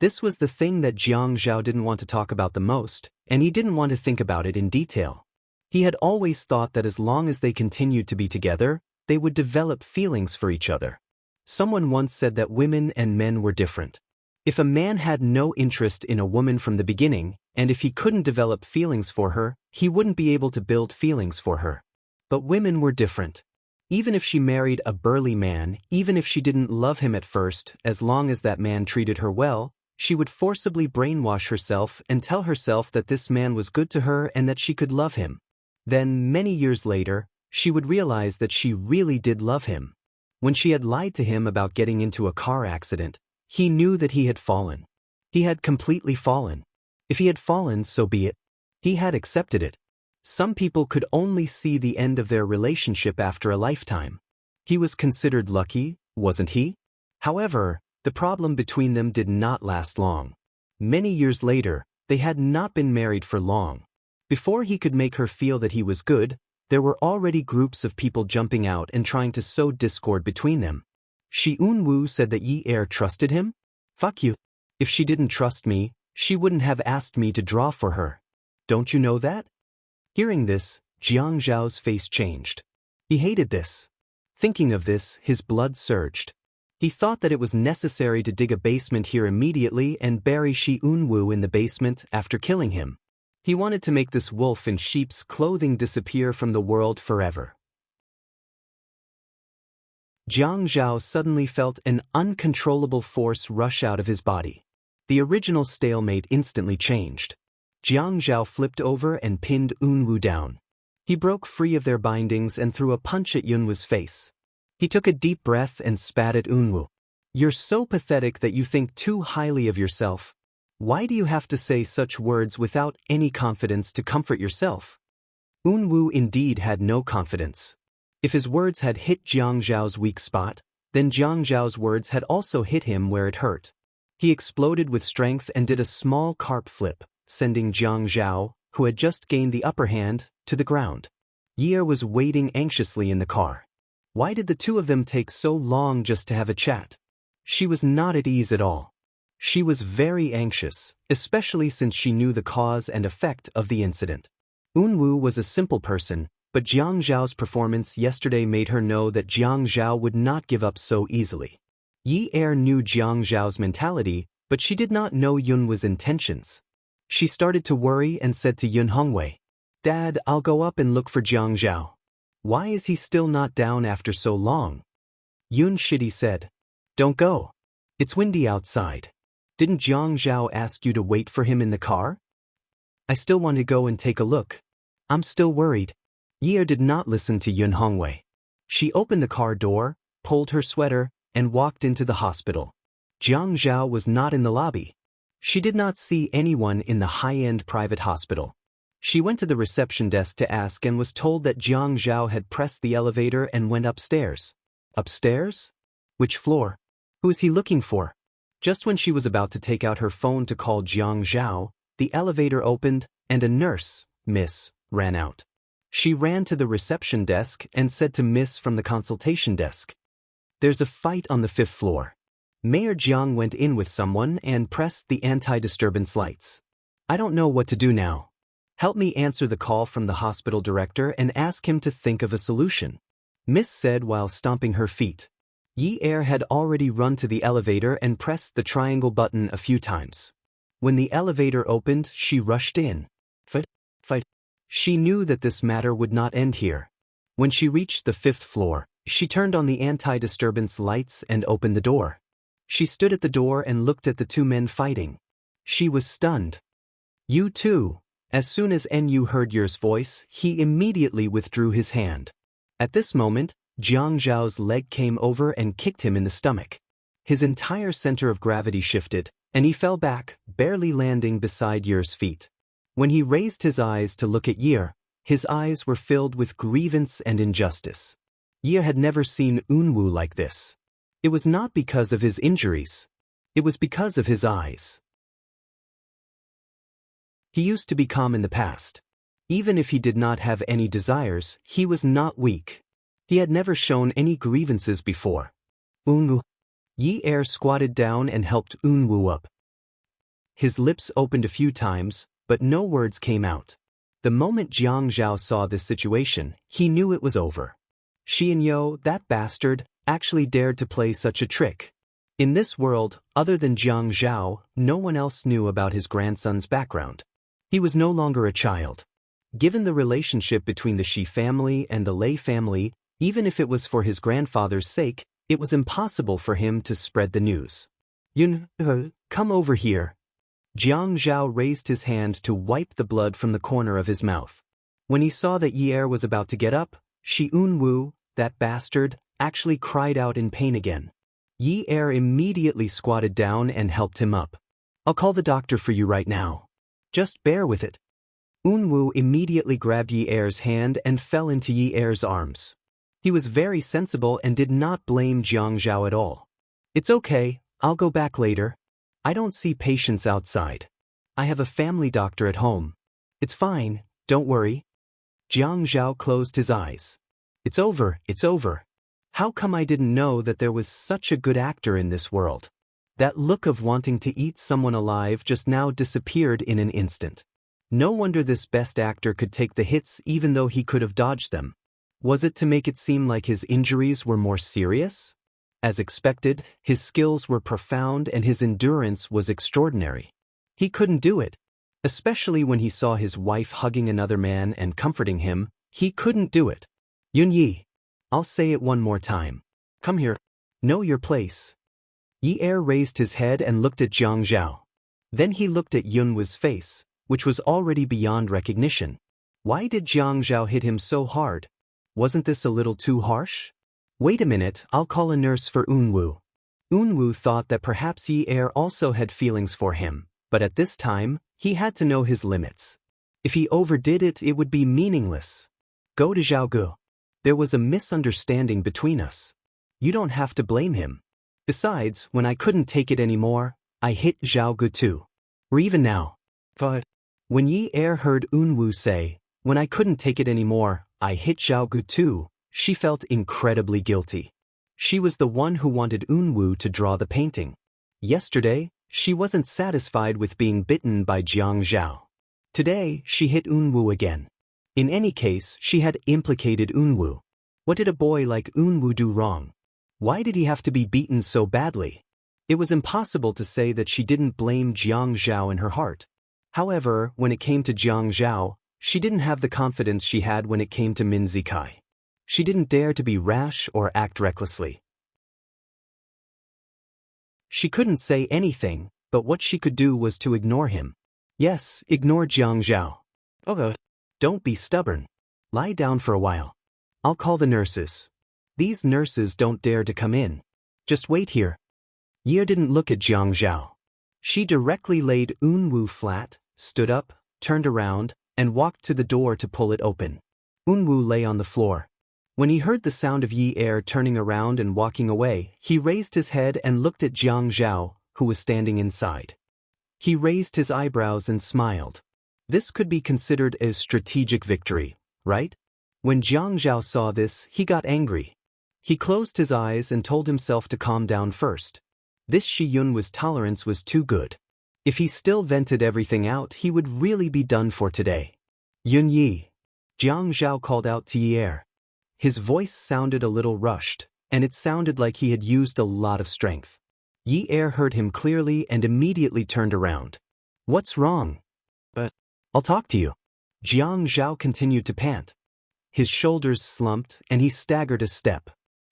This was the thing that Jiang Zhao didn't want to talk about the most, and he didn't want to think about it in detail. He had always thought that as long as they continued to be together, they would develop feelings for each other. Someone once said that women and men were different. If a man had no interest in a woman from the beginning, and if he couldn't develop feelings for her, he wouldn't be able to build feelings for her. But women were different. Even if she married a burly man, even if she didn't love him at first, as long as that man treated her well, she would forcibly brainwash herself and tell herself that this man was good to her and that she could love him. Then, many years later, she would realize that she really did love him. When she had lied to him about getting into a car accident, he knew that he had fallen. He had completely fallen. If he had fallen, so be it. He had accepted it. Some people could only see the end of their relationship after a lifetime. He was considered lucky, wasn't he? However, the problem between them did not last long. Many years later, they had not been married for long. Before he could make her feel that he was good, there were already groups of people jumping out and trying to sow discord between them. Shi Unwu said that Yi Er trusted him? Fuck you. If she didn't trust me, she wouldn't have asked me to draw for her. Don't you know that? Hearing this, Jiang Zhao's face changed. He hated this. Thinking of this, his blood surged. He thought that it was necessary to dig a basement here immediately and bury Shi Unwu in the basement after killing him. He wanted to make this wolf in sheep's clothing disappear from the world forever. Jiang Zhao suddenly felt an uncontrollable force rush out of his body. The original stalemate instantly changed. Jiang Zhao flipped over and pinned Unwu down. He broke free of their bindings and threw a punch at Yunwu's face. He took a deep breath and spat at Unwu. "You're so pathetic that you think too highly of yourself. Why do you have to say such words without any confidence to comfort yourself?" Unwu indeed had no confidence. If his words had hit Jiang Zhao's weak spot, then Jiang Zhao's words had also hit him where it hurt. He exploded with strength and did a small carp flip, sending Jiang Zhao, who had just gained the upper hand, to the ground. Yi Er was waiting anxiously in the car. Why did the two of them take so long just to have a chat? She was not at ease at all. She was very anxious, especially since she knew the cause and effect of the incident. Unwoo was a simple person, but Jiang Zhao's performance yesterday made her know that Jiang Zhao would not give up so easily. Yi Er knew Jiang Zhao's mentality, but she did not know Yunwoo's intentions. She started to worry and said to Yun Hongwei, "Dad, I'll go up and look for Jiang Zhao. Why is he still not down after so long?" Yun Shidi said, "Don't go. It's windy outside. Didn't Jiang Zhao ask you to wait for him in the car?" "I still want to go and take a look. I'm still worried." Yi Er did not listen to Yun Hongwei. She opened the car door, pulled her sweater, and walked into the hospital. Jiang Zhao was not in the lobby. She did not see anyone in the high-end private hospital. She went to the reception desk to ask and was told that Jiang Zhao had pressed the elevator and went upstairs. Upstairs? Which floor? Who is he looking for? Just when she was about to take out her phone to call Jiang Zhao, the elevator opened and a nurse, Miss, ran out. She ran to the reception desk and said to Miss from the consultation desk, "There's a fight on the 5th floor. Mayor Jiang went in with someone and pressed the anti-disturbance lights. I don't know what to do now. Help me answer the call from the hospital director and ask him to think of a solution," Miss said while stomping her feet. Yi Er had already run to the elevator and pressed the triangle button a few times. When the elevator opened, she rushed in. Fight. She knew that this matter would not end here. When she reached the 5th floor, she turned on the anti-disturbance lights and opened the door. She stood at the door and looked at the two men fighting. She was stunned. "You too." As soon as NU heard Yer's voice, he immediately withdrew his hand. At this moment, Jiang Zhao's leg came over and kicked him in the stomach. His entire center of gravity shifted, and he fell back, barely landing beside Yer's feet. When he raised his eyes to look at Yer, his eyes were filled with grievance and injustice. Yer had never seen Unwoo like this. It was not because of his injuries. It was because of his eyes. He used to be calm in the past. Even if he did not have any desires, he was not weak. He had never shown any grievances before. Unwoo. Yi Er squatted down and helped Unwoo up. His lips opened a few times, but no words came out. The moment Jiang Zhao saw this situation, he knew it was over. Xianyo, that bastard, actually dared to play such a trick. In this world, other than Jiang Zhao, no one else knew about his grandson's background. He was no longer a child. Given the relationship between the Shi family and the Lei family, even if it was for his grandfather's sake, it was impossible for him to spread the news. "Yun, come over here." Jiang Zhao raised his hand to wipe the blood from the corner of his mouth. When he saw that Yi Er was about to get up, Shi Unwoo, that bastard, actually cried out in pain again. Yi Er immediately squatted down and helped him up. "I'll call the doctor for you right now. Just bear with it." Unwoo immediately grabbed Yi Er's hand and fell into Yi Er's arms. He was very sensible and did not blame Jiang Zhao at all. "It's okay, I'll go back later. I don't see patients outside. I have a family doctor at home. It's fine, don't worry." Jiang Zhao closed his eyes. It's over. How come I didn't know that there was such a good actor in this world?" That look of wanting to eat someone alive just now disappeared in an instant. No wonder this best actor could take the hits even though he could have dodged them. Was it to make it seem like his injuries were more serious? As expected, his skills were profound and his endurance was extraordinary. He couldn't do it. Especially when he saw his wife hugging another man and comforting him, he couldn't do it. "Yun Yi. I'll say it one more time. Come here. Know your place." Yi Er raised his head and looked at Jiang Zhao. Then he looked at Yunwoo's face, which was already beyond recognition. Why did Jiang Zhao hit him so hard? Wasn't this a little too harsh? "Wait a minute, I'll call a nurse for Unwoo." Unwoo thought that perhaps Yi Er also had feelings for him, but at this time, he had to know his limits. If he overdid it, it would be meaningless. "Go to Zhaogu. There was a misunderstanding between us. You don't have to blame him. Besides, when I couldn't take it anymore, I hit Zhaogu too. Or even now." But when Yi Er heard Unwoo say, "When I couldn't take it anymore, I hit Zhaogu too," she felt incredibly guilty. She was the one who wanted Unwoo to draw the painting. Yesterday, She wasn't satisfied with being bitten by Jiang Zhao. Today, she hit Unwu again. In any case, she had implicated Unwu. What did a boy like Unwu do wrong? Why did he have to be beaten so badly? It was impossible to say that she didn't blame Jiang Zhao in her heart. However, when it came to Jiang Zhao, she didn't have the confidence she had when it came to Min Zikai. She didn't dare to be rash or act recklessly. She couldn't say anything, but what she could do was to ignore him. Yes, ignore Jiang Zhao. Okay. Don't be stubborn. Lie down for a while. I'll call the nurses. These nurses don't dare to come in. Just wait here. Ye didn't look at Jiang Zhao. She directly laid Unwu flat, stood up, turned around, and walked to the door to pull it open. Unwu lay on the floor. When he heard the sound of Yi Er turning around and walking away, he raised his head and looked at Jiang Zhao, who was standing inside. He raised his eyebrows and smiled. This could be considered a strategic victory, right? When Jiang Zhao saw this, he got angry. He closed his eyes and told himself to calm down first. This Shi Yun's tolerance was too good. If he still vented everything out, he would really be done for today. Yun Yi. Jiang Zhao called out to Yi Er. His voice sounded a little rushed, and it sounded like he had used a lot of strength. Yi Er heard him clearly and immediately turned around. What's wrong? But I'll talk to you. Jiang Zhao continued to pant. His shoulders slumped and he staggered a step.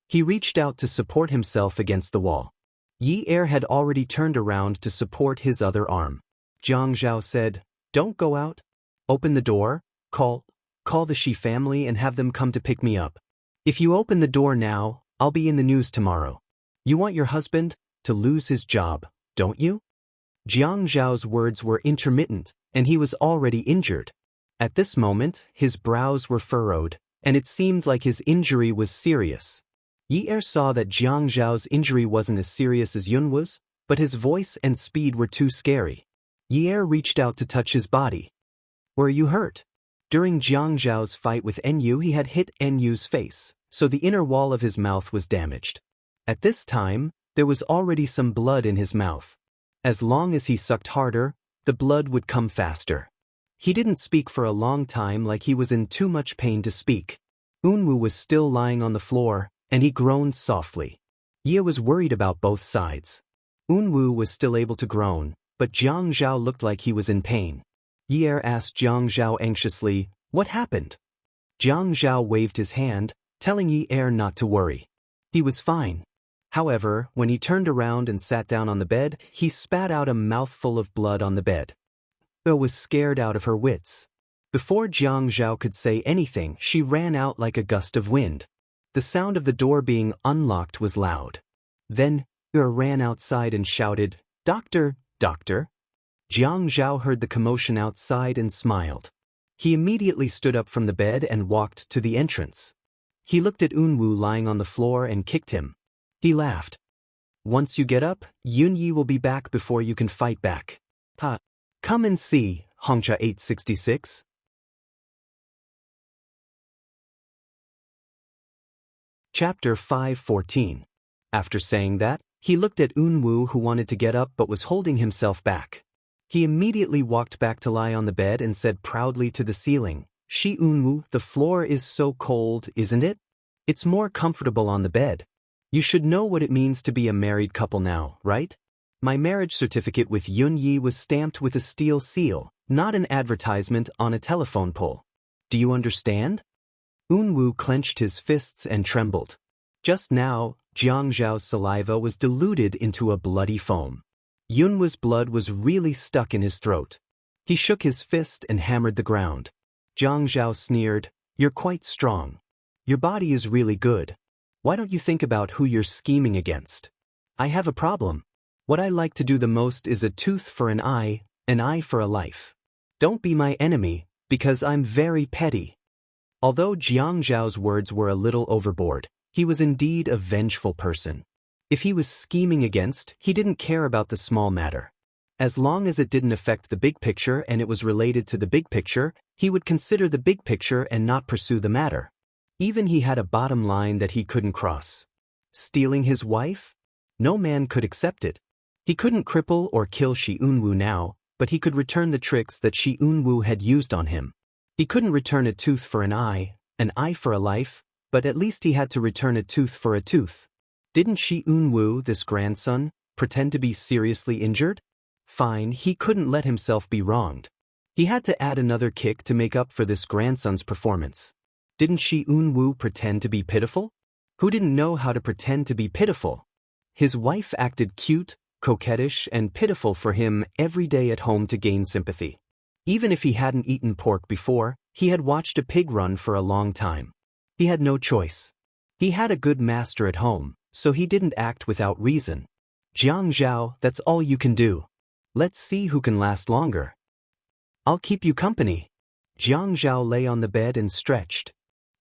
He reached out to support himself against the wall. Yi Er had already turned around to support his other arm. Jiang Zhao said, Don't go out. Open the door, call the Shi family and have them come to pick me up. If you open the door now, I'll be in the news tomorrow. You want your husband to lose his job, don't you? Jiang Zhao's words were intermittent, and he was already injured. At this moment, his brows were furrowed, and it seemed like his injury was serious. Yi Er saw that Jiang Zhao's injury wasn't as serious as Yun was, but his voice and speed were too scary. Yi Er reached out to touch his body. Were you hurt? During Jiang Zhao's fight with Enyu, he had hit Enyu's face, so the inner wall of his mouth was damaged. At this time, there was already some blood in his mouth. As long as he sucked harder, the blood would come faster. He didn't speak for a long time, like he was in too much pain to speak. Unwu was still lying on the floor, and he groaned softly. Ye was worried about both sides. Unwu was still able to groan, but Jiang Zhao looked like he was in pain. Yi Er asked Jiang Zhao anxiously, What happened? Jiang Zhao waved his hand, telling Yi Er not to worry. He was fine. However, when he turned around and sat down on the bed, he spat out a mouthful of blood on the bed. Er was scared out of her wits. Before Jiang Zhao could say anything, she ran out like a gust of wind. The sound of the door being unlocked was loud. Then, Er ran outside and shouted, Doctor, doctor. Jiang Zhao heard the commotion outside and smiled. He immediately stood up from the bed and walked to the entrance. He looked at Unwu lying on the floor and kicked him. He laughed. Once you get up, Yun Yi will be back before you can fight back. Ha. Come and see, Hongcha 866. Chapter 5:14. After saying that, he looked at Unwu, who wanted to get up but was holding himself back. He immediately walked back to lie on the bed and said proudly to the ceiling, Shi Unwu, the floor is so cold, isn't it? It's more comfortable on the bed. You should know what it means to be a married couple now, right? My marriage certificate with Yun Yi was stamped with a steel seal, not an advertisement on a telephone pole. Do you understand? Unwu clenched his fists and trembled. Just now, Jiang Zhao's saliva was diluted into a bloody foam. Yunwa's blood was really stuck in his throat. He shook his fist and hammered the ground. Jiang Zhao sneered, You're quite strong. Your body is really good. Why don't you think about who you're scheming against? I have a problem. What I like to do the most is a tooth for an eye for a life. Don't be my enemy, because I'm very petty. Although Jiang Zhao's words were a little overboard, he was indeed a vengeful person. If he was scheming against, he didn't care about the small matter. As long as it didn't affect the big picture and it was related to the big picture, he would consider the big picture and not pursue the matter. Even he had a bottom line that he couldn't cross. Stealing his wife? No man could accept it. He couldn't cripple or kill Shi Eunwoo now, but he could return the tricks that Shi Eunwoo had used on him. He couldn't return a tooth for an eye for a life, but at least he had to return a tooth for a tooth. Didn't Shi Eunwoo, this grandson, pretend to be seriously injured? Fine, he couldn't let himself be wronged. He had to add another kick to make up for this grandson's performance. Didn't Shi Eunwoo pretend to be pitiful? Who didn't know how to pretend to be pitiful? His wife acted cute, coquettish, and pitiful for him every day at home to gain sympathy. Even if he hadn't eaten pork before, he had watched a pig run for a long time. He had no choice. He had a good master at home, so he didn't act without reason. Jiang Zhao, that's all you can do. Let's see who can last longer. I'll keep you company. Jiang Zhao lay on the bed and stretched.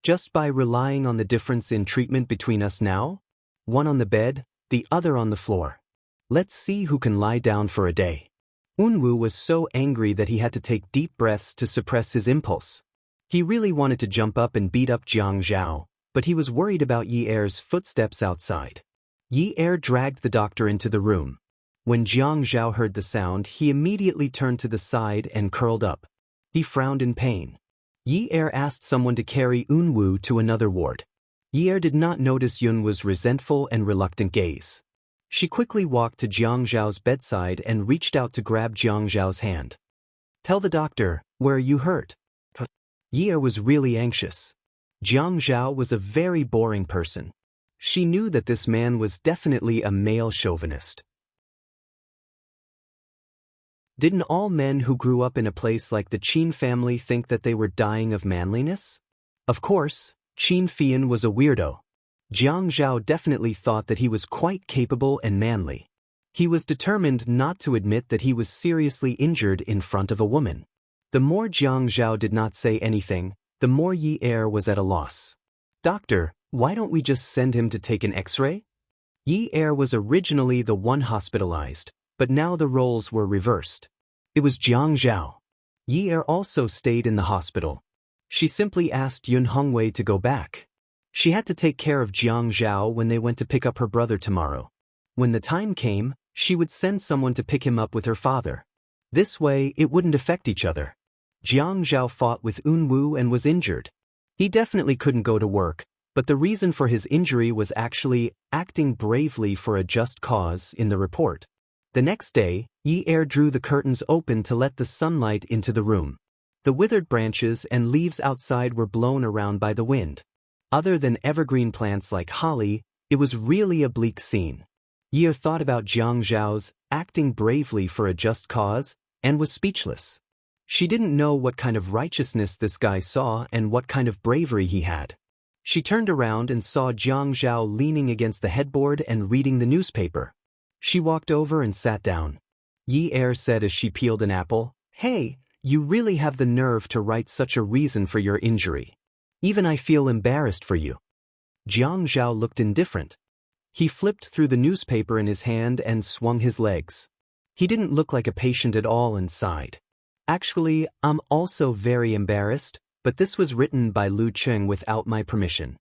Just by relying on the difference in treatment between us now? One on the bed, the other on the floor. Let's see who can lie down for a day. Eunwoo was so angry that he had to take deep breaths to suppress his impulse. He really wanted to jump up and beat up Jiang Zhao, but he was worried about Yi Er's footsteps outside. Yi Er dragged the doctor into the room. When Jiang Zhao heard the sound, he immediately turned to the side and curled up. He frowned in pain. Yi Er asked someone to carry Eunwoo to another ward. Yi Er did not notice Eunwoo's resentful and reluctant gaze. She quickly walked to Jiang Zhao's bedside and reached out to grab Jiang Zhao's hand. Tell the doctor, where are you hurt? Yi Er was really anxious. Jiang Zhao was a very boring person. She knew that this man was definitely a male chauvinist. Didn't all men who grew up in a place like the Qin family think that they were dying of manliness? Of course, Qin Fian was a weirdo. Jiang Zhao definitely thought that he was quite capable and manly. He was determined not to admit that he was seriously injured in front of a woman. The more Jiang Zhao did not say anything, the more Yi Er was at a loss. Doctor, why don't we just send him to take an X-ray? Yi Er was originally the one hospitalized, but now the roles were reversed. It was Jiang Zhao. Yi Er also stayed in the hospital. She simply asked Yun Hongwei to go back. She had to take care of Jiang Zhao when they went to pick up her brother tomorrow. When the time came, she would send someone to pick him up with her father. This way, it wouldn't affect each other. Jiang Zhao fought with Eunwoo and was injured. He definitely couldn't go to work, but the reason for his injury was actually acting bravely for a just cause in the report. The next day, Yi Er drew the curtains open to let the sunlight into the room. The withered branches and leaves outside were blown around by the wind. Other than evergreen plants like holly, it was really a bleak scene. Yi Er thought about Jiang Zhao's acting bravely for a just cause and was speechless. She didn't know what kind of righteousness this guy saw and what kind of bravery he had. She turned around and saw Jiang Zhao leaning against the headboard and reading the newspaper. She walked over and sat down. Yi Er said as she peeled an apple, "Hey, you really have the nerve to write such a reason for your injury. Even I feel embarrassed for you." Jiang Zhao looked indifferent. He flipped through the newspaper in his hand and swung his legs. He didn't look like a patient at all and sighed. "Actually, I'm also very embarrassed, but this was written by Lu Cheng without my permission."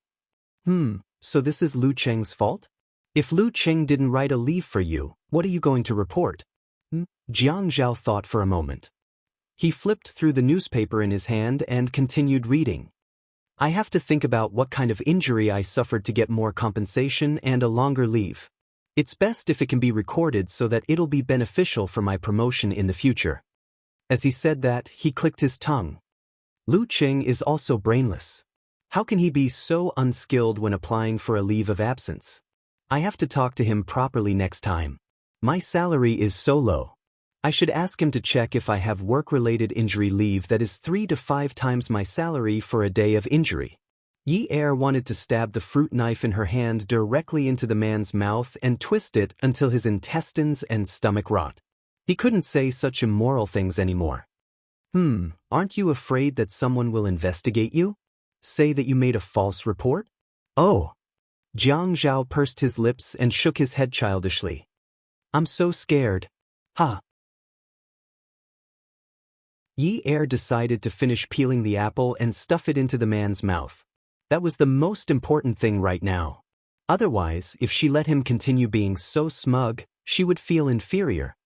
So this is Lu Cheng's fault? If Lu Cheng didn't write a leave for you, what are you going to report? Jiang Zhao thought for a moment. He flipped through the newspaper in his hand and continued reading. "I have to think about what kind of injury I suffered to get more compensation and a longer leave. It's best if it can be recorded so that it'll be beneficial for my promotion in the future." As he said that, he clicked his tongue. Lu Cheng is also brainless. How can he be so unskilled when applying for a leave of absence? I have to talk to him properly next time. My salary is so low. I should ask him to check if I have work-related injury leave that is 3 to 5 times my salary for a day of injury. Yi Er wanted to stab the fruit knife in her hand directly into the man's mouth and twist it until his intestines and stomach rot. He couldn't say such immoral things anymore. Aren't you afraid that someone will investigate you? Say that you made a false report? Oh. Jiang Zhao pursed his lips and shook his head childishly. I'm so scared. Ha. Yi Er decided to finish peeling the apple and stuff it into the man's mouth. That was the most important thing right now. Otherwise, if she let him continue being so smug, she would feel inferior.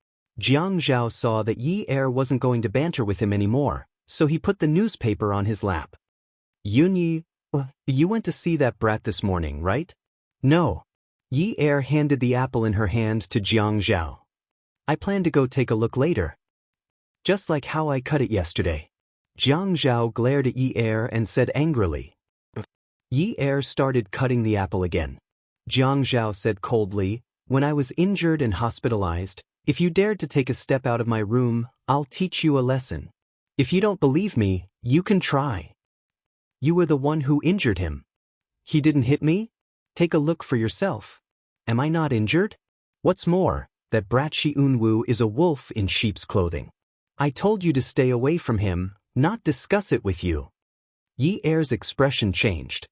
Jiang Zhao saw that Yi Er wasn't going to banter with him anymore, so he put the newspaper on his lap. Yunyi, you went to see that brat this morning, right? No. Yi Er handed the apple in her hand to Jiang Zhao. I plan to go take a look later. Just like how I cut it yesterday. Jiang Zhao glared at Yi Er and said angrily. Yi Er started cutting the apple again. Jiang Zhao said coldly, when I was injured and hospitalized, if you dared to take a step out of my room, I'll teach you a lesson. If you don't believe me, you can try. You were the one who injured him. He didn't hit me? Take a look for yourself. Am I not injured? What's more, that brat Shi Unwu is a wolf in sheep's clothing. I told you to stay away from him, not discuss it with you. Yi Er's expression changed.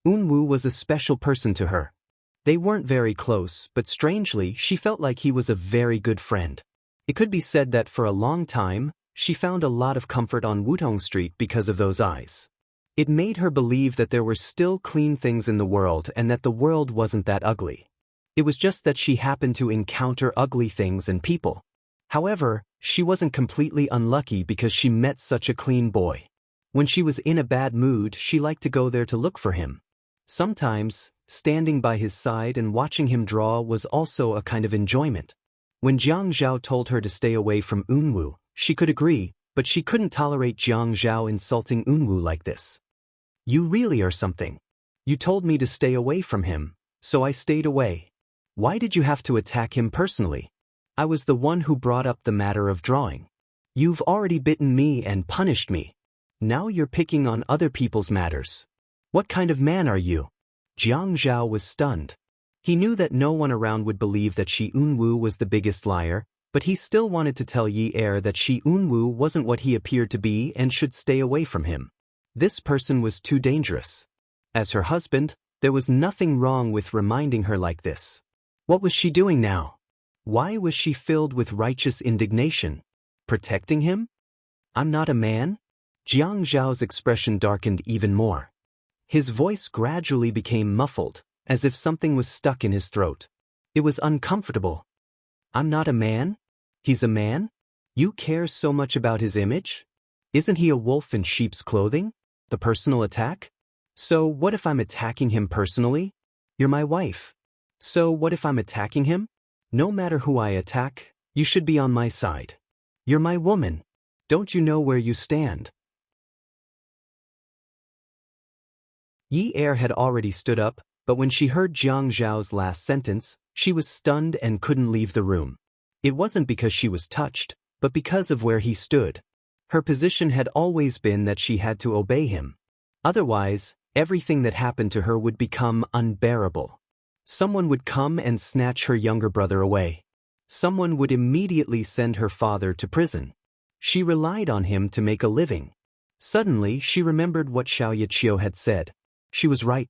Unwu was a special person to her. They weren't very close, but strangely, she felt like he was a very good friend. It could be said that for a long time, she found a lot of comfort on Wutong Street because of those eyes. It made her believe that there were still clean things in the world and that the world wasn't that ugly. It was just that she happened to encounter ugly things and people. However, she wasn't completely unlucky because she met such a clean boy. When she was in a bad mood, she liked to go there to look for him. Sometimes, standing by his side and watching him draw was also a kind of enjoyment. When Jiang Zhao told her to stay away from Unwu, she could agree, but she couldn't tolerate Jiang Zhao insulting Unwu like this. You really are something. You told me to stay away from him, so I stayed away. Why did you have to attack him personally? I was the one who brought up the matter of drawing. You've already bitten me and punished me. Now you're picking on other people's matters. What kind of man are you? Jiang Zhao was stunned. He knew that no one around would believe that Shi Unwu was the biggest liar, but he still wanted to tell Yi Er that Shi Unwu wasn't what he appeared to be and should stay away from him. This person was too dangerous. As her husband, there was nothing wrong with reminding her like this. What was she doing now? Why was she filled with righteous indignation? Protecting him? I'm not a man? Jiang Zhao's expression darkened even more. His voice gradually became muffled, as if something was stuck in his throat. It was uncomfortable. I'm not a man? He's a man? You care so much about his image? Isn't he a wolf in sheep's clothing? The personal attack? So what if I'm attacking him personally? You're my wife. So what if I'm attacking him? No matter who I attack, you should be on my side. You're my woman. Don't you know where you stand? Yi Er had already stood up, but when she heard Jiang Zhao's last sentence, she was stunned and couldn't leave the room. It wasn't because she was touched, but because of where he stood. Her position had always been that she had to obey him. Otherwise, everything that happened to her would become unbearable. Someone would come and snatch her younger brother away. Someone would immediately send her father to prison. She relied on him to make a living. Suddenly, she remembered what Xiao Yiqiu had said. She was right.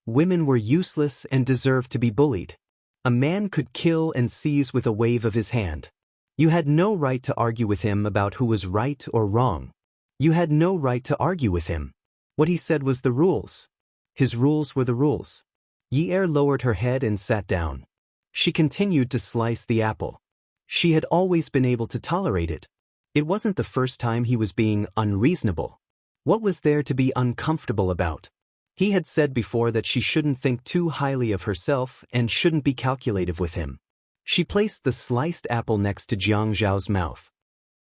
Women were useless and deserved to be bullied. A man could kill and seize with a wave of his hand. You had no right to argue with him about who was right or wrong. You had no right to argue with him. What he said was the rules. His rules were the rules. Yi Er lowered her head and sat down. She continued to slice the apple. She had always been able to tolerate it. It wasn't the first time he was being unreasonable. What was there to be uncomfortable about? He had said before that she shouldn't think too highly of herself and shouldn't be calculative with him. She placed the sliced apple next to Jiang Zhao's mouth.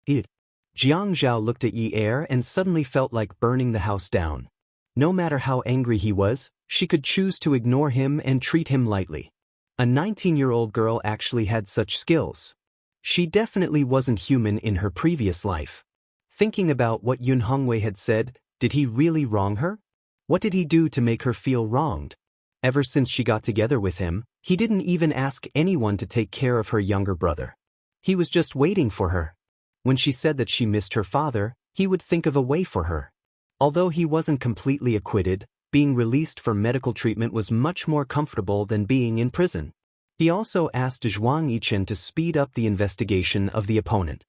Jiang Zhao looked at Yi Er and suddenly felt like burning the house down. No matter how angry he was, she could choose to ignore him and treat him lightly. A 19-year-old girl actually had such skills. She definitely wasn't human in her previous life. Thinking about what Yun Hongwei had said, did he really wrong her? What did he do to make her feel wronged? Ever since she got together with him, he didn't even ask anyone to take care of her younger brother. He was just waiting for her. When she said that she missed her father, he would think of a way for her. Although he wasn't completely acquitted, being released for medical treatment was much more comfortable than being in prison. He also asked Zhuang Yichen to speed up the investigation of the opponent.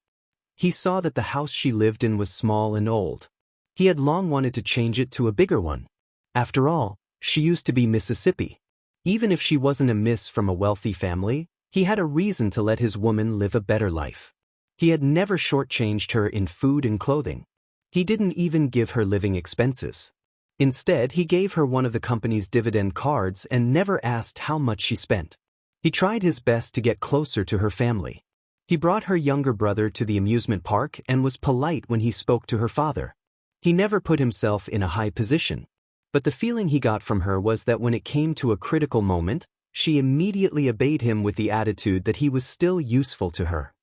He saw that the house she lived in was small and old. He had long wanted to change it to a bigger one. After all, she used to be Mississippi. Even if she wasn't a miss from a wealthy family, He had a reason to let his woman live a better life. He had never shortchanged her in food and clothing. He didn't even give her living expenses. Instead, he gave her one of the company's dividend cards and never asked how much she spent. He tried his best to get closer to her family. He brought her younger brother to the amusement park and was polite when he spoke to her father. He never put himself in a high position. But the feeling he got from her was that when it came to a critical moment, she immediately obeyed him with the attitude that he was still useful to her.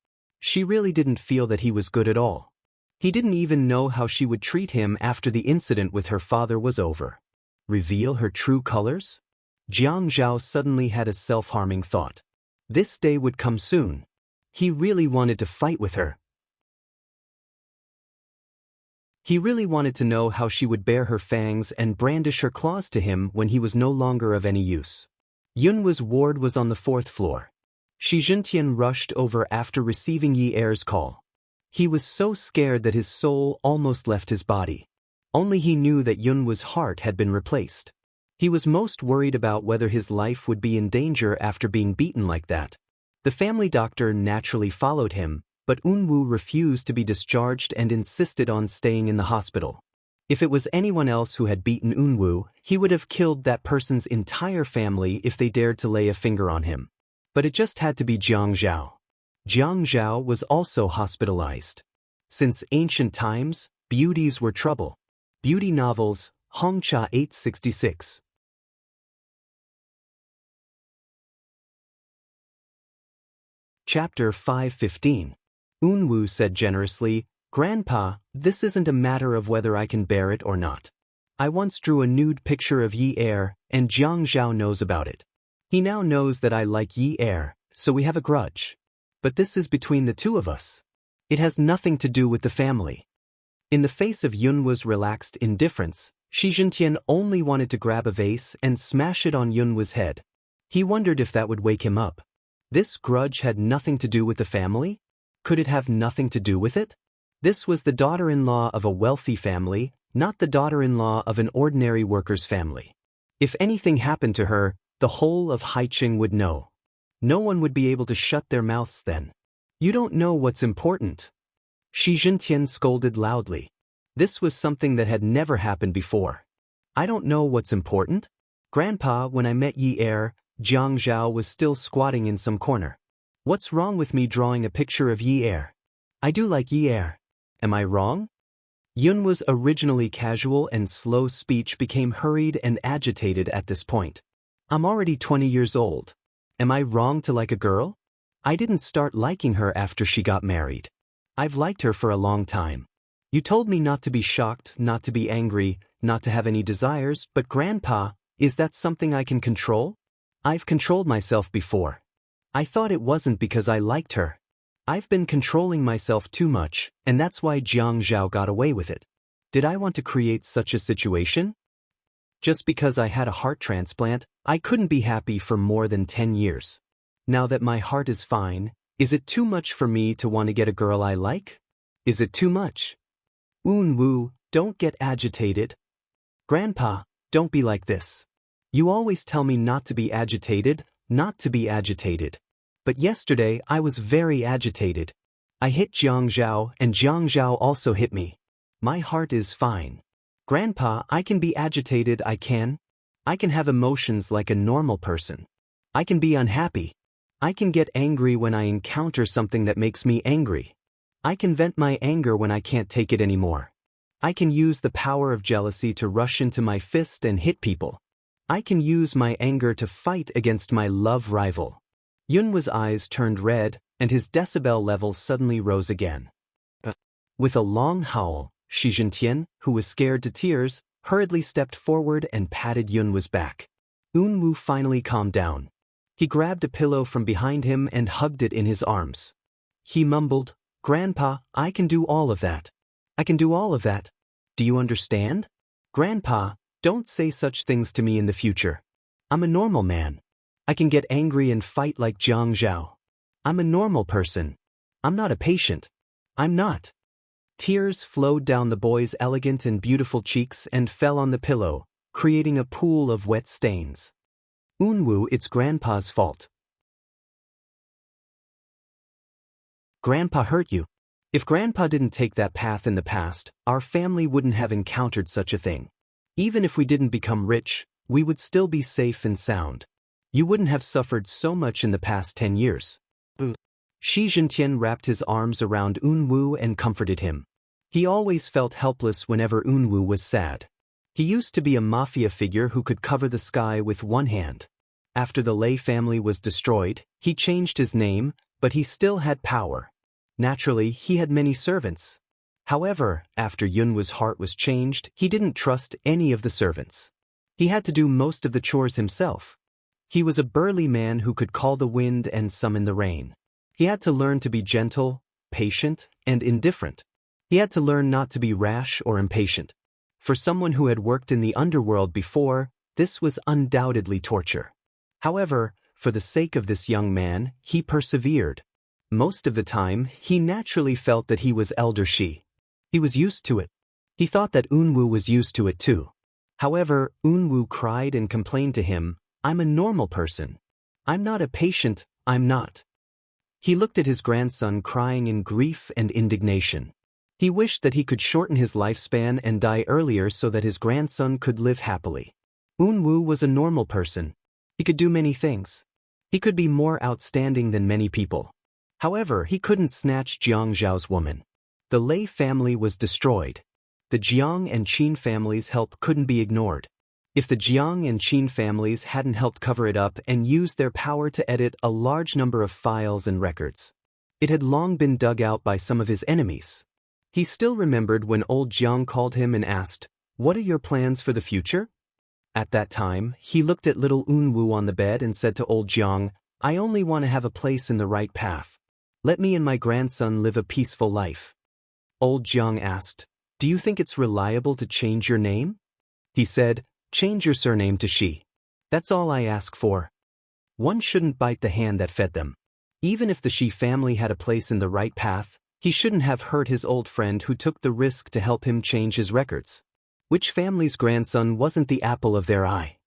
She really didn't feel that he was good at all. He didn't even know how she would treat him after the incident with her father was over. Reveal her true colors? Jiang Zhao suddenly had a self-harming thought. This day would come soon. He really wanted to fight with her. He really wanted to know how she would bare her fangs and brandish her claws to him when he was no longer of any use. Yunwu's ward was on the 4th floor. Shi Zhentian rushed over after receiving Yi Er's call. He was so scared that his soul almost left his body. Only he knew that Yunwu's heart had been replaced. He was most worried about whether his life would be in danger after being beaten like that. The family doctor naturally followed him, but Yunwu refused to be discharged and insisted on staying in the hospital. If it was anyone else who had beaten Yunwu, he would have killed that person's entire family if they dared to lay a finger on him. But it just had to be Jiang Zhao. Jiang Zhao was also hospitalized. Since ancient times, beauties were trouble. Beauty novels, Hongcha 866. Chapter 515. Yunwu said generously, "Grandpa, this isn't a matter of whether I can bear it or not. I once drew a nude picture of Yi Er, and Jiang Zhao knows about it. He now knows that I like Yi Er, so we have a grudge. But this is between the two of us. It has nothing to do with the family." In the face of Yunwu's relaxed indifference, Shi Zhentian only wanted to grab a vase and smash it on Yunwu's head. He wondered if that would wake him up. This grudge had nothing to do with the family? Could it have nothing to do with it? This was the daughter-in-law of a wealthy family, not the daughter-in-law of an ordinary worker's family. If anything happened to her, the whole of Haiqing would know. No one would be able to shut their mouths then. "You don't know what's important." Shi Zhentian scolded loudly. This was something that had never happened before. "I don't know what's important? Grandpa, when I met Yi Er, Jiang Zhao was still squatting in some corner. What's wrong with me drawing a picture of Yi Er? I do like Yi Er. Am I wrong?" Yunwu's originally casual and slow speech became hurried and agitated at this point. "I'm already 20 years old. Am I wrong to like a girl? I didn't start liking her after she got married. I've liked her for a long time. You told me not to be shocked, not to be angry, not to have any desires, but Grandpa, is that something I can control? I've controlled myself before. I thought it wasn't because I liked her. I've been controlling myself too much, and that's why Jiang Zhao got away with it. Did I want to create such a situation? Just because I had a heart transplant, I couldn't be happy for more than 10 years. Now that my heart is fine, is it too much for me to want to get a girl I like? Is it too much?" "Yunwu, don't get agitated. Grandpa, don't be like this. You always tell me not to be agitated, not to be agitated. But yesterday I was very agitated. I hit Jiang Zhao and Jiang Zhao also hit me. My heart is fine. Grandpa, I can be agitated, I can. I can have emotions like a normal person. I can be unhappy. I can get angry when I encounter something that makes me angry. I can vent my anger when I can't take it anymore. I can use the power of jealousy to rush into my fist and hit people. I can use my anger to fight against my love rival." Yunwu's eyes turned red, and his decibel levels suddenly rose again. With a long howl, Shi Zhentian, who was scared to tears, hurriedly stepped forward and patted Yunwu's back. Yunwu finally calmed down. He grabbed a pillow from behind him and hugged it in his arms. He mumbled, "Grandpa, I can do all of that. I can do all of that. Do you understand? Grandpa, don't say such things to me in the future. I'm a normal man. I can get angry and fight like Jiang Zhao. I'm a normal person. I'm not a patient. I'm not." Tears flowed down the boy's elegant and beautiful cheeks and fell on the pillow, creating a pool of wet stains. "Yunwu, it's Grandpa's fault. Grandpa hurt you. If Grandpa didn't take that path in the past, our family wouldn't have encountered such a thing. Even if we didn't become rich, we would still be safe and sound. You wouldn't have suffered so much in the past 10 years. Shi Jintian wrapped his arms around Unwu and comforted him. He always felt helpless whenever Unwu was sad. He used to be a mafia figure who could cover the sky with one hand. After the Lei family was destroyed, he changed his name, but he still had power. Naturally, he had many servants. However, after Yunwu's heart was changed, he didn't trust any of the servants. He had to do most of the chores himself. He was a burly man who could call the wind and summon the rain. He had to learn to be gentle, patient, and indifferent. He had to learn not to be rash or impatient. For someone who had worked in the underworld before, this was undoubtedly torture. However, for the sake of this young man, he persevered. Most of the time, he naturally felt that he was Elder Shi. He was used to it. He thought that Unwu was used to it too. However, Unwu cried and complained to him, "I'm a normal person. I'm not a patient, I'm not." He looked at his grandson crying in grief and indignation. He wished that he could shorten his lifespan and die earlier so that his grandson could live happily. Unwu was a normal person. He could do many things. He could be more outstanding than many people. However, he couldn't snatch Jiang Zhao's woman. The Lei family was destroyed. The Jiang and Qin families' help couldn't be ignored. If the Jiang and Qin families hadn't helped cover it up and used their power to edit a large number of files and records, it had long been dug out by some of his enemies. He still remembered when old Jiang called him and asked, "What are your plans for the future?" At that time, he looked at little Unwu on the bed and said to old Jiang, "I only want to have a place in the right path. Let me and my grandson live a peaceful life." Old Jiang asked, "Do you think it's reliable to change your name?" He said, "Change your surname to Shi. That's all I ask for." One shouldn't bite the hand that fed them. Even if the Shi family had a place in the right path, he shouldn't have hurt his old friend who took the risk to help him change his records. Which family's grandson wasn't the apple of their eye?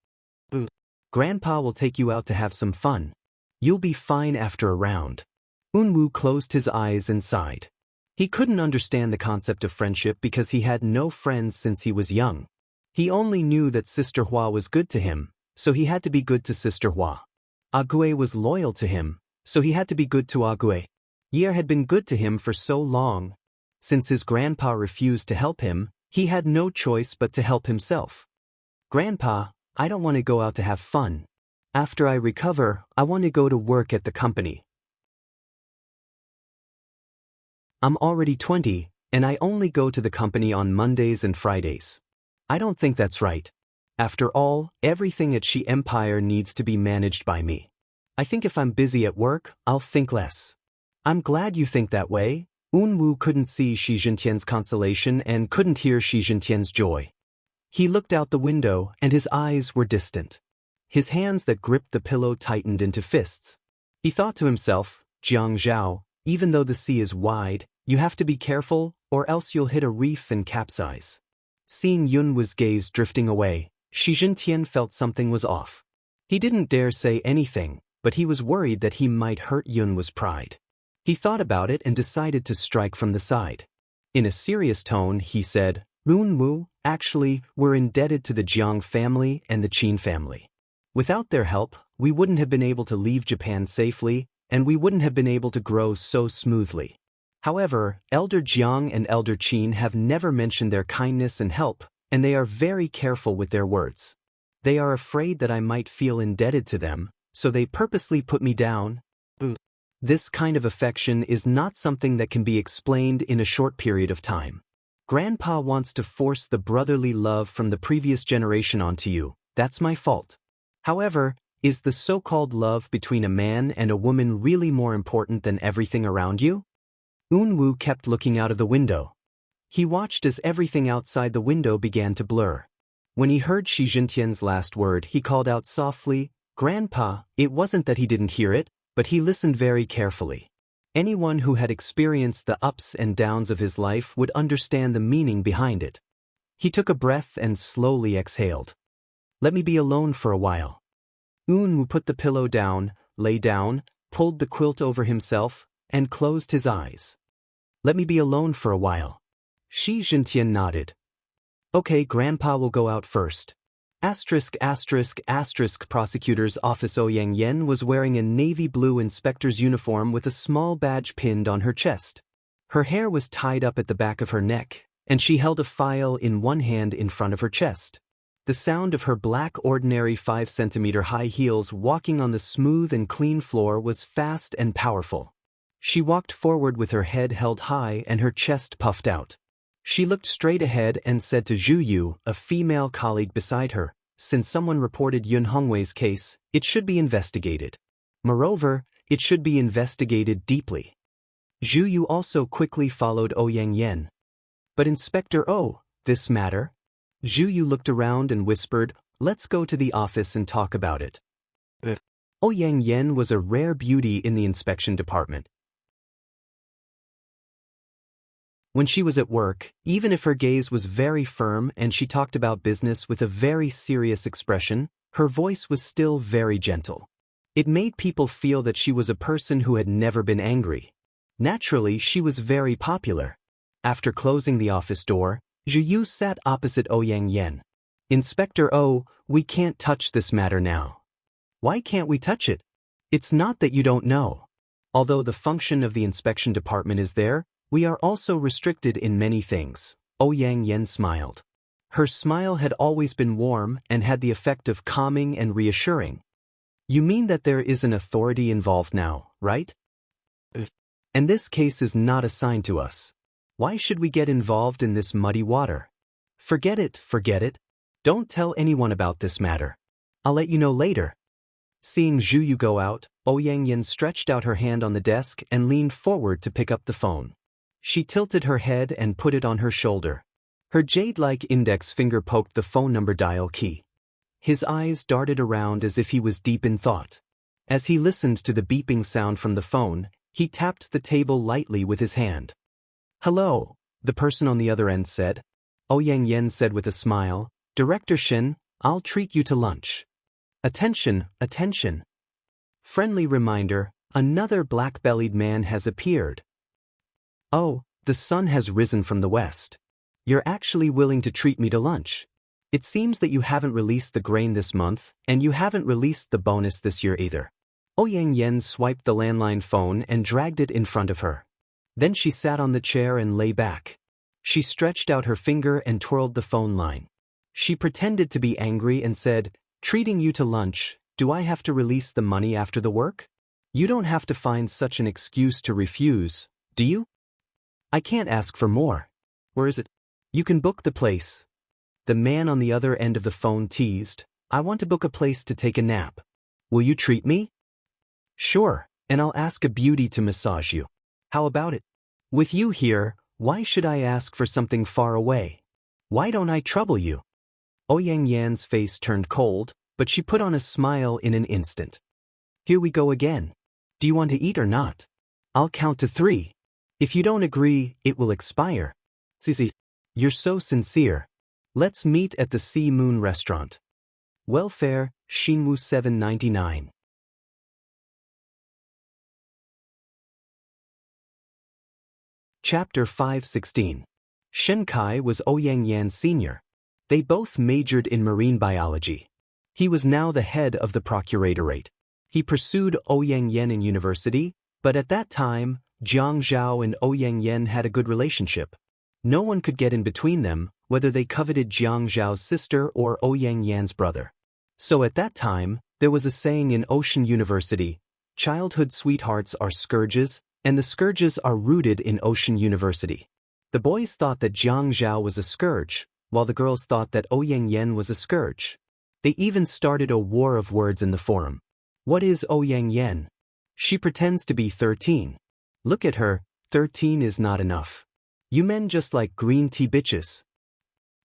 Grandpa will take you out to have some fun. You'll be fine after a round. Unwu closed his eyes and sighed. He couldn't understand the concept of friendship because he had no friends since he was young. He only knew that Sister Hua was good to him, so he had to be good to Sister Hua. Ague was loyal to him, so he had to be good to Ague. Yer had been good to him for so long. Since his grandpa refused to help him, he had no choice but to help himself. "Grandpa, I don't want to go out to have fun. After I recover, I want to go to work at the company. I'm already 20, and I only go to the company on Mondays and Fridays. I don't think that's right. After all, everything at Shi Empire needs to be managed by me. I think if I'm busy at work, I'll think less." "I'm glad you think that way." Unwu couldn't see Shi Jintian's consolation and couldn't hear Shi Jintian's joy. He looked out the window and his eyes were distant. His hands that gripped the pillow tightened into fists. He thought to himself, "Jiang Zhao, even though the sea is wide, you have to be careful or else you'll hit a reef and capsize." Seeing Yunwu's gaze drifting away, Shi Jintian felt something was off. He didn't dare say anything, but he was worried that he might hurt Yunwu's pride. He thought about it and decided to strike from the side. In a serious tone, he said, "Unwu, actually, we're indebted to the Jiang family and the Qin family. Without their help, we wouldn't have been able to leave Japan safely, and we wouldn't have been able to grow so smoothly. However, Elder Jiang and Elder Qin have never mentioned their kindness and help, and they are very careful with their words. They are afraid that I might feel indebted to them, so they purposely put me down. This kind of affection is not something that can be explained in a short period of time. Grandpa wants to force the brotherly love from the previous generation onto you. That's my fault. However, is the so-called love between a man and a woman really more important than everything around you?" Unwu kept looking out of the window. He watched as everything outside the window began to blur. When he heard Shi Jintian's last word, he called out softly, "Grandpa." It wasn't that he didn't hear it, but he listened very carefully. Anyone who had experienced the ups and downs of his life would understand the meaning behind it. He took a breath and slowly exhaled. "Let me be alone for a while." Unwu put the pillow down, lay down, pulled the quilt over himself, and closed his eyes. Let me be alone for a while. Shi Zhentian nodded. Okay, Grandpa will go out first. Prosecutor's office. Ouyang Yen was wearing a navy blue inspector's uniform with a small badge pinned on her chest. Her hair was tied up at the back of her neck, and she held a file in one hand in front of her chest. The sound of her black ordinary 5-centimeter high heels walking on the smooth and clean floor was fast and powerful. She walked forward with her head held high and her chest puffed out. She looked straight ahead and said to Zhu Yu, a female colleague beside her, since someone reported Yun Hongwei's case, it should be investigated. Moreover, it should be investigated deeply. Zhu Yu also quickly followed Ouyang Yen. But Inspector O, this matter? Zhu Yu looked around and whispered, let's go to the office and talk about it. Ouyang Yen was a rare beauty in the inspection department. When she was at work, even if her gaze was very firm and she talked about business with a very serious expression, her voice was still very gentle. It made people feel that she was a person who had never been angry. Naturally, she was very popular. After closing the office door, Zhu Yu sat opposite Ouyang Yen. Inspector O, we can't touch this matter now. Why can't we touch it? It's not that you don't know. Although the function of the inspection department is there, we are also restricted in many things. Ouyang Yen smiled. Her smile had always been warm and had the effect of calming and reassuring. You mean that there is an authority involved now, right? And this case is not assigned to us. Why should we get involved in this muddy water? Forget it, forget it. Don't tell anyone about this matter. I'll let you know later. Seeing Zhu Yu go out, Ouyang Yen stretched out her hand on the desk and leaned forward to pick up the phone. She tilted her head and put it on her shoulder. Her jade-like index finger poked the phone number dial key. His eyes darted around as if he was deep in thought. As he listened to the beeping sound from the phone, he tapped the table lightly with his hand. Hello, the person on the other end said. Ouyang Yen said with a smile, Director Shin, I'll treat you to lunch. Attention, attention. Friendly reminder, another black-bellied man has appeared. Oh, the sun has risen from the west. You're actually willing to treat me to lunch. It seems that you haven't released the grain this month, and you haven't released the bonus this year either. Ouyang Yen swiped the landline phone and dragged it in front of her. Then she sat on the chair and lay back. She stretched out her finger and twirled the phone line. She pretended to be angry and said, treating you to lunch, do I have to release the money after the work? You don't have to find such an excuse to refuse, do you? I can't ask for more. Where is it? You can book the place. The man on the other end of the phone teased, I want to book a place to take a nap. Will you treat me? Sure, and I'll ask a beauty to massage you. How about it? With you here, why should I ask for something far away? Why don't I trouble you? Ouyang Yan's face turned cold, but she put on a smile in an instant. Here we go again. Do you want to eat or not? I'll count to 3. If you don't agree, it will expire. Sisi, you're so sincere. Let's meet at the Sea Moon restaurant. Welfare, Shinwu 799. Chapter 516. Shen Kai was Ouyang Yan's senior. They both majored in marine biology. He was now the head of the procuratorate. He pursued Ouyang Yan in university, but at that time, Jiang Zhao and Ouyang Yan had a good relationship. No one could get in between them, whether they coveted Jiang Zhao's sister or Ouyang Yan's brother. So at that time, there was a saying in Ocean University, childhood sweethearts are scourges, and the scourges are rooted in Ocean University. The boys thought that Jiang Zhao was a scourge, while the girls thought that Ouyang Yan was a scourge. They even started a war of words in the forum. What is Ouyang Yan? She pretends to be 13. Look at her, 13 is not enough. You men just like green tea bitches.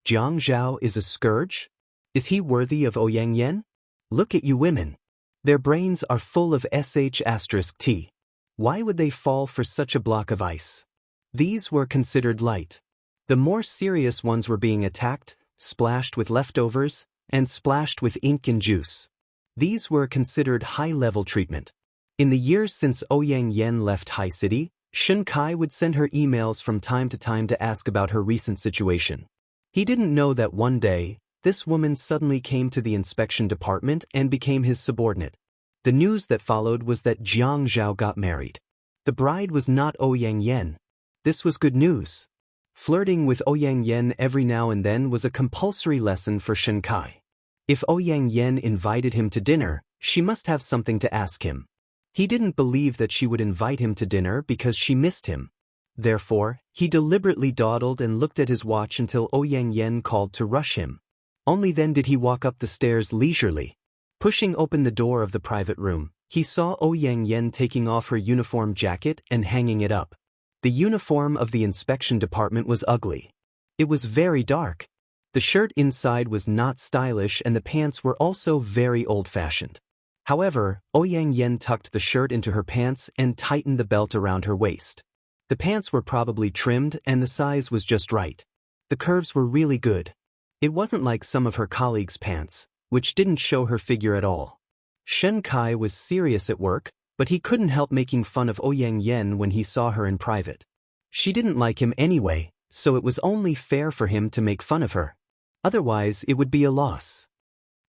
Jiang Zhao is a scourge? Is he worthy of Ouyang Yan? Look at you women. Their brains are full of sh*t. Why would they fall for such a block of ice? These were considered light. The more serious ones were being attacked, splashed with leftovers, and splashed with ink and juice. These were considered high-level treatment. In the years since Ouyang Yen left High City, Shen Kai would send her emails from time to time to ask about her recent situation. He didn't know that one day, this woman suddenly came to the inspection department and became his subordinate. The news that followed was that Jiang Zhao got married. The bride was not Ouyang Yen. This was good news. Flirting with Ouyang Yen every now and then was a compulsory lesson for Shen Kai. If Ouyang Yen invited him to dinner, she must have something to ask him. He didn't believe that she would invite him to dinner because she missed him. Therefore, he deliberately dawdled and looked at his watch until Ouyang Yen called to rush him. Only then did he walk up the stairs leisurely. Pushing open the door of the private room, he saw Ouyang Yen taking off her uniform jacket and hanging it up. The uniform of the inspection department was ugly. It was very dark. The shirt inside was not stylish and the pants were also very old-fashioned. However, Ouyang Yen tucked the shirt into her pants and tightened the belt around her waist. The pants were probably trimmed and the size was just right. The curves were really good. It wasn't like some of her colleagues' pants, which didn't show her figure at all. Shen Kai was serious at work, but he couldn't help making fun of Ouyang Yen when he saw her in private. She didn't like him anyway, so it was only fair for him to make fun of her. Otherwise, it would be a loss.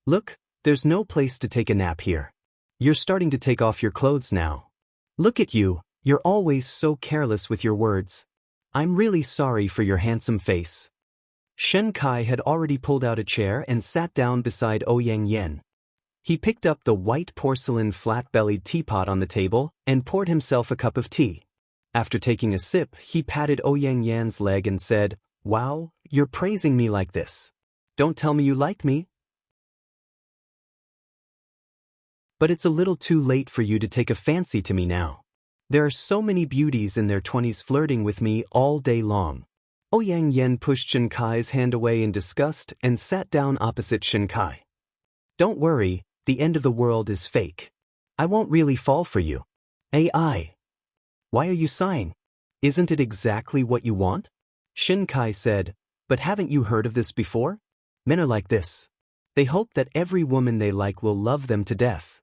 Look, there's no place to take a nap here. You're starting to take off your clothes now. Look at you, you're always so careless with your words. I'm really sorry for your handsome face. Shen Kai had already pulled out a chair and sat down beside Ouyang Yen. He picked up the white porcelain flat-bellied teapot on the table and poured himself a cup of tea. After taking a sip, he patted Ouyang Yan's leg and said, "Wow, you're praising me like this. Don't tell me you like me." But it's a little too late for you to take a fancy to me now. There are so many beauties in their 20s flirting with me all day long. Ouyang Yen pushed Shen Kai's hand away in disgust and sat down opposite Shen Kai. Don't worry, the end of the world is fake. I won't really fall for you. AI. Why are you sighing? Isn't it exactly what you want? Shen Kai said, but haven't you heard of this before? Men are like this. They hope that every woman they like will love them to death.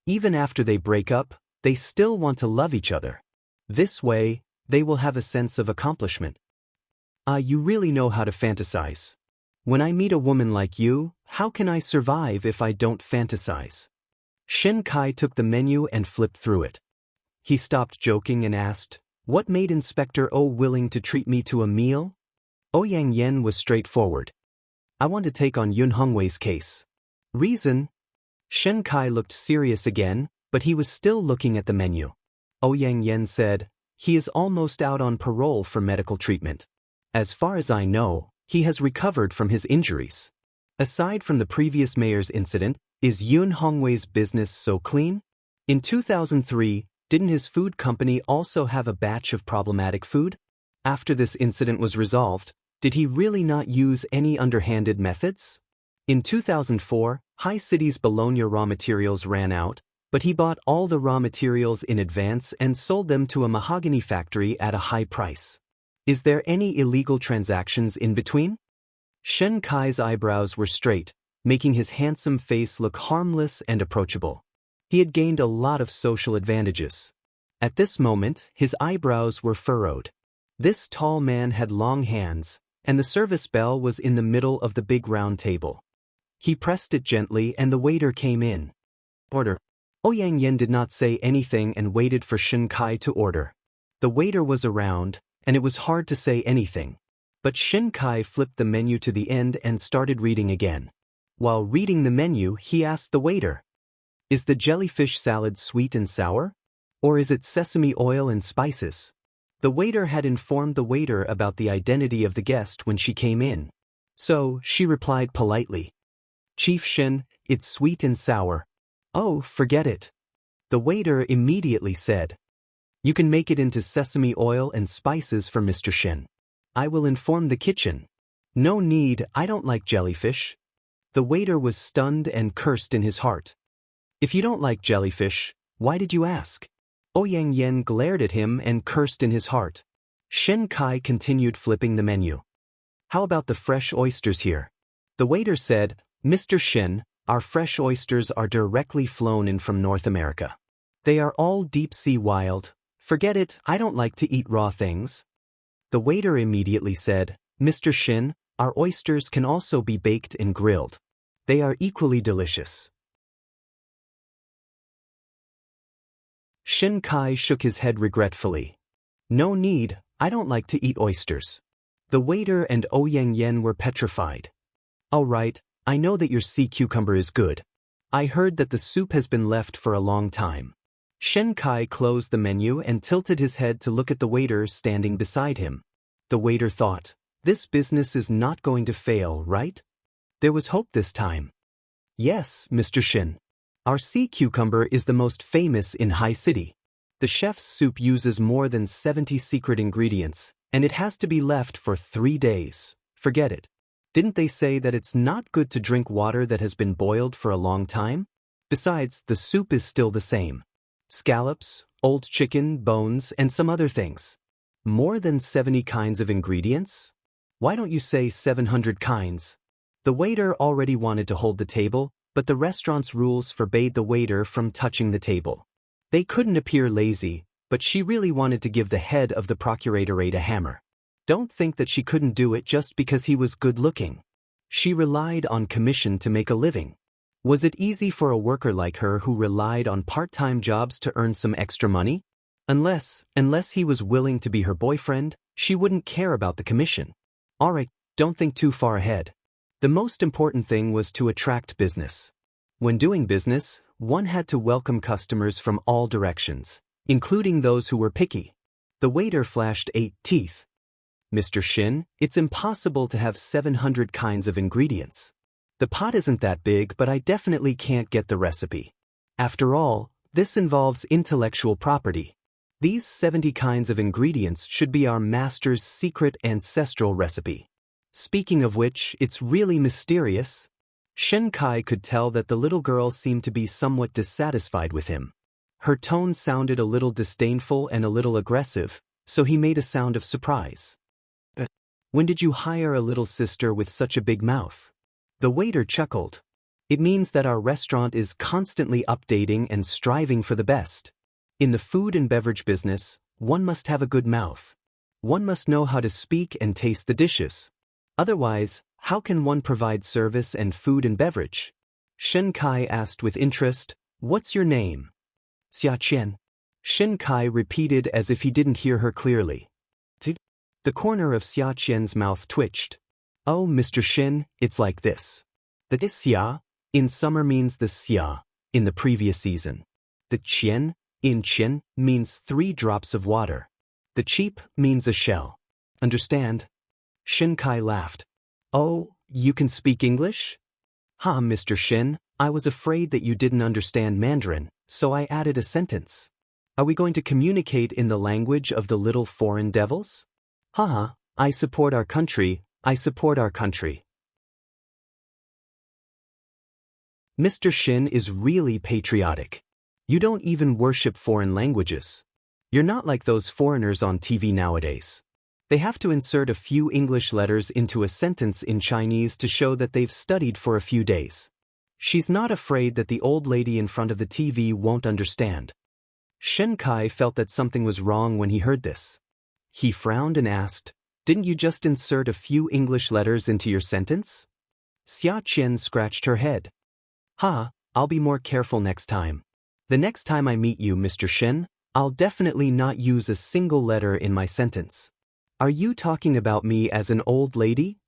Even after they break up, they still want to love each other. This way, they will have a sense of accomplishment. You really know how to fantasize. When I meet a woman like you, how can I survive if I don't fantasize? Shen Kai took the menu and flipped through it. He stopped joking and asked, what made Inspector O willing to treat me to a meal? Ouyang Yen was straightforward. I want to take on Yun Hongwei's case. Reason? Shen Kai looked serious again, but he was still looking at the menu. Ouyang Yen said, he is almost out on parole for medical treatment. As far as I know, he has recovered from his injuries. Aside from the previous mayor's incident, is Yun Hongwei's business so clean? In 2003, didn't his food company also have a batch of problematic food? After this incident was resolved, did he really not use any underhanded methods? In 2004, High City's Bologna raw materials ran out, but he bought all the raw materials in advance and sold them to a mahogany factory at a high price. Is there any illegal transactions in between? Shen Kai's eyebrows were straight, making his handsome face look harmless and approachable. He had gained a lot of social advantages. At this moment, his eyebrows were furrowed. This tall man had long hands, and the service bell was in the middle of the big round table. He pressed it gently and the waiter came in. Order. Ouyang Yen did not say anything and waited for Shen Kai to order. The waiter was around, and it was hard to say anything. But Shen Kai flipped the menu to the end and started reading again. While reading the menu, he asked the waiter, is the jellyfish salad sweet and sour? Or is it sesame oil and spices? The waiter had informed the waiter about the identity of the guest when she came in. So, she replied politely, Chief Shen, it's sweet and sour. Oh, forget it. The waiter immediately said, you can make it into sesame oil and spices for Mr. Shen. I will inform the kitchen. No need, I don't like jellyfish. The waiter was stunned and cursed in his heart. If you don't like jellyfish, why did you ask? Ouyang Yen glared at him and cursed in his heart. Shen Kai continued flipping the menu. How about the fresh oysters here? The waiter said, Mr. Shen, our fresh oysters are directly flown in from North America. They are all deep-sea wild. Forget it, I don't like to eat raw things. The waiter immediately said, Mr. Shin, our oysters can also be baked and grilled. They are equally delicious. Shin Kai shook his head regretfully. No need, I don't like to eat oysters. The waiter and Ouyang Yen were petrified. All right, I know that your sea cucumber is good. I heard that the soup has been left for a long time. Shin Kai closed the menu and tilted his head to look at the waiter standing beside him. The waiter thought, this business is not going to fail, right? There was hope this time. Yes, Mr. Shin. Our sea cucumber is the most famous in High City. The chef's soup uses more than 70 secret ingredients, and it has to be left for 3 days. Forget it. Didn't they say that it's not good to drink water that has been boiled for a long time? Besides, the soup is still the same. Scallops, old chicken, bones, and some other things. More than 70 kinds of ingredients? Why don't you say 700 kinds? The waiter already wanted to hold the table, but the restaurant's rules forbade the waiter from touching the table. They couldn't appear lazy, but she really wanted to give the head of the procuratorate a hammer. Don't think that she couldn't do it just because he was good-looking. She relied on commission to make a living. Was it easy for a worker like her who relied on part-time jobs to earn some extra money? Unless he was willing to be her boyfriend, she wouldn't care about the commission. Alright, don't think too far ahead. The most important thing was to attract business. When doing business, one had to welcome customers from all directions, including those who were picky. The waiter flashed 8 teeth. Mr. Shin, it's impossible to have 700 kinds of ingredients. The pot isn't that big, but I definitely can't get the recipe. After all, this involves intellectual property. These 70 kinds of ingredients should be our master's secret ancestral recipe. Speaking of which, it's really mysterious. Shin Kai could tell that the little girl seemed to be somewhat dissatisfied with him. Her tone sounded a little disdainful and a little aggressive, so he made a sound of surprise. When did you hire a little sister with such a big mouth? The waiter chuckled. It means that our restaurant is constantly updating and striving for the best. In the food and beverage business, one must have a good mouth. One must know how to speak and taste the dishes. Otherwise, how can one provide service and food and beverage? Shin Kai asked with interest, What's your name? Xia Qian. Shin Kai repeated as if he didn't hear her clearly. The corner of Xia Qian's mouth twitched. Oh, Mr. Shin, it's like this. The xia in summer means the xia in the previous season. The qian in qian means 3 drops of water. The cheap means a shell. Understand? Shin Kai laughed. Oh, you can speak English? Ha, Mr. Shin, I was afraid that you didn't understand Mandarin, so I added a sentence. Are we going to communicate in the language of the little foreign devils? Haha, I support our country, I support our country. Mr. Shin is really patriotic. You don't even worship foreign languages. You're not like those foreigners on TV nowadays. They have to insert a few English letters into a sentence in Chinese to show that they've studied for a few days. She's not afraid that the old lady in front of the TV won't understand. Shin Kai felt that something was wrong when he heard this. He frowned and asked, Didn't you just insert a few English letters into your sentence? Xia Qian scratched her head. Ha, I'll be more careful next time. The next time I meet you, Mr. Shin, I'll definitely not use a single letter in my sentence. Are you talking about me as an old lady?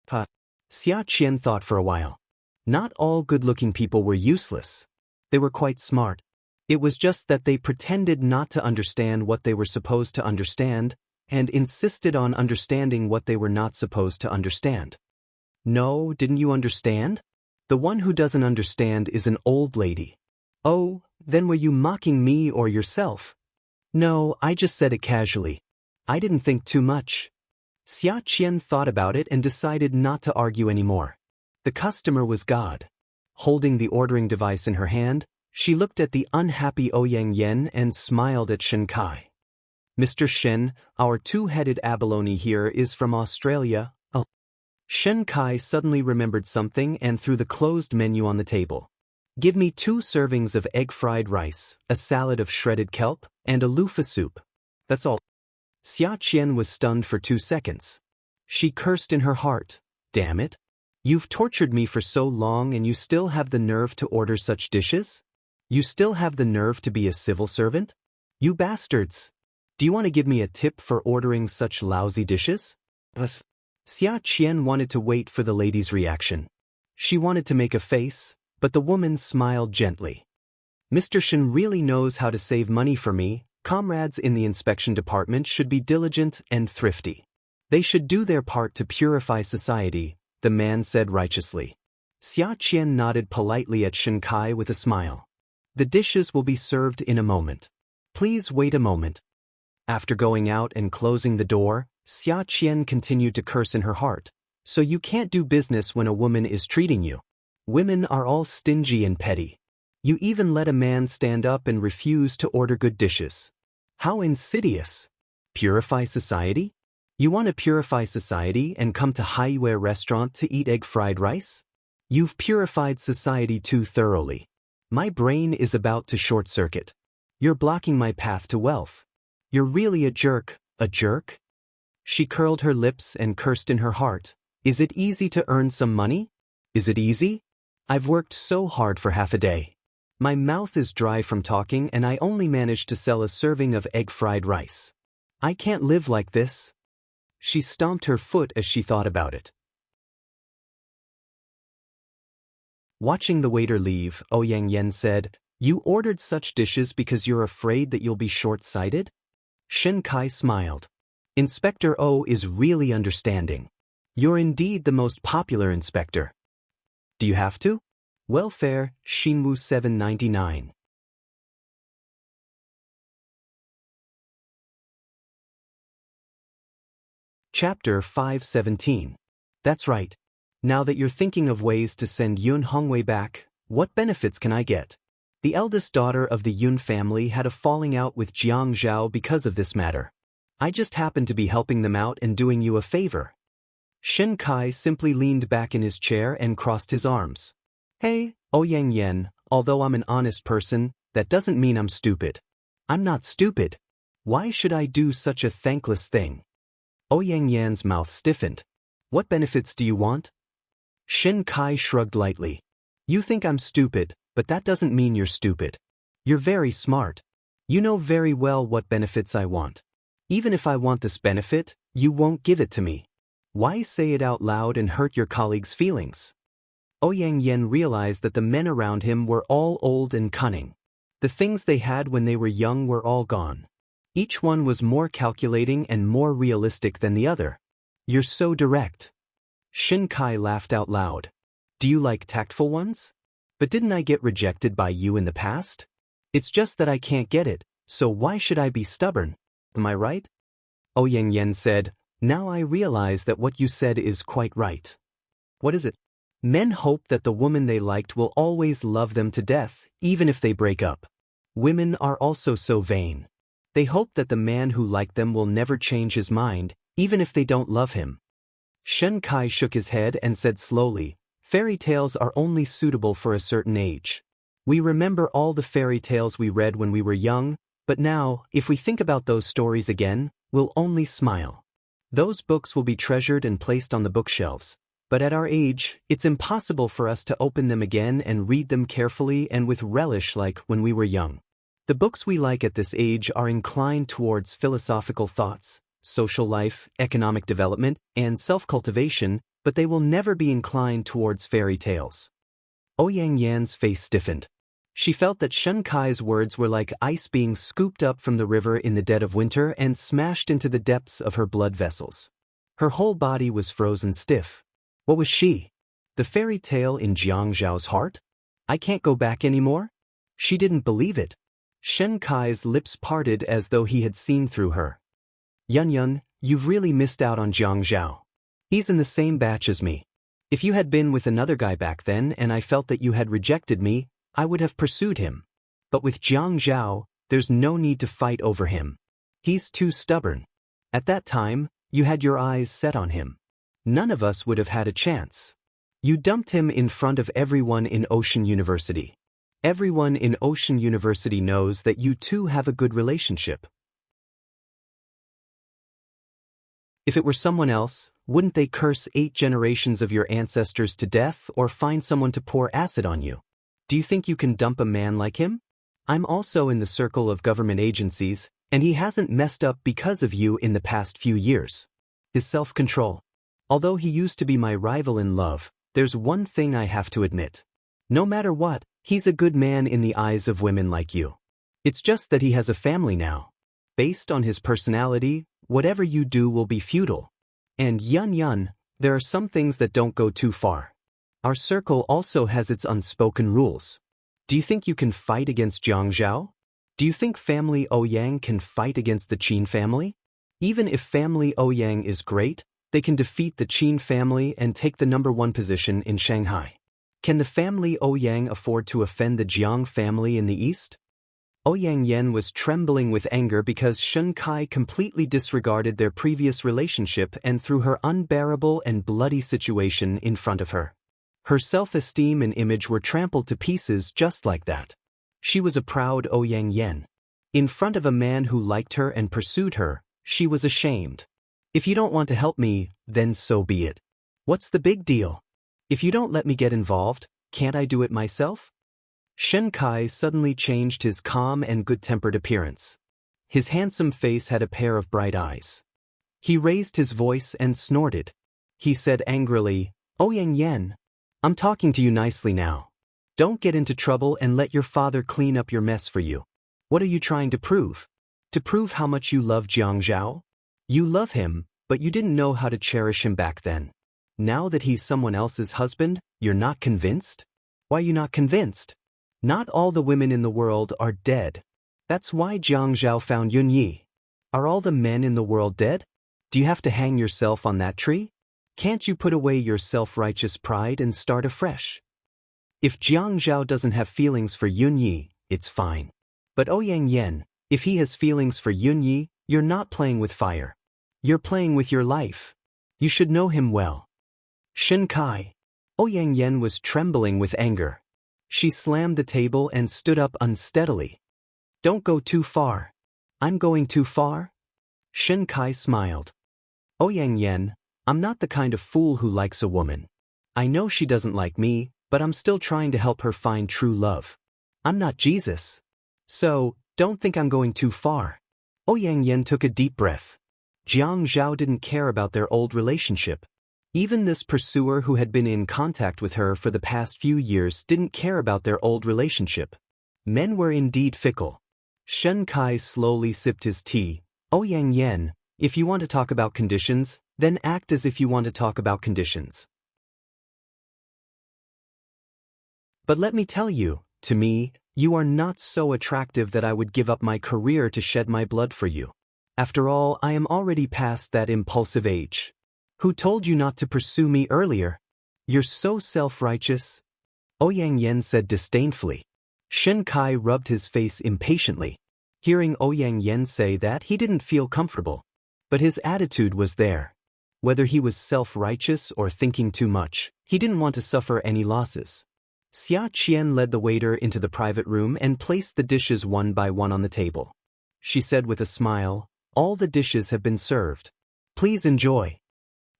Pa. Xia Qian thought for a while. Not all good-looking people were useless. They were quite smart. It was just that they pretended not to understand what they were supposed to understand, and insisted on understanding what they were not supposed to understand. No, didn't you understand? The one who doesn't understand is an old lady. Oh, then were you mocking me or yourself? No, I just said it casually. I didn't think too much. Xia Qian thought about it and decided not to argue anymore. The customer was God. Holding the ordering device in her hand, she looked at the unhappy Ouyang Yen and smiled at Shin Kai. Mr. Shin, our 2-headed abalone here is from Australia. Oh. Shin Kai suddenly remembered something and threw the closed menu on the table. Give me 2 servings of egg fried rice, a salad of shredded kelp, and a loofah soup. That's all. Xia Qian was stunned for 2 seconds. She cursed in her heart. Damn it. You've tortured me for so long and you still have the nerve to order such dishes? You still have the nerve to be a civil servant? You bastards. Do you want to give me a tip for ordering such lousy dishes? Xia Qian wanted to wait for the lady's reaction. She wanted to make a face, but the woman smiled gently. Mr. Shen really knows how to save money for me. Comrades in the inspection department should be diligent and thrifty. They should do their part to purify society, the man said righteously. Xia Qian nodded politely at Shen Kai with a smile. The dishes will be served in a moment. Please wait a moment. After going out and closing the door, Xia Qian continued to curse in her heart. So you can't do business when a woman is treating you. Women are all stingy and petty. You even let a man stand up and refuse to order good dishes. How insidious. Purify society? You want to purify society and come to Haiyue restaurant to eat egg fried rice? You've purified society too thoroughly. My brain is about to short circuit. You're blocking my path to wealth. You're really a jerk, a jerk? She curled her lips and cursed in her heart. Is it easy to earn some money? Is it easy? I've worked so hard for half a day. My mouth is dry from talking and I only managed to sell a serving of egg fried rice. I can't live like this. She stomped her foot as she thought about it. Watching the waiter leave, Ouyang Yen said, You ordered such dishes because you're afraid that you'll be short-sighted? Shen Kai smiled. Inspector O is really understanding. You're indeed the most popular inspector. Do you have to? Welfare, Xinwu 799. Chapter 517. That's right. Now that you're thinking of ways to send Yun Hongwei back, what benefits can I get? The eldest daughter of the Yun family had a falling out with Jiang Zhao because of this matter. I just happened to be helping them out and doing you a favor. Shen Kai simply leaned back in his chair and crossed his arms. Hey, Ouyang Yen, although I'm an honest person, that doesn't mean I'm stupid. I'm not stupid. Why should I do such a thankless thing? Ouyang Yan's mouth stiffened. What benefits do you want? Shen Kai shrugged lightly. You think I'm stupid, but that doesn't mean you're stupid. You're very smart. You know very well what benefits I want. Even if I want this benefit, you won't give it to me. Why say it out loud and hurt your colleagues' feelings? Ouyang Yen realized that the men around him were all old and cunning. The things they had when they were young were all gone. Each one was more calculating and more realistic than the other. You're so direct. Shen Kai laughed out loud. Do you like tactful ones? But didn't I get rejected by you in the past? It's just that I can't get it, so why should I be stubborn? Am I right? Ouyang Yen said, Now I realize that what you said is quite right. What is it? Men hope that the woman they liked will always love them to death, even if they break up. Women are also so vain. They hope that the man who liked them will never change his mind, even if they don't love him. Shen Kai shook his head and said slowly, Fairy tales are only suitable for a certain age. We remember all the fairy tales we read when we were young, but now, if we think about those stories again, we'll only smile. Those books will be treasured and placed on the bookshelves. But at our age, it's impossible for us to open them again and read them carefully and with relish like when we were young. The books we like at this age are inclined towards philosophical thoughts, social life, economic development, and self-cultivation, but they will never be inclined towards fairy tales. Ouyang Yan's face stiffened. She felt that Shen Kai's words were like ice being scooped up from the river in the dead of winter and smashed into the depths of her blood vessels. Her whole body was frozen stiff. What was she? The fairy tale in Jiang Zhao's heart? I can't go back anymore? She didn't believe it. Shen Kai's lips parted as though he had seen through her. Yun, you've really missed out on Jiang Zhao. He's in the same batch as me. If you had been with another guy back then and I felt that you had rejected me, I would have pursued him. But with Jiang Zhao, there's no need to fight over him. He's too stubborn. At that time, you had your eyes set on him. None of us would have had a chance. You dumped him in front of everyone in Ocean University. Everyone in Ocean University knows that you two have a good relationship. If it were someone else, wouldn't they curse 8 generations of your ancestors to death or find someone to pour acid on you? Do you think you can dump a man like him? I'm also in the circle of government agencies, and he hasn't messed up because of you in the past few years. His self-control. Although he used to be my rival in love, there's one thing I have to admit. No matter what, he's a good man in the eyes of women like you. It's just that he has a family now. Based on his personality, whatever you do will be futile. And Yun, there are some things that don't go too far. Our circle also has its unspoken rules. Do you think you can fight against Jiang Zhao? Do you think family Ouyang can fight against the Qin family? Even if family Ouyang is great, they can defeat the Qin family and take the #1 position in Shanghai. Can the family Ouyang afford to offend the Jiang family in the east? Ouyang Yen was trembling with anger because Shen Kai completely disregarded their previous relationship and threw her unbearable and bloody situation in front of her. Her self-esteem and image were trampled to pieces just like that. She was a proud Ouyang Yen. In front of a man who liked her and pursued her, she was ashamed. If you don't want to help me, then so be it. What's the big deal? If you don't let me get involved, can't I do it myself? Shen Kai suddenly changed his calm and good-tempered appearance. His handsome face had a pair of bright eyes. He raised his voice and snorted. He said angrily, "Ouyang Yen, I'm talking to you nicely now. Don't get into trouble and let your father clean up your mess for you. What are you trying to prove? To prove how much you love Jiang Zhao? You love him, but you didn't know how to cherish him back then. Now that he's someone else's husband, you're not convinced? Why are you not convinced? Not all the women in the world are dead. That's why Jiang Zhao found Yun Yi. Are all the men in the world dead? Do you have to hang yourself on that tree? Can't you put away your self-righteous pride and start afresh? If Jiang Zhao doesn't have feelings for Yun Yi, it's fine. But Ouyang Yen, if he has feelings for Yun Yi, you're not playing with fire. You're playing with your life. You should know him well." Shen Kai. Ouyang Yen was trembling with anger. She slammed the table and stood up unsteadily. "Don't go too far." "I'm going too far?" Shen Kai smiled. "Ouyang Yen, I'm not the kind of fool who likes a woman. I know she doesn't like me, but I'm still trying to help her find true love. I'm not Jesus. So, don't think I'm going too far." Ouyang Yen took a deep breath. Jiang Zhao didn't care about their old relationship. Even this pursuer who had been in contact with her for the past few years didn't care about their old relationship. Men were indeed fickle. Shen Kai slowly sipped his tea. "Ouyang Yen, if you want to talk about conditions, then act as if you want to talk about conditions. But let me tell you, to me, you are not so attractive that I would give up my career to shed my blood for you. After all, I am already past that impulsive age. Who told you not to pursue me earlier? You're so self-righteous." Ouyang Yen said disdainfully. Shen Kai rubbed his face impatiently. Hearing Ouyang Yen say that, he didn't feel comfortable. But his attitude was there. Whether he was self-righteous or thinking too much, he didn't want to suffer any losses. Xia Qian led the waiter into the private room and placed the dishes one by one on the table. She said with a smile, "All the dishes have been served. Please enjoy."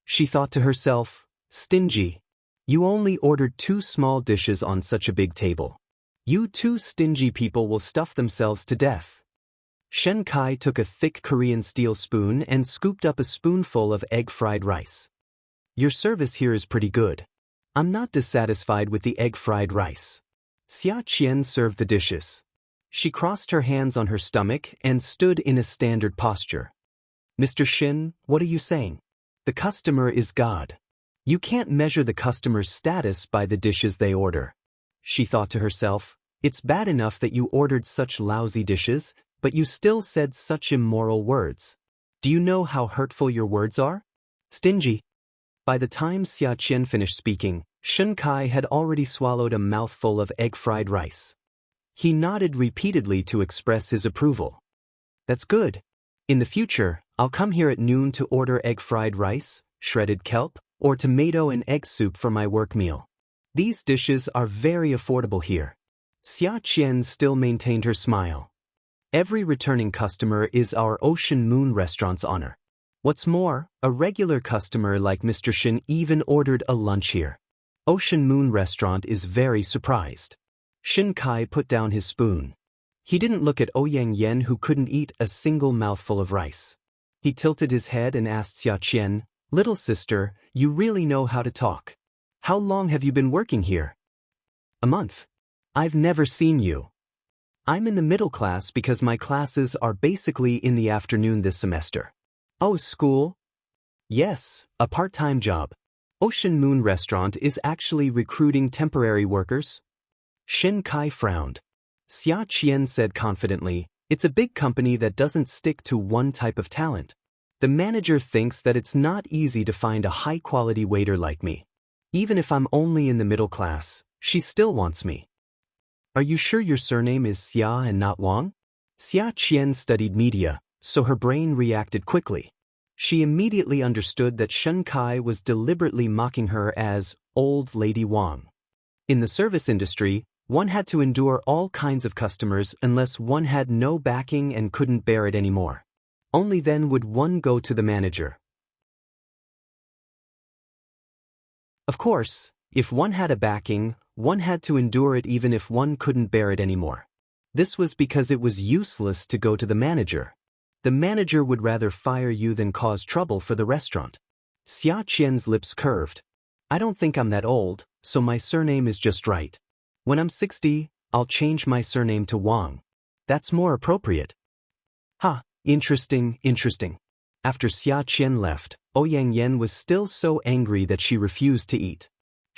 She thought to herself, "Stingy. You only ordered 2 small dishes on such a big table. You 2 stingy people will stuff themselves to death." Shen Kai took a thick Korean steel spoon and scooped up a spoonful of egg-fried rice. "Your service here is pretty good. I'm not dissatisfied with the egg-fried rice." Xia Qian served the dishes. She crossed her hands on her stomach and stood in a standard posture. "Mr. Shin, what are you saying? The customer is God. You can't measure the customer's status by the dishes they order." She thought to herself, "It's bad enough that you ordered such lousy dishes, but you still said such immoral words. Do you know how hurtful your words are? Stingy." By the time Xia Qian finished speaking, Shen Kai had already swallowed a mouthful of egg-fried rice. He nodded repeatedly to express his approval. "That's good. In the future, I'll come here at noon to order egg-fried rice, shredded kelp, or tomato and egg soup for my work meal. These dishes are very affordable here." Xia Qian still maintained her smile. Every returning customer is our Ocean Moon restaurant's honor. What's more, a regular customer like Mr. Shin even ordered a lunch here. Ocean Moon restaurant is very surprised. Shin Kai put down his spoon. He didn't look at Ouyang Yen, who couldn't eat a single mouthful of rice. He tilted his head and asked Xia Qian, "Little sister, you really know how to talk. How long have you been working here?" "A month. I've never seen you." "I'm in the middle class because my classes are basically in the afternoon this semester." "Oh, school?" "Yes, a part-time job. Ocean Moon Restaurant is actually recruiting temporary workers." Shin Kai frowned. Xia Qian said confidently, "It's a big company that doesn't stick to one type of talent. The manager thinks that it's not easy to find a high-quality waiter like me. Even if I'm only in the middle class, she still wants me." "Are you sure your surname is Xia and not Wang?" Xia Qian studied media, so her brain reacted quickly. She immediately understood that Shin Kai was deliberately mocking her as Old Lady Wang. In the service industry, one had to endure all kinds of customers unless one had no backing and couldn't bear it anymore. Only then would one go to the manager. Of course, if one had a backing, one had to endure it even if one couldn't bear it anymore. This was because it was useless to go to the manager. The manager would rather fire you than cause trouble for the restaurant. Xia Qian's lips curved. "I don't think I'm that old, so my surname is just right. When I'm 60, I'll change my surname to Wang. That's more appropriate." "Ha, interesting. After Xia Qian left, Ouyang Yen was still so angry that she refused to eat.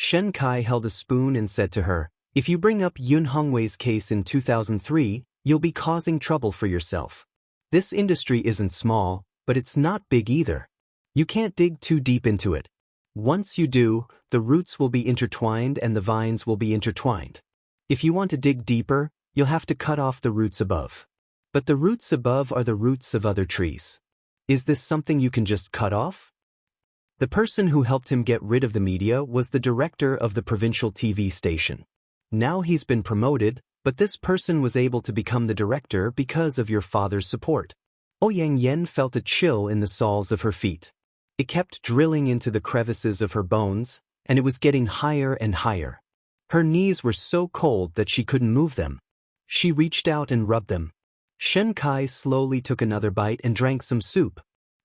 Shen Kai held a spoon and said to her, "If you bring up Yun Hongwei's case in 2003, you'll be causing trouble for yourself. This industry isn't small, but it's not big either. You can't dig too deep into it. Once you do, the roots will be intertwined and the vines will be intertwined. If you want to dig deeper, you'll have to cut off the roots above. But the roots above are the roots of other trees. Is this something you can just cut off?" The person who helped him get rid of the media was the director of the provincial TV station. Now he's been promoted, but this person was able to become the director because of your father's support. Ouyang Yen felt a chill in the soles of her feet. It kept drilling into the crevices of her bones, and it was getting higher and higher. Her knees were so cold that she couldn't move them. She reached out and rubbed them. Shen Kai slowly took another bite and drank some soup.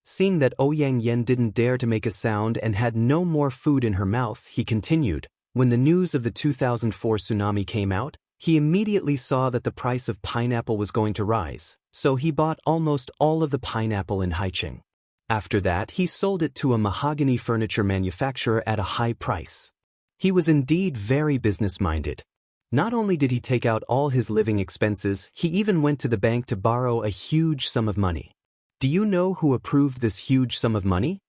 Seeing that Ouyang Yen didn't dare to make a sound and had no more food in her mouth, he continued, "When the news of the 2004 tsunami came out, he immediately saw that the price of pineapple was going to rise, so he bought almost all of the pineapple in Haicheng. After that, he sold it to a mahogany furniture manufacturer at a high price. He was indeed very business-minded. Not only did he take out all his living expenses, he even went to the bank to borrow a huge sum of money. Do you know who approved this huge sum of money?"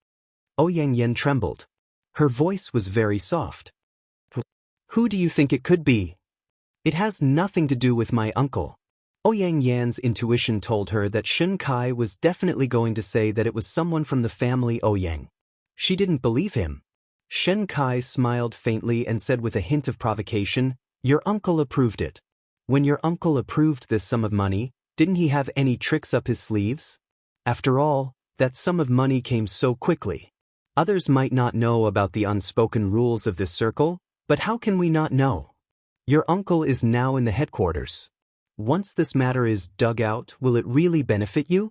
Ouyang Yen trembled. Her voice was very soft. "Who do you think it could be?" "It has nothing to do with my uncle." Ouyang Yan's intuition told her that Shin Kai was definitely going to say that it was someone from the family Ouyang. She didn't believe him. Shin Kai smiled faintly and said with a hint of provocation, "Your uncle approved it. When your uncle approved this sum of money, didn't he have any tricks up his sleeves? After all, that sum of money came so quickly. Others might not know about the unspoken rules of this circle, but how can we not know? Your uncle is now in the headquarters. Once this matter is dug out, will it really benefit you?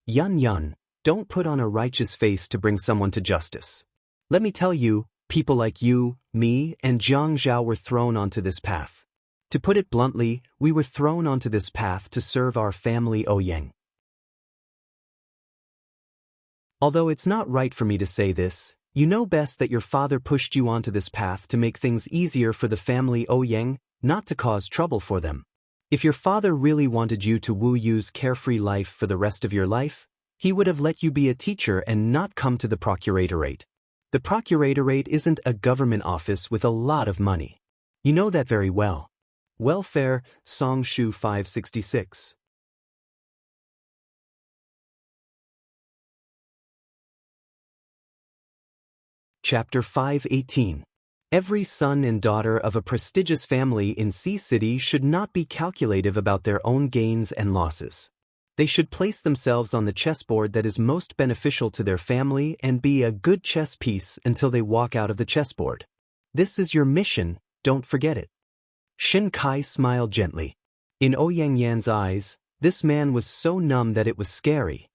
Yun, don't put on a righteous face to bring someone to justice. Let me tell you, people like you, me, and Jiang Zhao were thrown onto this path. To put it bluntly, we were thrown onto this path to serve our family Ouyang. Although it's not right for me to say this, you know best that your father pushed you onto this path to make things easier for the family Ouyang, not to cause trouble for them. If your father really wanted you to Wu Yu's carefree life for the rest of your life, he would have let you be a teacher and not come to the procuratorate. The procuratorate isn't a government office with a lot of money. You know that very well. Welfare, Song Shu 566. Chapter 518. Every son and daughter of a prestigious family in Sea City should not be calculative about their own gains and losses. They should place themselves on the chessboard that is most beneficial to their family and be a good chess piece until they walk out of the chessboard. This is your mission, don't forget it. Shin Kai smiled gently. In Ouyang Yan's eyes, this man was so numb that it was scary.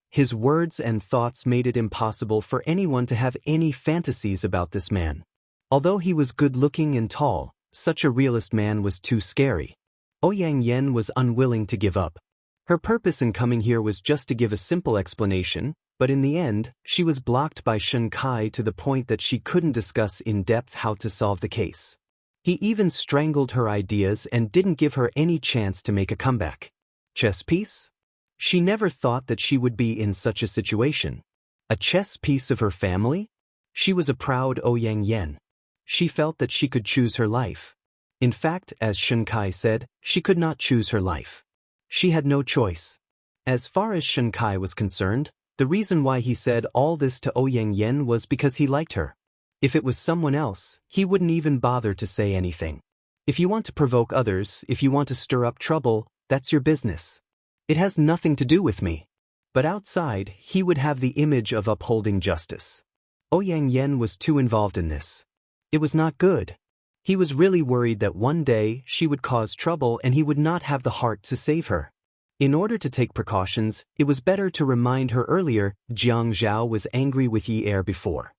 His words and thoughts made it impossible for anyone to have any fantasies about this man. Although he was good-looking and tall, such a realist man was too scary. Ouyang Yan was unwilling to give up. Her purpose in coming here was just to give a simple explanation, but in the end, she was blocked by Shin Kai to the point that she couldn't discuss in depth how to solve the case. He even strangled her ideas and didn't give her any chance to make a comeback. Chess piece? She never thought that she would be in such a situation. A chess piece of her family? She was a proud Ouyang Yan. She felt that she could choose her life. In fact, as Shin Kai said, she could not choose her life. She had no choice. As far as Shin Kai was concerned, the reason why he said all this to Ouyang Yan was because he liked her. If it was someone else, he wouldn't even bother to say anything. If you want to provoke others, if you want to stir up trouble, that's your business. It has nothing to do with me. But outside, he would have the image of upholding justice. Ouyang Yan was too involved in this. It was not good. He was really worried that one day she would cause trouble and he would not have the heart to save her. In order to take precautions, it was better to remind her earlier Jiang Zhao was angry with Yi Er before.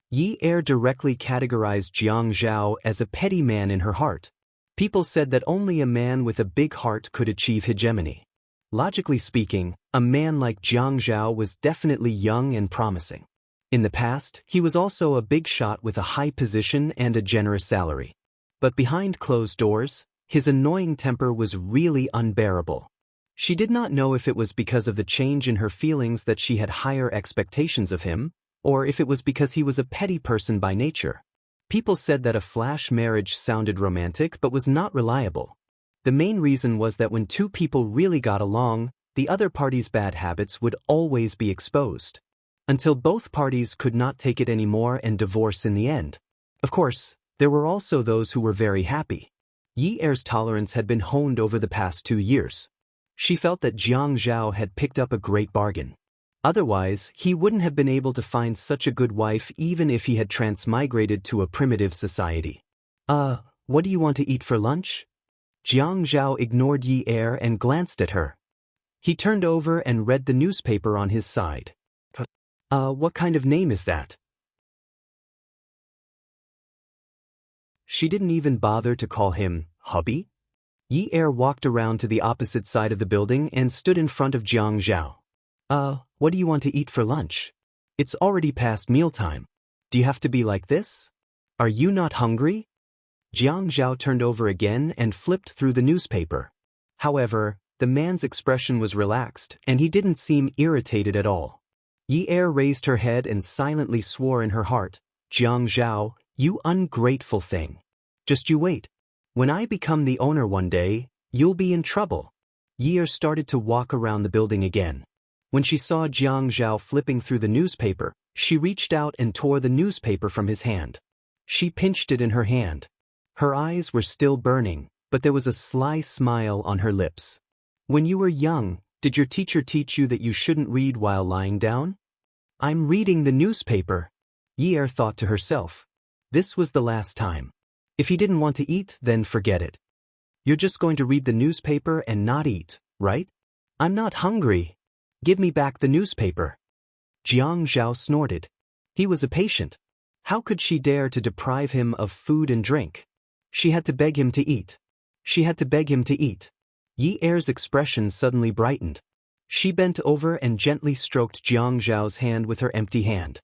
Yi Er directly categorized Jiang Zhao as a petty man in her heart. People said that only a man with a big heart could achieve hegemony. Logically speaking, a man like Jiang Zhao was definitely young and promising. In the past, he was also a big shot with a high position and a generous salary. But behind closed doors, his annoying temper was really unbearable. She did not know if it was because of the change in her feelings that she had higher expectations of him, or if it was because he was a petty person by nature. People said that a flash marriage sounded romantic but was not reliable. The main reason was that when two people really got along, the other party's bad habits would always be exposed. Until both parties could not take it anymore and divorce in the end. Of course, there were also those who were very happy. Yi Er's tolerance had been honed over the past 2 years. She felt that Jiang Zhao had picked up a great bargain. Otherwise, he wouldn't have been able to find such a good wife even if he had transmigrated to a primitive society. What do you want to eat for lunch? Jiang Zhao ignored Yi Er and glanced at her. He turned over and read the newspaper on his side. What kind of name is that? She didn't even bother to call him hubby. Yi Er walked around to the opposite side of the building and stood in front of Jiang Zhao. What do you want to eat for lunch? It's already past mealtime. Do you have to be like this? Are you not hungry? Jiang Zhao turned over again and flipped through the newspaper. However, the man's expression was relaxed and he didn't seem irritated at all. Yi Er raised her head and silently swore in her heart, Jiang Zhao, you ungrateful thing. Just you wait. When I become the owner one day, you'll be in trouble. Yi Er started to walk around the building again. When she saw Jiang Zhao flipping through the newspaper, she reached out and tore the newspaper from his hand. She pinched it in her hand. Her eyes were still burning, but there was a sly smile on her lips. When you were young, did your teacher teach you that you shouldn't read while lying down? I'm reading the newspaper. Yi Er thought to herself. This was the last time. If he didn't want to eat, then forget it. You're just going to read the newspaper and not eat, right? I'm not hungry. Give me back the newspaper. Jiang Zhao snorted. He was a patient. How could she dare to deprive him of food and drink? She had to beg him to eat. She had to beg him to eat. Yi Er's expression suddenly brightened. She bent over and gently stroked Jiang Zhao's hand with her empty hand.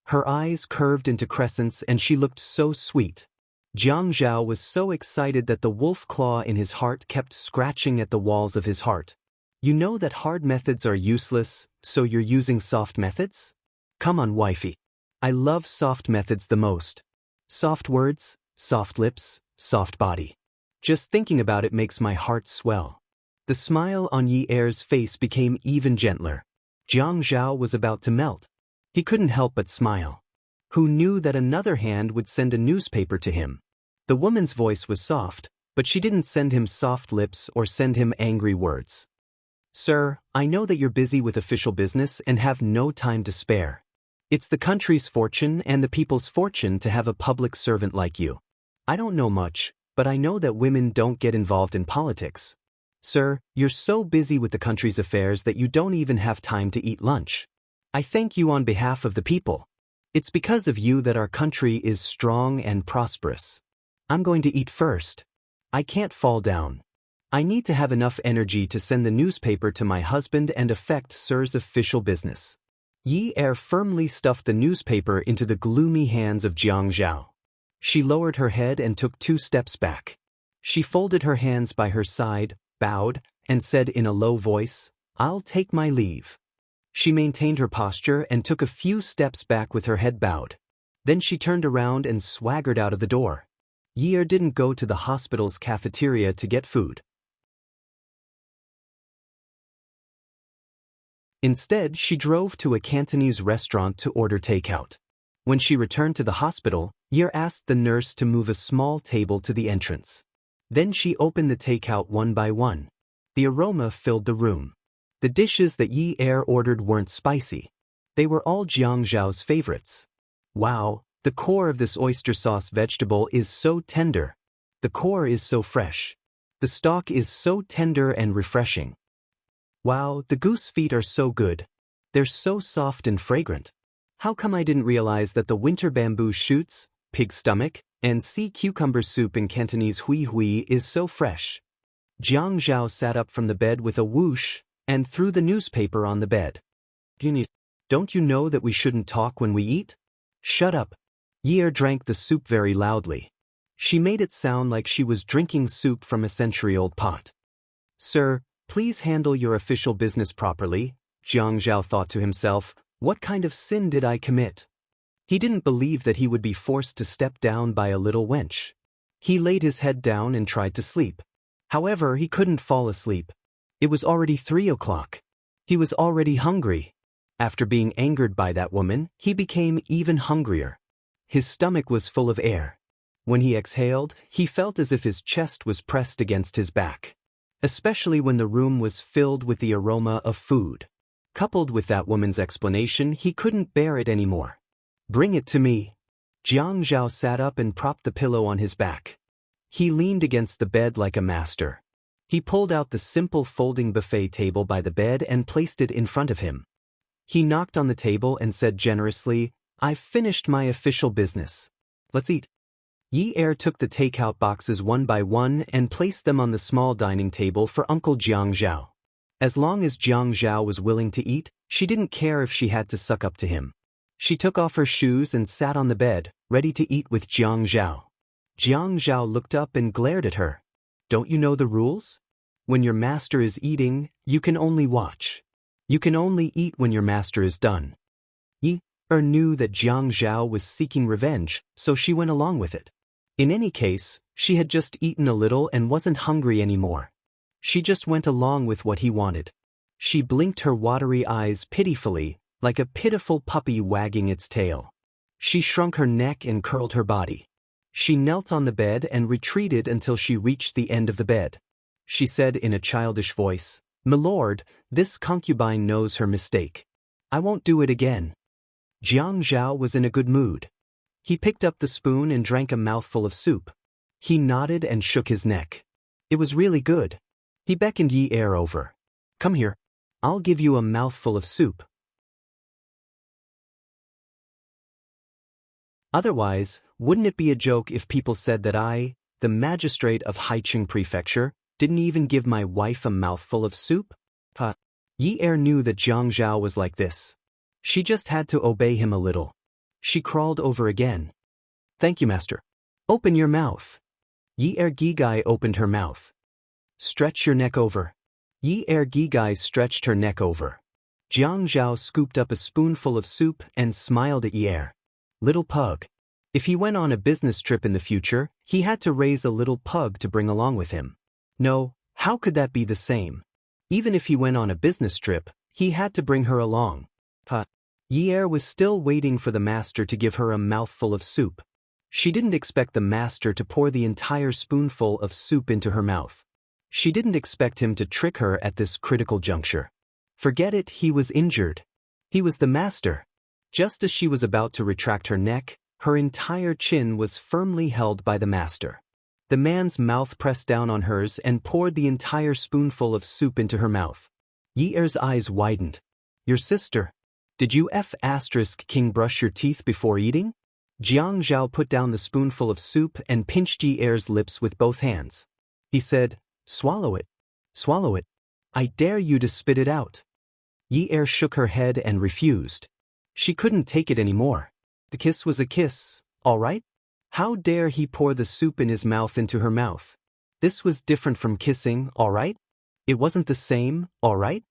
Her eyes curved into crescents and she looked so sweet. Jiang Zhao was so excited that the wolf claw in his heart kept scratching at the walls of his heart. You know that hard methods are useless, so you're using soft methods? Come on, wifey. I love soft methods the most. Soft words, soft lips, soft body. Just thinking about it makes my heart swell. The smile on Yi Er's face became even gentler. Jiang Zhao was about to melt. He couldn't help but smile. who knew that another hand would send a newspaper to him. The woman's voice was soft, but she didn't send him soft lips or send him angry words. Sir, I know that you're busy with official business and have no time to spare. It's the country's fortune and the people's fortune to have a public servant like you. I don't know much, but I know that women don't get involved in politics. Sir, you're so busy with the country's affairs that you don't even have time to eat lunch. I thank you on behalf of the people. It's because of you that our country is strong and prosperous. I'm going to eat first. I can't fall down. I need to have enough energy to send the newspaper to my husband and effect Sir's official business. Yi Er firmly stuffed the newspaper into the gloomy hands of Jiang Zhao. She lowered her head and took 2 steps back. She folded her hands by her side, bowed, and said in a low voice, "I'll take my leave." She maintained her posture and took a few steps back with her head bowed. Then she turned around and swaggered out of the door. Yi Er didn't go to the hospital's cafeteria to get food. Instead, she drove to a Cantonese restaurant to order takeout. When she returned to the hospital, Yi Er asked the nurse to move a small table to the entrance. Then she opened the takeout one by one. The aroma filled the room. The dishes that Yi Er ordered weren't spicy. They were all Jiang Zhao's favorites. Wow, the core of this oyster sauce vegetable is so tender. The core is so fresh. The stock is so tender and refreshing. Wow, the goose feet are so good. They're so soft and fragrant. How come I didn't realize that the winter bamboo shoots, pig stomach, and sea cucumber soup in Cantonese hui hui is so fresh? Jiang Zhao sat up from the bed with a whoosh and threw the newspaper on the bed. Don't you know that we shouldn't talk when we eat? Shut up. Yi Er drank the soup very loudly. She made it sound like she was drinking soup from a century-old pot. Sir, please handle your official business properly, Jiang Zhao thought to himself. What kind of sin did I commit? He didn't believe that he would be forced to step down by a little wench. He laid his head down and tried to sleep. However, he couldn't fall asleep. It was already 3 o'clock. He was already hungry. After being angered by that woman, he became even hungrier. His stomach was full of air. When he exhaled, he felt as if his chest was pressed against his back. Especially when the room was filled with the aroma of food. Coupled with that woman's explanation, he couldn't bear it anymore. Bring it to me. Jiang Zhao sat up and propped the pillow on his back. He leaned against the bed like a master. He pulled out the simple folding buffet table by the bed and placed it in front of him. He knocked on the table and said generously, "I've finished my official business. Let's eat." Yi Er took the takeout boxes one by one and placed them on the small dining table for Uncle Jiang Zhao. As long as Jiang Zhao was willing to eat, she didn't care if she had to suck up to him. She took off her shoes and sat on the bed, ready to eat with Jiang Zhao. Jiang Zhao looked up and glared at her. Don't you know the rules? When your master is eating, you can only watch. You can only eat when your master is done. Yi Er knew that Jiang Zhao was seeking revenge, so she went along with it. In any case, she had just eaten a little and wasn't hungry anymore. She just went along with what he wanted. She blinked her watery eyes pitifully, like a pitiful puppy wagging its tail. She shrunk her neck and curled her body. She knelt on the bed and retreated until she reached the end of the bed. She said in a childish voice, "Milord, this concubine knows her mistake. I won't do it again." Jiang Zhao was in a good mood. He picked up the spoon and drank a mouthful of soup. He nodded and shook his neck. It was really good. He beckoned Yi Er over. "Come here. I'll give you a mouthful of soup." Otherwise, wouldn't it be a joke if people said that I, the magistrate of Haicheng Prefecture, didn't even give my wife a mouthful of soup? Yi Er knew that Jiang Zhao was like this. She just had to obey him a little. She crawled over again. "Thank you, master." "Open your mouth." Yi Er Gigai opened her mouth. "Stretch your neck over." Yi Er Gigai stretched her neck over. Jiang Zhao scooped up a spoonful of soup and smiled at Yi Er. Little pug. If he went on a business trip in the future, he had to raise a little pug to bring along with him. No, how could that be the same? Even if he went on a business trip, he had to bring her along. Yi Er was still waiting for the master to give her a mouthful of soup. She didn't expect the master to pour the entire spoonful of soup into her mouth. She didn't expect him to trick her at this critical juncture. Forget it, he was injured. He was the master. Just as she was about to retract her neck, her entire chin was firmly held by the master. The man's mouth pressed down on hers and poured the entire spoonful of soup into her mouth. Yi Er's eyes widened. Your sister? Did you King brush your teeth before eating? Jiang Zhao put down the spoonful of soup and pinched Yi Er's lips with both hands. He said, swallow it. Swallow it. I dare you to spit it out. Yi Er shook her head and refused. She couldn't take it anymore. The kiss was a kiss, all right? How dare he pour the soup in his mouth into her mouth? This was different from kissing, all right? It wasn't the same, all right?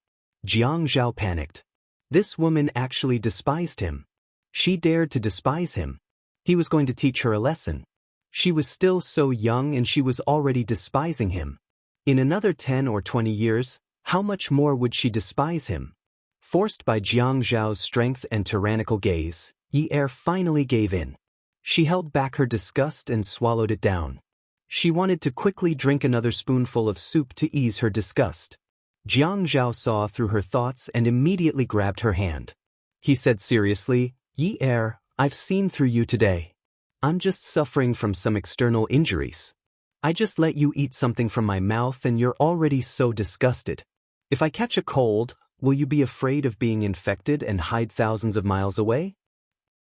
Jiang Zhao panicked. This woman actually despised him. She dared to despise him. He was going to teach her a lesson. She was still so young and she was already despising him. In another 10 or 20 years, how much more would she despise him? Forced by Jiang Zhao's strength and tyrannical gaze, Yi Er finally gave in. She held back her disgust and swallowed it down. She wanted to quickly drink another spoonful of soup to ease her disgust. Jiang Zhao saw through her thoughts and immediately grabbed her hand. He said seriously, Yi Er, I've seen through you today. I'm just suffering from some external injuries. I just let you eat something from my mouth and you're already so disgusted. If I catch a cold, will you be afraid of being infected and hide thousands of miles away?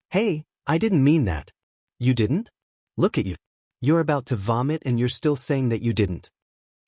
Hey, I didn't mean that. You didn't? Look at you. You're about to vomit and you're still saying that you didn't.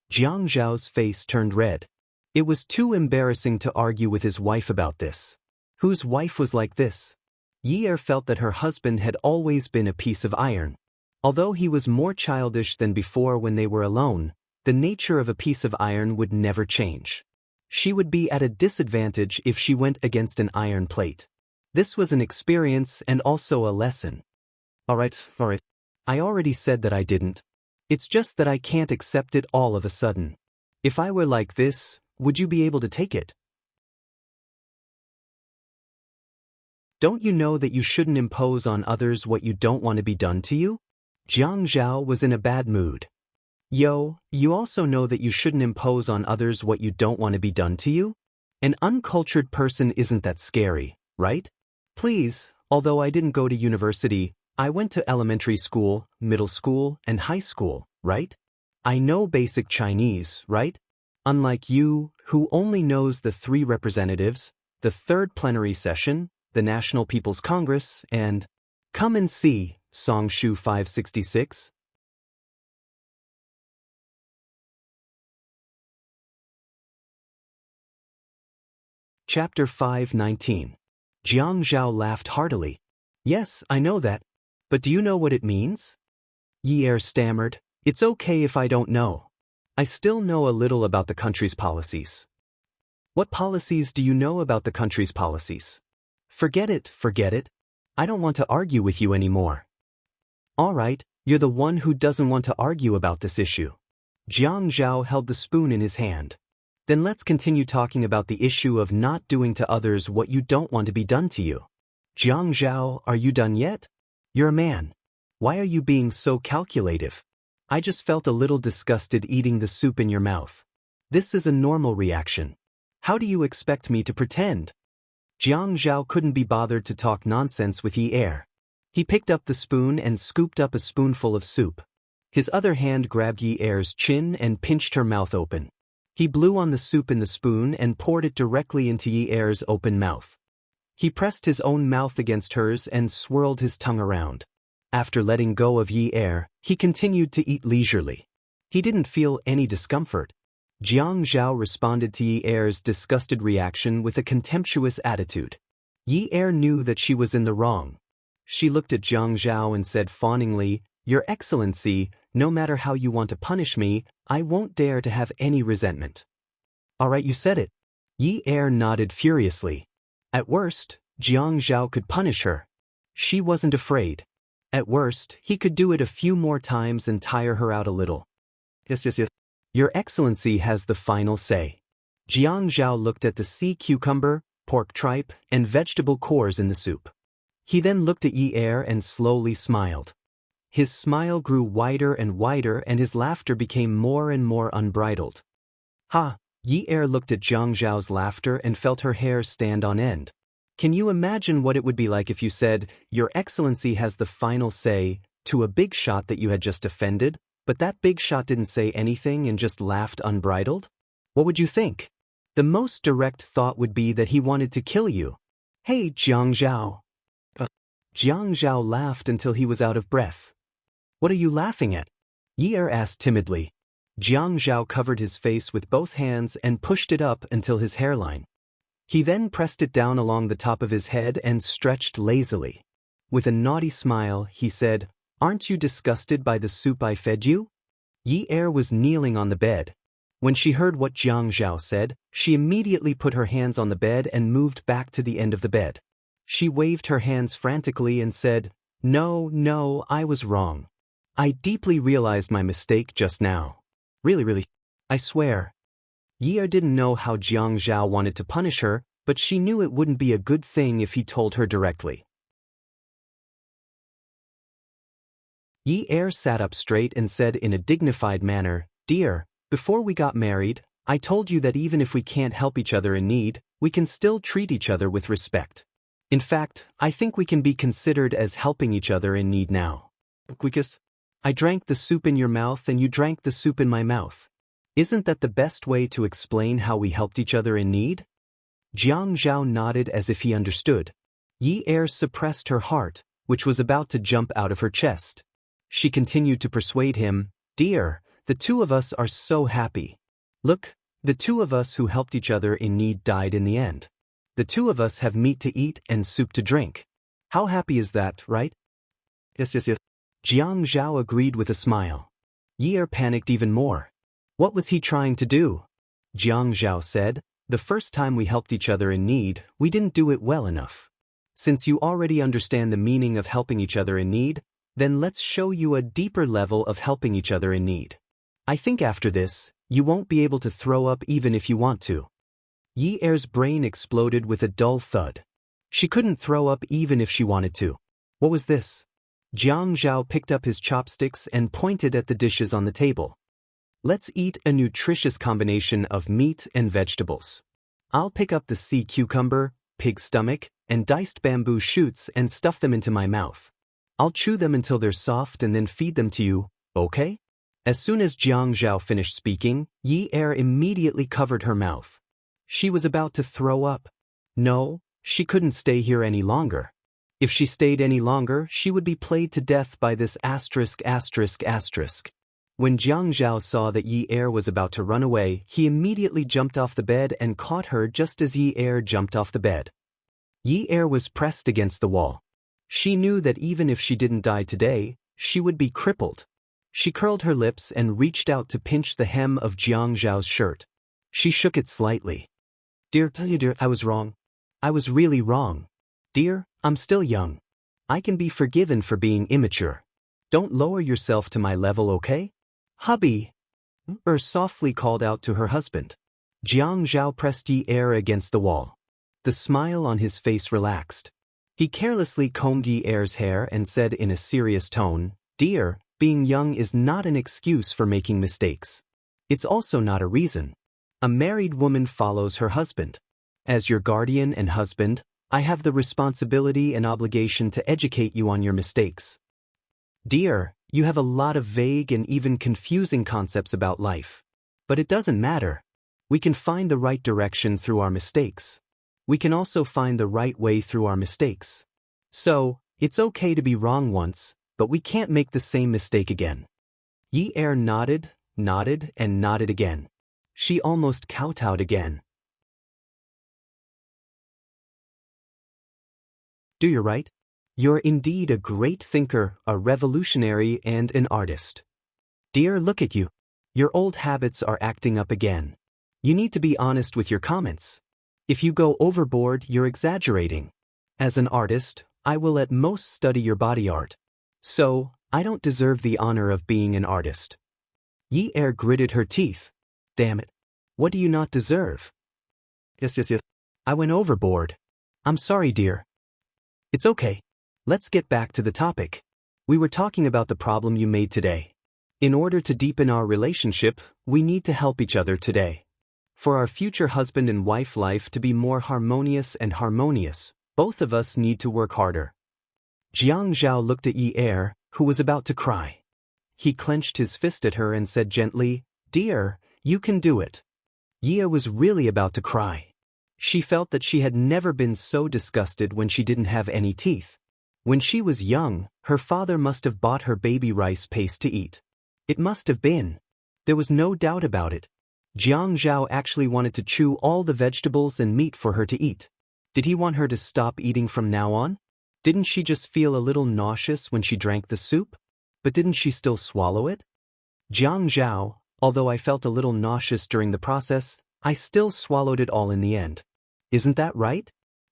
Jiang Zhao's face turned red. It was too embarrassing to argue with his wife about this. Whose wife was like this? Yi Er felt that her husband had always been a piece of iron. Although he was more childish than before when they were alone, the nature of a piece of iron would never change. She would be at a disadvantage if she went against an iron plate. This was an experience and also a lesson. All right. I already said that I didn't. It's just that I can't accept it all of a sudden. If I were like this, would you be able to take it? Don't you know that you shouldn't impose on others what you don't want to be done to you? Jiang Zhao was in a bad mood. Yo, you also know that you shouldn't impose on others what you don't want to be done to you? An uncultured person isn't that scary, right? Please, although I didn't go to university, I went to elementary school, middle school, and high school, right? I know basic Chinese, right? Unlike you, who only knows the 3 representatives, the 3rd plenary session, the National People's Congress, and come and see, Song Shu 566. Chapter 5:19. Jiang Zhao laughed heartily. Yes, I know that. But do you know what it means? Yi Er stammered. It's okay if I don't know. I still know a little about the country's policies. What policies do you know about the country's policies? Forget it. I don't want to argue with you anymore. All right, you're the one who doesn't want to argue about this issue. Jiang Zhao held the spoon in his hand. Then let's continue talking about the issue of not doing to others what you don't want to be done to you. Jiang Zhao, are you done yet? You're a man. Why are you being so calculative? I just felt a little disgusted eating the soup in your mouth. This is a normal reaction. How do you expect me to pretend? Jiang Zhao couldn't be bothered to talk nonsense with Yi Er. He picked up the spoon and scooped up a spoonful of soup. His other hand grabbed Yi Er's chin and pinched her mouth open. He blew on the soup in the spoon and poured it directly into Yi Er's open mouth. He pressed his own mouth against hers and swirled his tongue around. After letting go of Yi Er, he continued to eat leisurely. He didn't feel any discomfort. Jiang Zhao responded to Yi Er's disgusted reaction with a contemptuous attitude. Yi Er knew that she was in the wrong. She looked at Jiang Zhao and said fawningly, Your Excellency, no matter how you want to punish me, I won't dare to have any resentment. All right, you said it. Yi Er nodded furiously. At worst, Jiang Zhao could punish her. She wasn't afraid. At worst, he could do it a few more times and tire her out a little. Yes. Your Excellency has the final say. Jiang Zhao looked at the sea cucumber, pork tripe, and vegetable cores in the soup. He then looked at Yi-er and slowly smiled. His smile grew wider and wider and his laughter became more and more unbridled. Ha! Yi-er looked at Jiang Zhao's laughter and felt her hair stand on end. Can you imagine what it would be like if you said, "Your Excellency has the final say," to a big shot that you had just offended, but that big shot didn't say anything and just laughed unbridled? What would you think? The most direct thought would be that he wanted to kill you. Hey, Jiang Zhao. Jiang Zhao laughed until he was out of breath. What are you laughing at? Yi-er asked timidly. Jiang Zhao covered his face with both hands and pushed it up until his hairline. He then pressed it down along the top of his head and stretched lazily. With a naughty smile, he said, "Aren't you disgusted by the soup I fed you?" Yi-er was kneeling on the bed. When she heard what Jiang Zhao said, she immediately put her hands on the bed and moved back to the end of the bed. She waved her hands frantically and said, No, I was wrong. I deeply realized my mistake just now. Really, I swear." Yi-er didn't know how Jiang Zhao wanted to punish her, but she knew it wouldn't be a good thing if he told her directly. Yi-er sat up straight and said in a dignified manner, "Dear, before we got married, I told you that even if we can't help each other in need, we can still treat each other with respect. In fact, I think we can be considered as helping each other in need now. Because I drank the soup in your mouth and you drank the soup in my mouth. Isn't that the best way to explain how we helped each other in need?" Jiang Zhao nodded as if he understood. Yi-er suppressed her heart, which was about to jump out of her chest. She continued to persuade him, "Dear, the two of us are so happy. Look, the two of us who helped each other in need died in the end. The two of us have meat to eat and soup to drink. How happy is that, right?" Yes. Jiang Zhao agreed with a smile. Yi-er panicked even more. What was he trying to do? Jiang Zhao said, "The first time we helped each other in need, we didn't do it well enough. Since you already understand the meaning of helping each other in need, then let's show you a deeper level of helping each other in need. I think after this, you won't be able to throw up even if you want to." Yi-er's brain exploded with a dull thud. She couldn't throw up even if she wanted to. What was this? Jiang Zhao picked up his chopsticks and pointed at the dishes on the table. "Let's eat a nutritious combination of meat and vegetables. I'll pick up the sea cucumber, pig stomach, and diced bamboo shoots and stuff them into my mouth. I'll chew them until they're soft and then feed them to you, okay?" As soon as Jiang Zhao finished speaking, Yi-er immediately covered her mouth. She was about to throw up. No, she couldn't stay here any longer. If she stayed any longer, she would be played to death by this asterisk. When Jiang Zhao saw that Yi-er was about to run away, he immediately jumped off the bed and caught her just as Yi-er jumped off the bed. Yi-er was pressed against the wall. She knew that even if she didn't die today, she would be crippled. She curled her lips and reached out to pinch the hem of Jiang Zhao's shirt. She shook it slightly. Dear, I was wrong. I was really wrong. Dear, I'm still young. I can be forgiven for being immature. Don't lower yourself to my level, okay? Hubby, softly called out to her husband. Jiang Zhao pressed Yi-er against the wall. The smile on his face relaxed. He carelessly combed Yi-er's hair and said in a serious tone, "Dear, being young is not an excuse for making mistakes. It's also not a reason. A married woman follows her husband. As your guardian and husband, I have the responsibility and obligation to educate you on your mistakes. Dear, you have a lot of vague and even confusing concepts about life. But it doesn't matter. We can find the right direction through our mistakes. We can also find the right way through our mistakes. So, it's okay to be wrong once, but we can't make the same mistake again." Yi-er nodded, and nodded again. She almost kowtowed again. "Do you right? You're indeed a great thinker, a revolutionary, and an artist. Dear, look at you. Your old habits are acting up again. You need to be honest with your comments. If you go overboard, you're exaggerating. As an artist, I will at most study your body art. So, I don't deserve the honor of being an artist." Yi-er gritted her teeth. Damn it. What do you not deserve? Yes. I went overboard. I'm sorry, dear. It's okay. Let's get back to the topic. We were talking about the problem you made today. In order to deepen our relationship, we need to help each other today. For our future husband and wife life to be more harmonious, both of us need to work harder. Jiang Zhao looked at Yi Er, who was about to cry. He clenched his fist at her and said gently, "Dear, you can do it." Yi Er was really about to cry. She felt that she had never been so disgusted when she didn't have any teeth. When she was young, her father must have bought her baby rice paste to eat. It must have been. There was no doubt about it. Jiang Zhao actually wanted to chew all the vegetables and meat for her to eat. Did he want her to stop eating from now on? Didn't she just feel a little nauseous when she drank the soup? But didn't she still swallow it? Jiang Zhao, although I felt a little nauseous during the process, I still swallowed it all in the end. Isn't that right?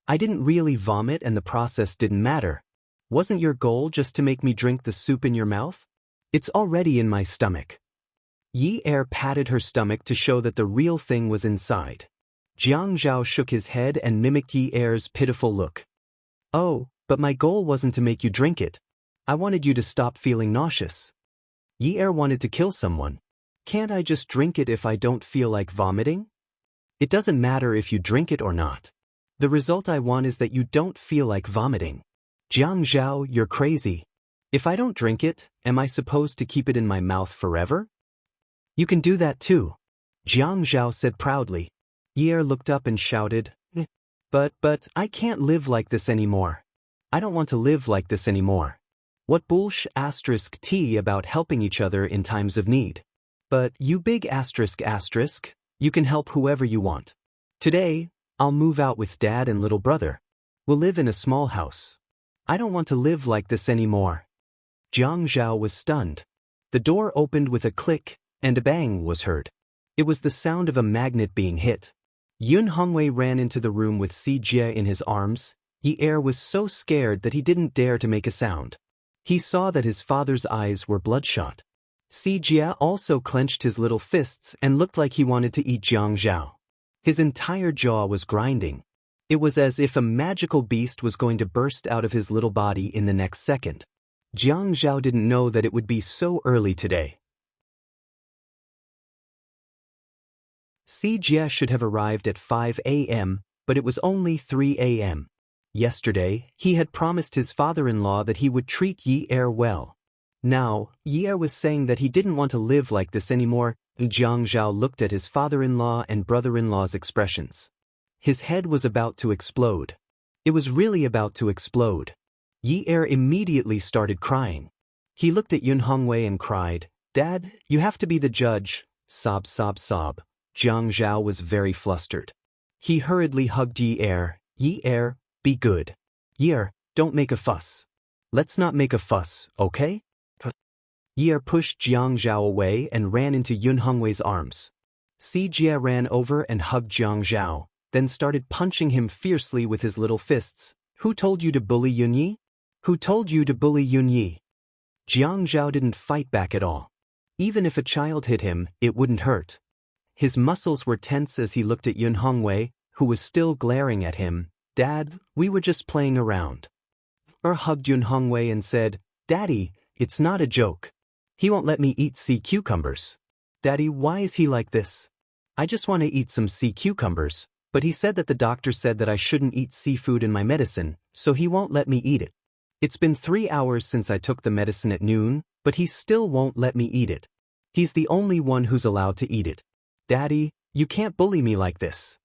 I didn't really vomit and the process didn't matter. Wasn't your goal just to make me drink the soup in your mouth? It's already in my stomach. Yi Er patted her stomach to show that the real thing was inside. Jiang Zhao shook his head and mimicked Yi Er's pitiful look. Oh, but my goal wasn't to make you drink it. I wanted you to stop feeling nauseous. Yi Er wanted to kill someone. Can't I just drink it if I don't feel like vomiting? It doesn't matter if you drink it or not. The result I want is that you don't feel like vomiting. Jiang Zhao, you're crazy. If I don't drink it, am I supposed to keep it in my mouth forever? You can do that too, Jiang Zhao said proudly. Yi Er looked up and shouted, But I can't live like this anymore. I don't want to live like this anymore. What **t about helping each other in times of need. But you big **, you can help whoever you want. Today, I'll move out with Dad and little brother. We'll live in a small house. I don't want to live like this anymore. Jiang Zhao was stunned. The door opened with a click, and a bang was heard. It was the sound of a magnet being hit. Yun Hongwei ran into the room with Si Jie in his arms. Yi Er was so scared that he didn't dare to make a sound. He saw that his father's eyes were bloodshot. Si Jie also clenched his little fists and looked like he wanted to eat Jiang Zhao. His entire jaw was grinding. It was as if a magical beast was going to burst out of his little body in the next second. Jiang Zhao didn't know that it would be so early today. Si Jie should have arrived at 5 a.m., but it was only 3 a.m. Yesterday, he had promised his father-in-law that he would treat Yi Er well. Now, Yi Er was saying that he didn't want to live like this anymore. Jiang Zhao looked at his father-in-law and brother-in-law's expressions. His head was about to explode. It was really about to explode. Yi Er immediately started crying. He looked at Yun Hongwei and cried, "Dad, you have to be the judge." Sob, sob, sob. Jiang Zhao was very flustered. He hurriedly hugged Yi Er. "Yi Er, be good. Yi Er, don't make a fuss. Let's not make a fuss, okay?" Yi Er pushed Jiang Zhao away and ran into Yun Hongwei's arms. Si Jie ran over and hugged Jiang Zhao, then started punching him fiercely with his little fists. "Who told you to bully Yunyi? Who told you to bully Yunyi?" Jiang Zhao didn't fight back at all. Even if a child hit him, it wouldn't hurt. His muscles were tense as he looked at Yun Hongwei, who was still glaring at him. "Dad, we were just playing around." Hugged Yun Hongwei and said, "Daddy, it's not a joke. He won't let me eat sea cucumbers." "Daddy, why is he like this?" "I just want to eat some sea cucumbers, but he said that the doctor said that I shouldn't eat seafood in my medicine, so he won't let me eat it. It's been 3 hours since I took the medicine at noon, but he still won't let me eat it. He's the only one who's allowed to eat it. Daddy, you can't bully me like this.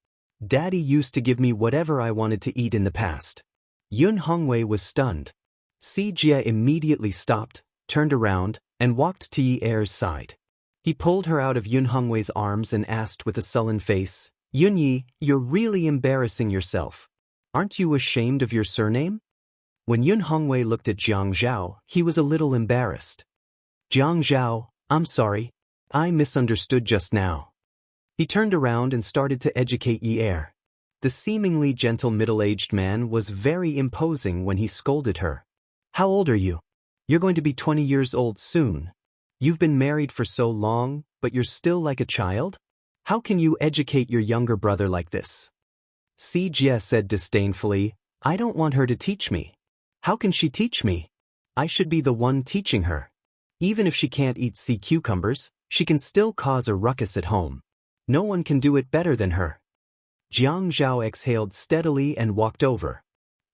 Daddy used to give me whatever I wanted to eat in the past." Yun Hongwei was stunned. Si Jie immediately stopped, turned around, and walked to Yi Er's side. He pulled her out of Yun Hongwei's arms and asked with a sullen face, "Yunyi, you're really embarrassing yourself. Aren't you ashamed of your surname?" When Yun Hongwei looked at Jiang Zhao, he was a little embarrassed. "Jiang Zhao, I'm sorry. I misunderstood just now." He turned around and started to educate Yi Er. The seemingly gentle middle-aged man was very imposing when he scolded her. "How old are you? You're going to be 20 years old soon. You've been married for so long, but you're still like a child? How can you educate your younger brother like this?" Si Jie said disdainfully, I don't want her to teach me. How can she teach me? I should be the one teaching her. Even if she can't eat sea cucumbers, she can still cause a ruckus at home. No one can do it better than her. Jiang Zhao exhaled steadily and walked over.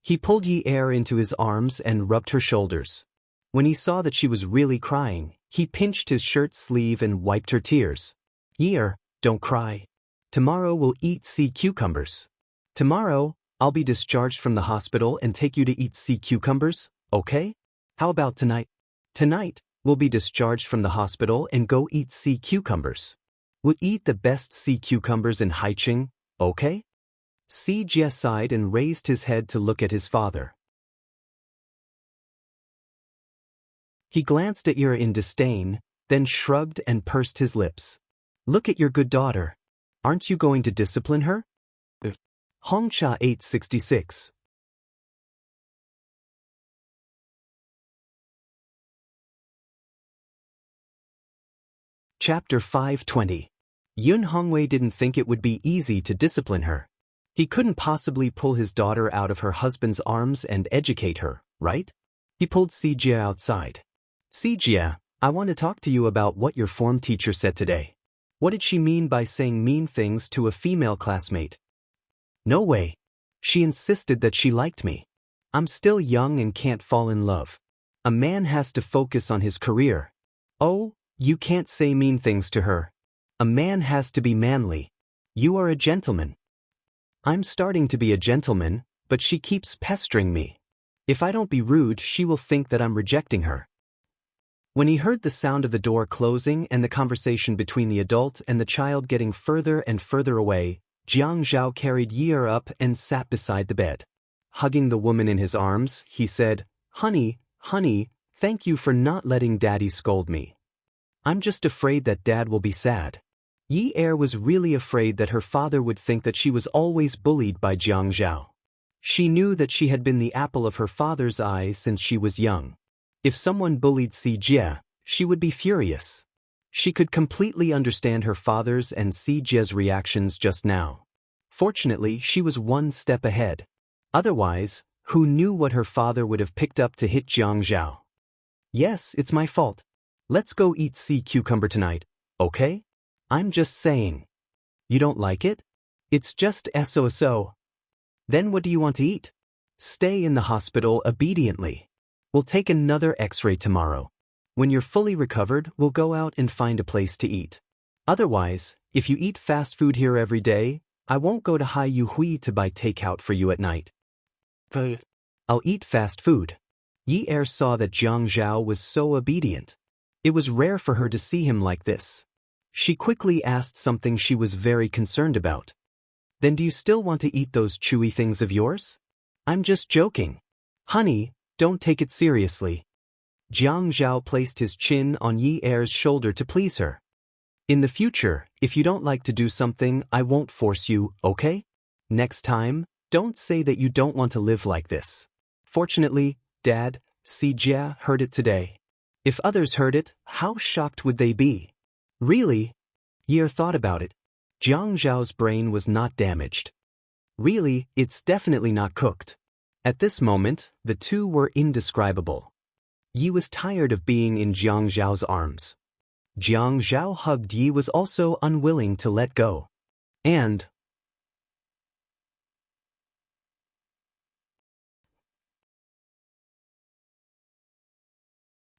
He pulled Yi Er into his arms and rubbed her shoulders. When he saw that she was really crying, he pinched his shirt sleeve and wiped her tears. Yi Er, don't cry. Tomorrow we'll eat sea cucumbers. Tomorrow, I'll be discharged from the hospital and take you to eat sea cucumbers, okay? How about tonight? Tonight, we'll be discharged from the hospital and go eat sea cucumbers. We'll eat the best sea cucumbers in Haicheng, okay? Si Jie sighed and raised his head to look at his father. He glanced at Ira in disdain, then shrugged and pursed his lips. Look at your good daughter. Aren't you going to discipline her? Hongcha 866. Chapter 520. Yun Hongwei didn't think it would be easy to discipline her. He couldn't possibly pull his daughter out of her husband's arms and educate her, right? He pulled Si Jie outside. Si Jie, I want to talk to you about what your form teacher said today. What did she mean by saying mean things to a female classmate? No way. She insisted that she liked me. I'm still young and can't fall in love. A man has to focus on his career. Oh, you can't say mean things to her. A man has to be manly. You are a gentleman. I'm starting to be a gentleman, but she keeps pestering me. If I don't be rude, she will think that I'm rejecting her. When he heard the sound of the door closing and the conversation between the adult and the child getting further and further away, Jiang Zhao carried Yi Er up and sat beside the bed. Hugging the woman in his arms, he said, Honey, thank you for not letting Daddy scold me. I'm just afraid that Dad will be sad. Yi Er was really afraid that her father would think that she was always bullied by Jiang Zhao. She knew that she had been the apple of her father's eye since she was young. If someone bullied Si Jie, she would be furious. She could completely understand her father's and Si Jie's reactions just now. Fortunately, she was one step ahead. Otherwise, who knew what her father would have picked up to hit Jiang Zhao? Yes, it's my fault. Let's go eat sea cucumber tonight, okay? I'm just saying. You don't like it? It's just so. Then what do you want to eat? Stay in the hospital obediently. We'll take another X-ray tomorrow. When you're fully recovered, we'll go out and find a place to eat. Otherwise, if you eat fast food here every day, I won't go to Hai Yu Hui to buy takeout for you at night. I'll eat fast food. Yi Er saw that Jiang Zhao was so obedient. It was rare for her to see him like this. She quickly asked something she was very concerned about. Then do you still want to eat those chewy things of yours? I'm just joking. Honey, don't take it seriously. Jiang Zhao placed his chin on Yi Er's shoulder to please her. In the future, if you don't like to do something, I won't force you, okay? Next time, don't say that you don't want to live like this. Fortunately, Dad, Si Jie heard it today. If others heard it, how shocked would they be? Really? Yi Er thought about it. Jiang Zhao's brain was not damaged. Really, it's definitely not cooked. At this moment, the two were indescribable. Yi was tired of being in Jiang Zhao's arms. Jiang Zhao hugged Yi was also unwilling to let go. And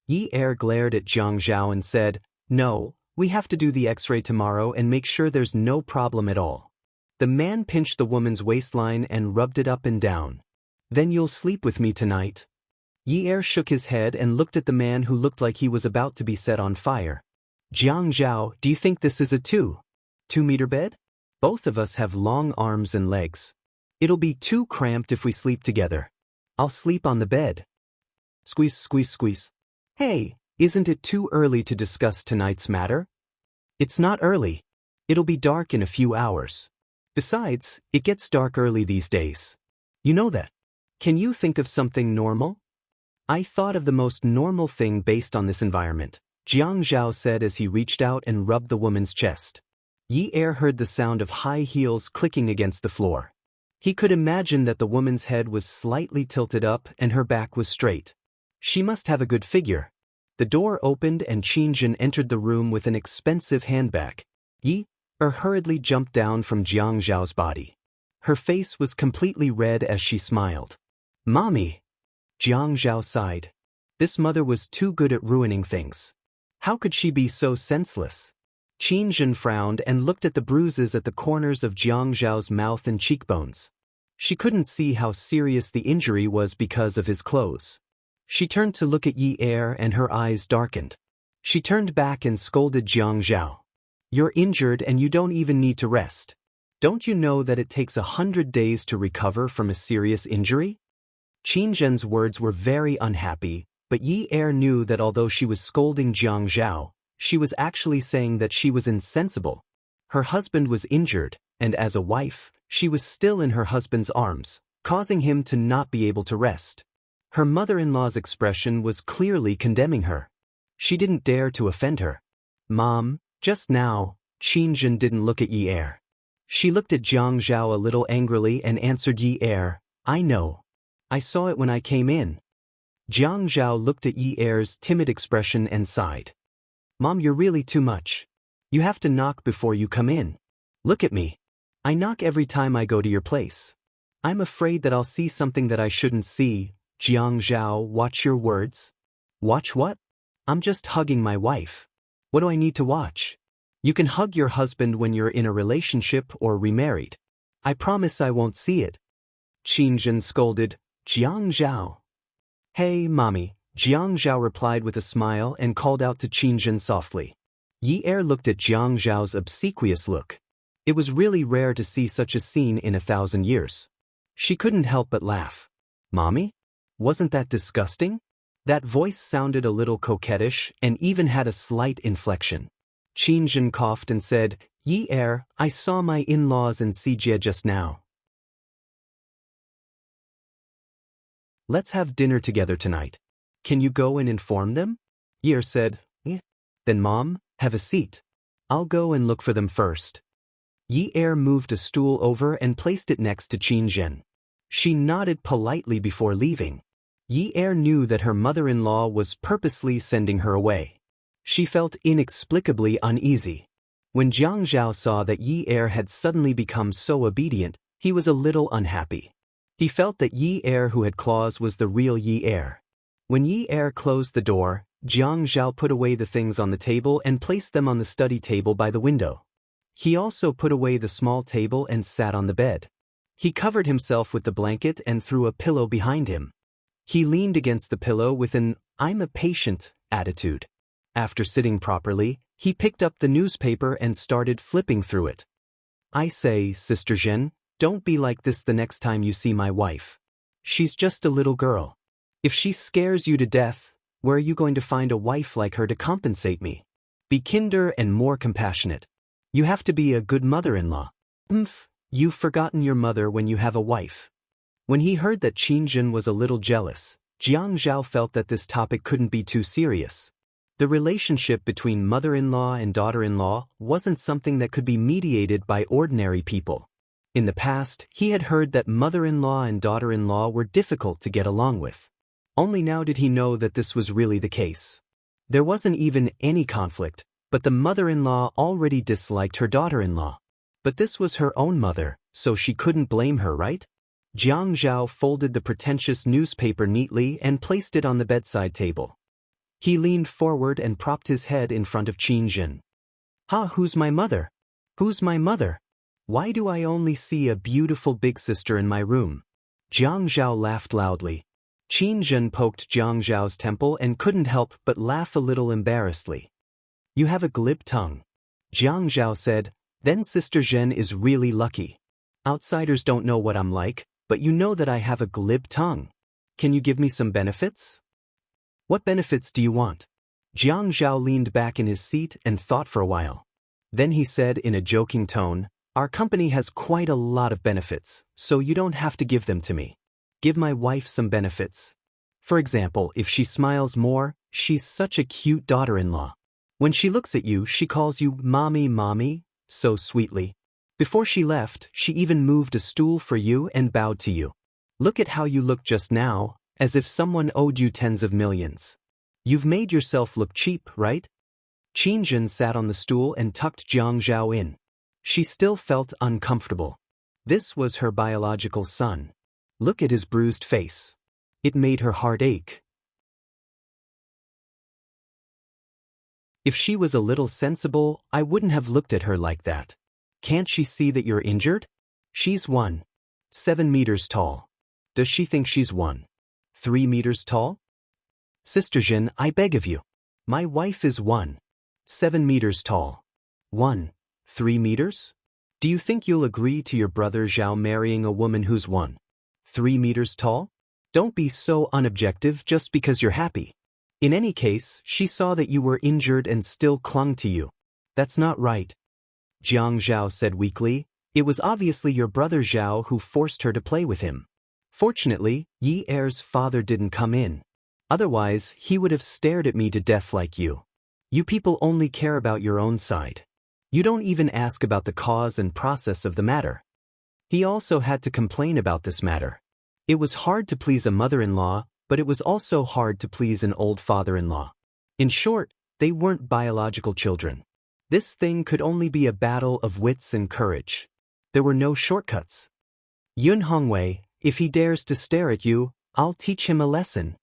Yi Er glared at Jiang Zhao and said, No, we have to do the X-ray tomorrow and make sure there's no problem at all. The man pinched the woman's waistline and rubbed it up and down. Then you'll sleep with me tonight. Yi Er shook his head and looked at the man who looked like he was about to be set on fire. Jiang Zhao, do you think this is a 2-meter bed? Both of us have long arms and legs. It'll be too cramped if we sleep together. I'll sleep on the bed. Squeeze. Hey, isn't it too early to discuss tonight's matter? It's not early. It'll be dark in a few hours. Besides, it gets dark early these days. You know that. Can you think of something normal? I thought of the most normal thing based on this environment, Jiang Zhao said as he reached out and rubbed the woman's chest. Yi Er heard the sound of high heels clicking against the floor. He could imagine that the woman's head was slightly tilted up and her back was straight. She must have a good figure. The door opened and Qingjin entered the room with an expensive handbag. Yi hurriedly jumped down from Jiang Zhao's body. Her face was completely red as she smiled. "Mommy!" Jiang Zhao sighed. This mother was too good at ruining things. How could she be so senseless? Qingjin frowned and looked at the bruises at the corners of Jiang Zhao's mouth and cheekbones. She couldn't see how serious the injury was because of his clothes. She turned to look at Yi Er and her eyes darkened. She turned back and scolded Jiang Zhao. "You're injured and you don't even need to rest. Don't you know that it takes 100 days to recover from a serious injury?" Qingjin's words were very unhappy, but Yi Er knew that although she was scolding Jiang Zhao, she was actually saying that she was insensible. Her husband was injured, and as a wife, she was still in her husband's arms, causing him to not be able to rest. Her mother-in-law's expression was clearly condemning her. She didn't dare to offend her. "Mom, just now," Qingjin didn't look at Yi Er. She looked at Jiang Zhao a little angrily and answered Yi Er, "I know. I saw it when I came in." Jiang Zhao looked at Yi Er's timid expression and sighed. "Mom, you're really too much. You have to knock before you come in. Look at me. I knock every time I go to your place. I'm afraid that I'll see something that I shouldn't see." "Jiang Zhao, watch your words." "Watch what? I'm just hugging my wife. What do I need to watch? You can hug your husband when you're in a relationship or remarried. I promise I won't see it." Qingjin scolded, "Jiang Zhao." "Hey, mommy," Jiang Zhao replied with a smile and called out to Qingjin softly. Yi Er looked at Jiang Zhao's obsequious look. It was really rare to see such a scene in 1,000 years. She couldn't help but laugh. "Mommy? Wasn't that disgusting?" That voice sounded a little coquettish and even had a slight inflection. Qingjin coughed and said, "Yi Er, I saw my in-laws in Sijie just now. Let's have dinner together tonight. Can you go and inform them?" Yi Er said, "Eh." "Then Mom, have a seat. I'll go and look for them first." Yi Er moved a stool over and placed it next to Qingjin. She nodded politely before leaving. Yi Er knew that her mother-in-law was purposely sending her away. She felt inexplicably uneasy. When Jiang Zhao saw that Yi Er had suddenly become so obedient, he was a little unhappy. He felt that Yi Er who had claws was the real Yi Er. When Yi Er closed the door, Jiang Zhao put away the things on the table and placed them on the study table by the window. He also put away the small table and sat on the bed. He covered himself with the blanket and threw a pillow behind him. He leaned against the pillow with an "I'm a patient" attitude. After sitting properly, he picked up the newspaper and started flipping through it. "I say, Sister Zhen, don't be like this the next time you see my wife. She's just a little girl. If she scares you to death, where are you going to find a wife like her to compensate me? Be kinder and more compassionate. You have to be a good mother-in-law. You've forgotten your mother when you have a wife." When he heard that Qingjin was a little jealous, Jiang Zhao felt that this topic couldn't be too serious. The relationship between mother-in-law and daughter-in-law wasn't something that could be mediated by ordinary people. In the past, he had heard that mother-in-law and daughter-in-law were difficult to get along with. Only now did he know that this was really the case. There wasn't even any conflict, but the mother-in-law already disliked her daughter-in-law. But this was her own mother, so she couldn't blame her, right? Jiang Zhao folded the pretentious newspaper neatly and placed it on the bedside table. He leaned forward and propped his head in front of Qingjin. Who's my mother? Who's my mother? Why do I only see a beautiful big sister in my room?" Jiang Zhao laughed loudly. Qingjin poked Jiang Zhao's temple and couldn't help but laugh a little embarrassedly. "You have a glib tongue," Jiang Zhao said. "Then Sister Zhen is really lucky. Outsiders don't know what I'm like, but you know that I have a glib tongue. Can you give me some benefits?" "What benefits do you want?" Jiang Zhao leaned back in his seat and thought for a while. Then he said in a joking tone, "Our company has quite a lot of benefits, so you don't have to give them to me. Give my wife some benefits. For example, if she smiles more, she's such a cute daughter-in-law. When she looks at you, she calls you mommy, mommy, so sweetly. Before she left, she even moved a stool for you and bowed to you. Look at how you look just now, as if someone owed you tens of millions. You've made yourself look cheap, right? Qingjun sat on the stool and tucked Jiang Zhao in. She still felt uncomfortable. This was her biological son. Look at his bruised face. It made her heart ache. If she was a little sensible, I wouldn't have looked at her like that. Can't she see that you're injured? She's 1.7 meters tall. Does she think she's 1.3 meters tall? Sister Jin, I beg of you. My wife is 1.7 meters tall. 1.3 meters? Do you think you'll agree to your brother Zhao marrying a woman who's 1.3 meters tall? Don't be so unobjective just because you're happy. In any case, she saw that you were injured and still clung to you. That's not right. Jiang Zhao said weakly. It was obviously your brother Zhao who forced her to play with him. Fortunately, Yi Er's father didn't come in. Otherwise, he would have stared at me to death like you. You people only care about your own side. You don't even ask about the cause and process of the matter. He also had to complain about this matter. It was hard to please a mother-in-law, but it was also hard to please an old father-in-law. In short, they weren't biological children. This thing could only be a battle of wits and courage. There were no shortcuts. Yun Hongwei, if he dares to stare at you, I'll teach him a lesson.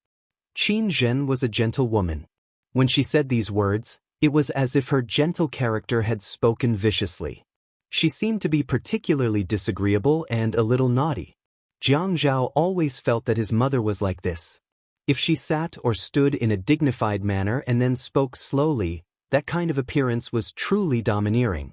Qin Zhen was a gentle woman. When she said these words, it was as if her gentle character had spoken viciously. She seemed to be particularly disagreeable and a little naughty. Jiang Zhao always felt that his mother was like this. If she sat or stood in a dignified manner and then spoke slowly, that kind of appearance was truly domineering.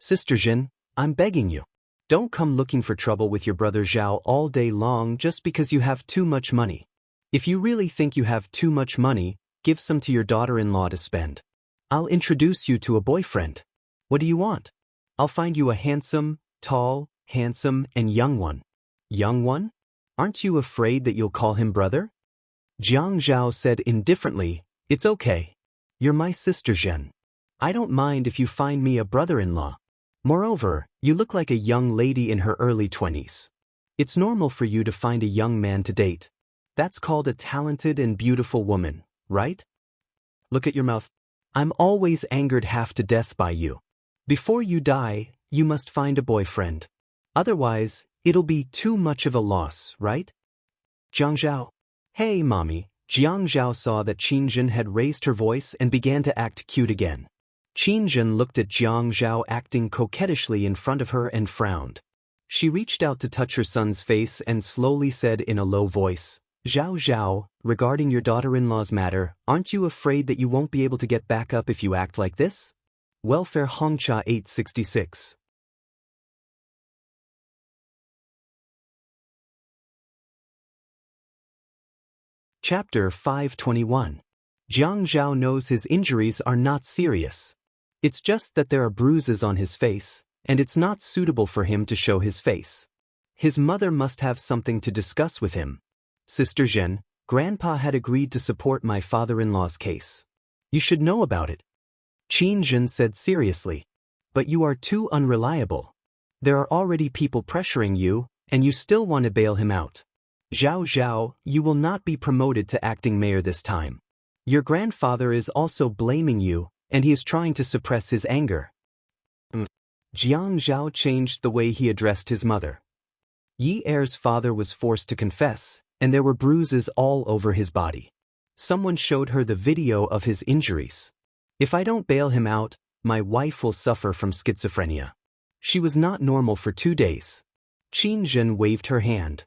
Sister Jin, I'm begging you. Don't come looking for trouble with your brother Zhao all day long just because you have too much money. If you really think you have too much money, give some to your daughter-in-law to spend. I'll introduce you to a boyfriend. What do you want? I'll find you a tall, handsome, and young one. Young one? Aren't you afraid that you'll call him brother? Jiang Zhao said indifferently, It's okay. You're my sister Zhen. I don't mind if you find me a brother-in-law. Moreover, you look like a young lady in her early 20s. It's normal for you to find a young man to date. That's called a talented and beautiful woman, right? Look at your mouth. I'm always angered half to death by you. Before you die, you must find a boyfriend. Otherwise, it'll be too much of a loss, right? Jiang Zhao. Hey, mommy. Jiang Zhao saw that Qingjun had raised her voice and began to act cute again. Qingjun looked at Jiang Zhao acting coquettishly in front of her and frowned. She reached out to touch her son's face and slowly said in a low voice, Zhao Zhao, regarding your daughter-in-law's matter, aren't you afraid that you won't be able to get back up if you act like this? Welfare Hongcha 866. Chapter 521. Jiang Zhao knows his injuries are not serious. It's just that there are bruises on his face, and it's not suitable for him to show his face. His mother must have something to discuss with him. Sister Zhen, Grandpa had agreed to support my father-in-law's case. You should know about it. Qin Zhen said seriously. But you are too unreliable. There are already people pressuring you, and you still want to bail him out. Zhao Zhao, you will not be promoted to acting mayor this time. Your grandfather is also blaming you, and he is trying to suppress his anger. Jiang Zhao changed the way he addressed his mother. Yi Er's father was forced to confess, and there were bruises all over his body. Someone showed her the video of his injuries. If I don't bail him out, my wife will suffer from schizophrenia. She was not normal for 2 days. Qin Zhen waved her hand.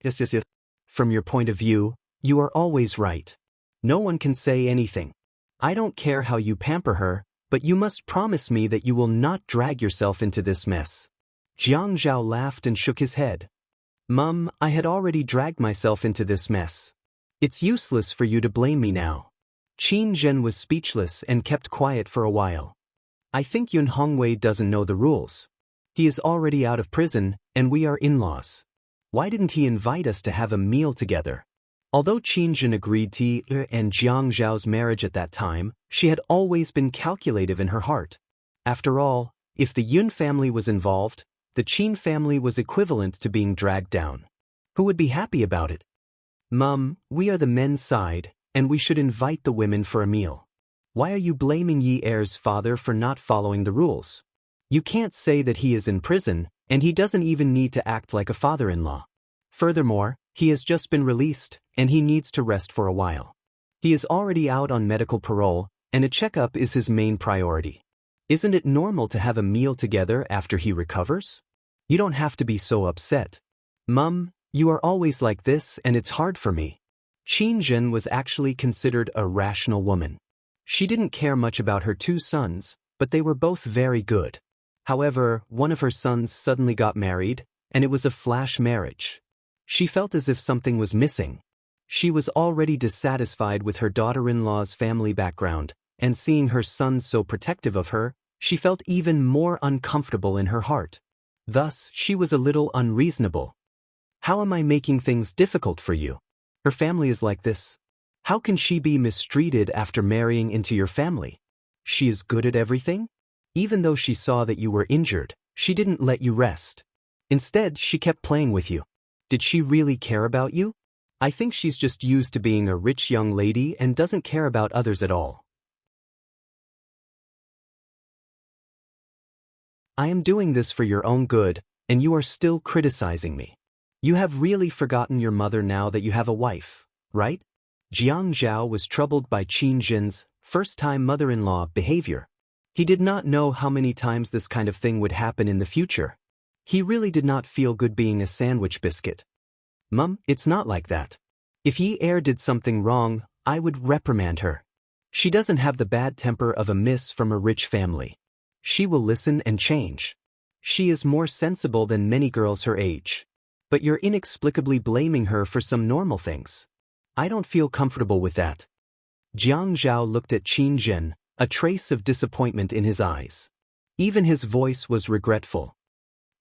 Yes. From your point of view, you are always right. No one can say anything. I don't care how you pamper her, but you must promise me that you will not drag yourself into this mess. Jiang Zhao laughed and shook his head. Mum, I had already dragged myself into this mess. It's useless for you to blame me now. Qin Zhen was speechless and kept quiet for a while. I think Yun Hongwei doesn't know the rules. He is already out of prison, and we are in-laws. Why didn't he invite us to have a meal together? Although Qin Zhen agreed to Yi and Jiang Zhao's marriage at that time, she had always been calculative in her heart. After all, If the Yun family was involved, the Qin family was equivalent to being dragged down. Who would be happy about it? Mum, we are the men's side, and we should invite the women for a meal. Why are you blaming Yi Er's father for not following the rules? You can't say that he is in prison, and he doesn't even need to act like a father-in-law. Furthermore, he has just been released, and he needs to rest for a while. He is already out on medical parole, and a checkup is his main priority. Isn't it normal to have a meal together after he recovers? You don't have to be so upset. Mum, you are always like this and it's hard for me. Qin Zhen was actually considered a rational woman. She didn't care much about her two sons, but they were both very good. However, one of her sons suddenly got married, and it was a flash marriage. She felt as if something was missing. She was already dissatisfied with her daughter-in-law's family background, and seeing her son so protective of her, she felt even more uncomfortable in her heart. Thus, she was a little unreasonable. How am I making things difficult for you? Her family is like this. How can she be mistreated after marrying into your family? She is good at everything? Even though she saw that you were injured, she didn't let you rest. Instead, she kept playing with you. Did she really care about you? I think she's just used to being a rich young lady and doesn't care about others at all. I am doing this for your own good, and you are still criticizing me. You have really forgotten your mother now that you have a wife, right? Jiang Zhao was troubled by Qin Zhen's first-time mother-in-law behavior. He did not know how many times this kind of thing would happen in the future. He really did not feel good being a sandwich biscuit. Mum, it's not like that. If Yi Er did something wrong, I would reprimand her. She doesn't have the bad temper of a miss from a rich family. She will listen and change. She is more sensible than many girls her age. But you're inexplicably blaming her for some normal things. I don't feel comfortable with that. Jiang Zhao looked at Qin Zhen, a trace of disappointment in his eyes. Even his voice was regretful.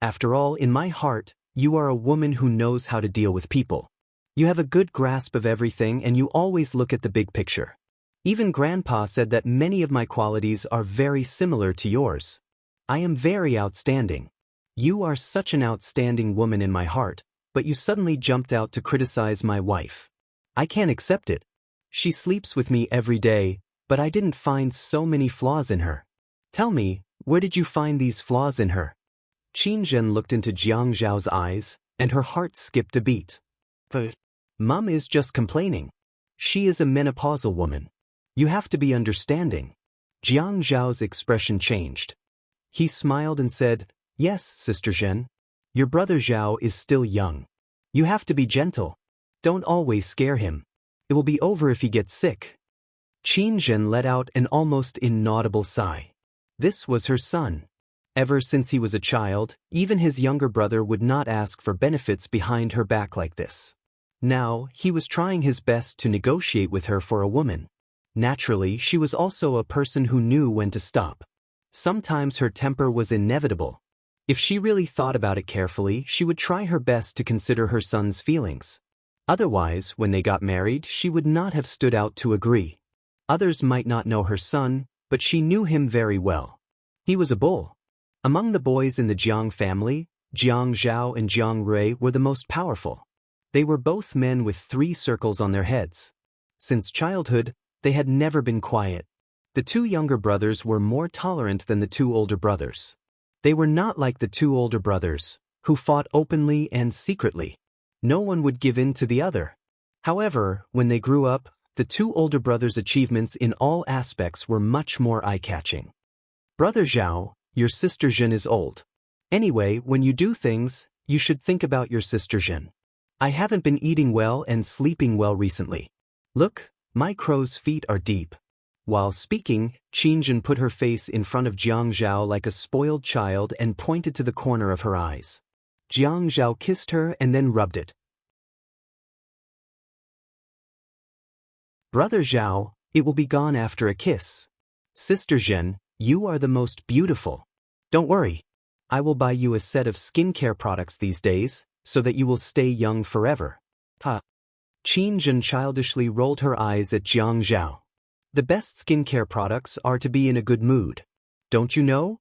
After all, in my heart, you are a woman who knows how to deal with people. You have a good grasp of everything and you always look at the big picture. Even Grandpa said that many of my qualities are very similar to yours. I am very outstanding. You are such an outstanding woman in my heart, but you suddenly jumped out to criticize my wife. I can't accept it. She sleeps with me every day, but I didn't find so many flaws in her. Tell me, where did you find these flaws in her? Qin Zhen looked into Jiang Zhao's eyes, and her heart skipped a beat. But Mum is just complaining. She is a menopausal woman. You have to be understanding. Jiang Zhao's expression changed. He smiled and said, Yes, Sister Zhen. Your brother Zhao is still young. You have to be gentle. Don't always scare him. It will be over if he gets sick. Qin Zhen let out an almost inaudible sigh. This was her son. Ever since he was a child, even his younger brother would not ask for benefits behind her back like this. Now, he was trying his best to negotiate with her for a woman. Naturally, she was also a person who knew when to stop. Sometimes her temper was inevitable. If she really thought about it carefully, she would try her best to consider her son's feelings. Otherwise, when they got married, she would not have stood out to agree. Others might not know her son, but she knew him very well. He was a bull. Among the boys in the Jiang family, Jiang Zhao and Jiang Rui were the most powerful. They were both men with 3 circles on their heads. Since childhood, they had never been quiet. The 2 younger brothers were more tolerant than the 2 older brothers. They were not like the 2 older brothers, who fought openly and secretly. No one would give in to the other. However, when they grew up, the 2 older brothers' achievements in all aspects were much more eye-catching. Brother Zhao, your sister Zhen is old. Anyway, when you do things, you should think about your sister Zhen. I haven't been eating well and sleeping well recently. Look, my crow's feet are deep. While speaking, Qin Zhen put her face in front of Jiang Zhao like a spoiled child and pointed to the corner of her eyes. Jiang Zhao kissed her and then rubbed it. Brother Zhao, it will be gone after a kiss. Sister Zhen, you are the most beautiful. Don't worry. I will buy you a set of skincare products these days, so that you will stay young forever. Ha. Qin Zhen childishly rolled her eyes at Jiang Zhao. The best skincare products are to be in a good mood. Don't you know?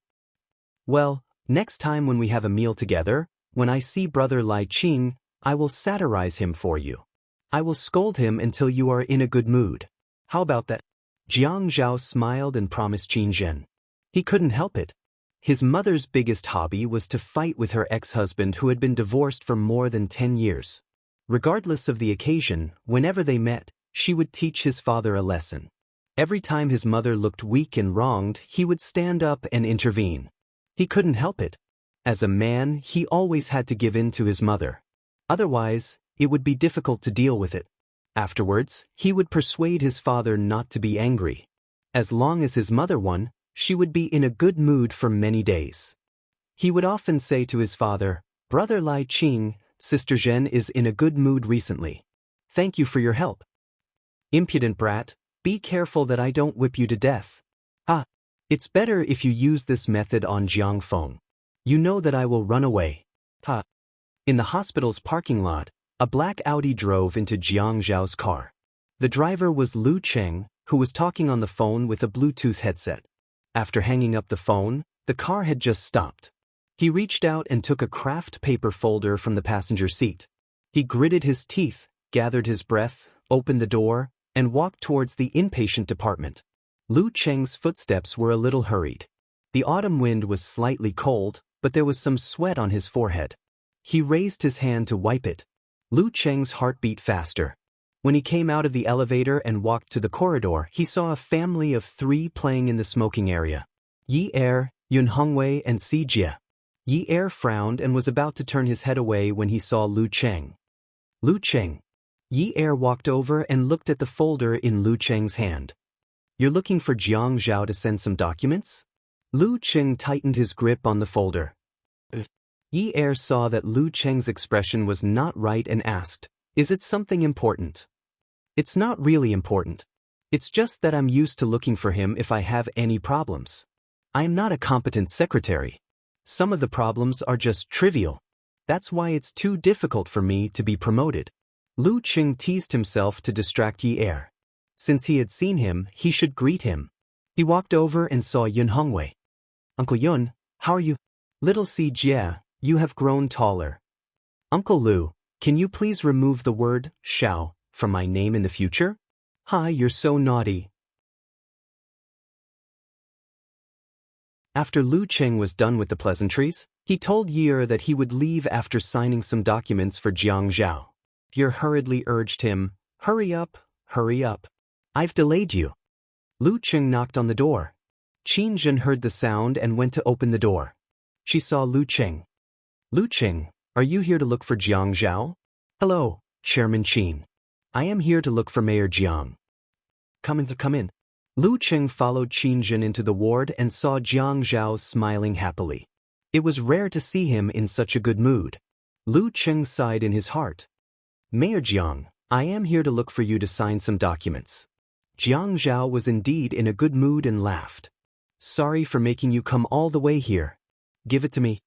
Well, next time when we have a meal together, when I see Brother Lai Qing, I will satirize him for you. I will scold him until you are in a good mood. How about that? Jiang Zhao smiled and promised Qin Zhen. He couldn't help it. His mother's biggest hobby was to fight with her ex-husband who had been divorced for more than 10 years. Regardless of the occasion, whenever they met, she would teach his father a lesson. Every time his mother looked weak and wronged, he would stand up and intervene. He couldn't help it. As a man, he always had to give in to his mother. Otherwise, it would be difficult to deal with it. Afterwards, he would persuade his father not to be angry. As long as his mother won, she would be in a good mood for many days. He would often say to his father, "Brother Lai Qing, Sister Zhen is in a good mood recently. Thank you for your help. Impudent brat, be careful that I don't whip you to death. Ah, it's better if you use this method on Jiang Feng. You know that I will run away." Ha. In the hospital's parking lot, a black Audi drove into Jiang Zhao's car. The driver was Lu Cheng, who was talking on the phone with a Bluetooth headset. After hanging up the phone, the car had just stopped. He reached out and took a craft paper folder from the passenger seat. He gritted his teeth, gathered his breath, opened the door, and walked towards the inpatient department. Lu Cheng's footsteps were a little hurried. The autumn wind was slightly cold, but there was some sweat on his forehead. He raised his hand to wipe it. Lu Cheng's heart beat faster. When he came out of the elevator and walked to the corridor, he saw a family of 3 playing in the smoking area. Yi Er, Yun Hongwei, and Si Jie. Yi Er frowned and was about to turn his head away when he saw Lu Cheng. Lu Cheng. Yi Er walked over and looked at the folder in Lu Cheng's hand. "You're looking for Jiang Zhao to send some documents?" Lu Cheng tightened his grip on the folder. Yi Er saw that Lu Cheng's expression was not right and asked, "Is it something important?" "It's not really important. It's just that I'm used to looking for him if I have any problems. I am not a competent secretary. Some of the problems are just trivial. That's why it's too difficult for me to be promoted." Lu Cheng teased himself to distract Yi Er. Since he had seen him, he should greet him. He walked over and saw Yun Hongwei. "Uncle Yun, how are you?" "Little Si Jie, you have grown taller." "Uncle Lu, can you please remove the word Shao from my name in the future?" "Hi, you're so naughty." After Lu Cheng was done with the pleasantries, he told Yi Er that he would leave after signing some documents for Jiang Zhao. Yi Er hurriedly urged him, hurry up, I've delayed you." Lu Cheng knocked on the door. Qin Zhen heard the sound and went to open the door. She saw Lu Cheng. "Lu Cheng, are you here to look for Jiang Zhao?" "Hello, Chairman Qin. I am here to look for Mayor Jiang." Come in. Lu Cheng followed Qin Zhen into the ward and saw Jiang Zhao smiling happily. It was rare to see him in such a good mood. Lu Cheng sighed in his heart. "Mayor Jiang, I am here to look for you to sign some documents." Jiang Zhao was indeed in a good mood and laughed. "Sorry for making you come all the way here. Give it to me."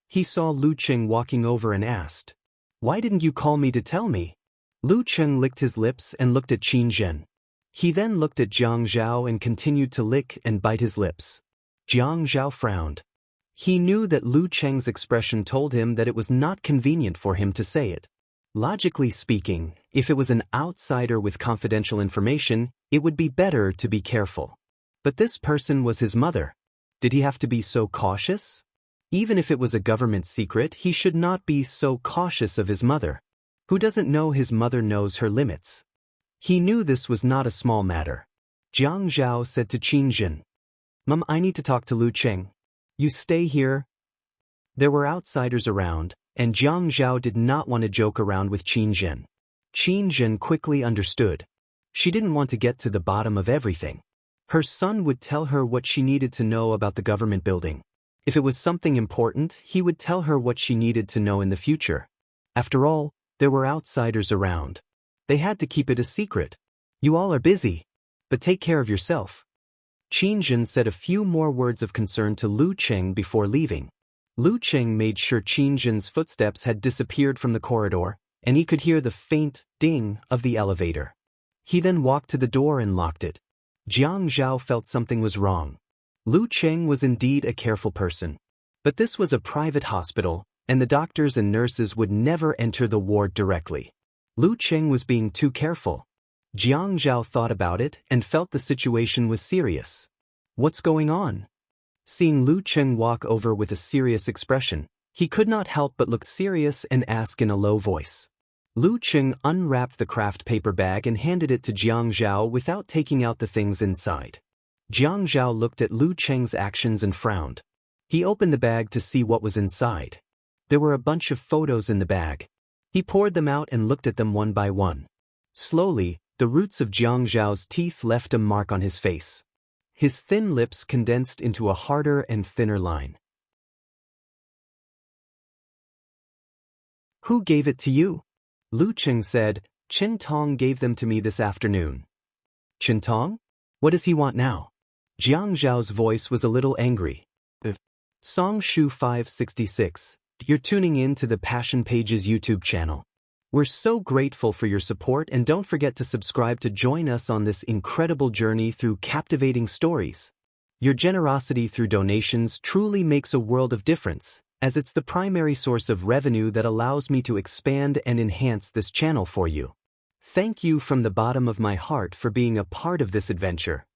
He saw Lu Cheng walking over and asked, "Why didn't you call me to tell me?" Lu Cheng licked his lips and looked at Qin Zhen. He then looked at Jiang Zhao and continued to lick and bite his lips. Jiang Zhao frowned. He knew that Lu Cheng's expression told him that it was not convenient for him to say it. Logically speaking, if it was an outsider with confidential information, it would be better to be careful. But this person was his mother. Did he have to be so cautious? Even if it was a government secret, he should not be so cautious of his mother. Who doesn't know his mother knows her limits? He knew this was not a small matter. Jiang Zhao said to Qin Zhen, "Mom, I need to talk to Lu Cheng. You stay here." There were outsiders around, and Jiang Zhao did not want to joke around with Qin Zhen. Qin Zhen quickly understood. She didn't want to get to the bottom of everything. Her son would tell her what she needed to know about the government building. If it was something important, he would tell her what she needed to know in the future. After all, there were outsiders around. They had to keep it a secret. "You all are busy, but take care of yourself." Qin Zhen said a few more words of concern to Lu Cheng before leaving. Lu Cheng made sure Qin Zhen's footsteps had disappeared from the corridor, and he could hear the faint ding of the elevator. He then walked to the door and locked it. Jiang Zhao felt something was wrong. Lu Cheng was indeed a careful person. But this was a private hospital, and the doctors and nurses would never enter the ward directly. Lu Cheng was being too careful. Jiang Zhao thought about it and felt the situation was serious. What's going on? Seeing Lu Cheng walk over with a serious expression, he could not help but look serious and ask in a low voice. Lu Cheng unwrapped the craft paper bag and handed it to Jiang Zhao without taking out the things inside. Jiang Zhao looked at Lu Cheng's actions and frowned. He opened the bag to see what was inside. There were a bunch of photos in the bag. He poured them out and looked at them one by one. Slowly, the roots of Jiang Zhao's teeth left a mark on his face. His thin lips condensed into a harder and thinner line. Who gave it to you? Lu Cheng said, Qin Tong gave them to me this afternoon. Qin Tong? What does he want now? Jiang Zhao's voice was a little angry. Song Shu 566. You're tuning in to the Passion Pages YouTube channel. We're so grateful for your support, and don't forget to subscribe to join us on this incredible journey through captivating stories. Your generosity through donations truly makes a world of difference, as it's the primary source of revenue that allows me to expand and enhance this channel for you. Thank you from the bottom of my heart for being a part of this adventure.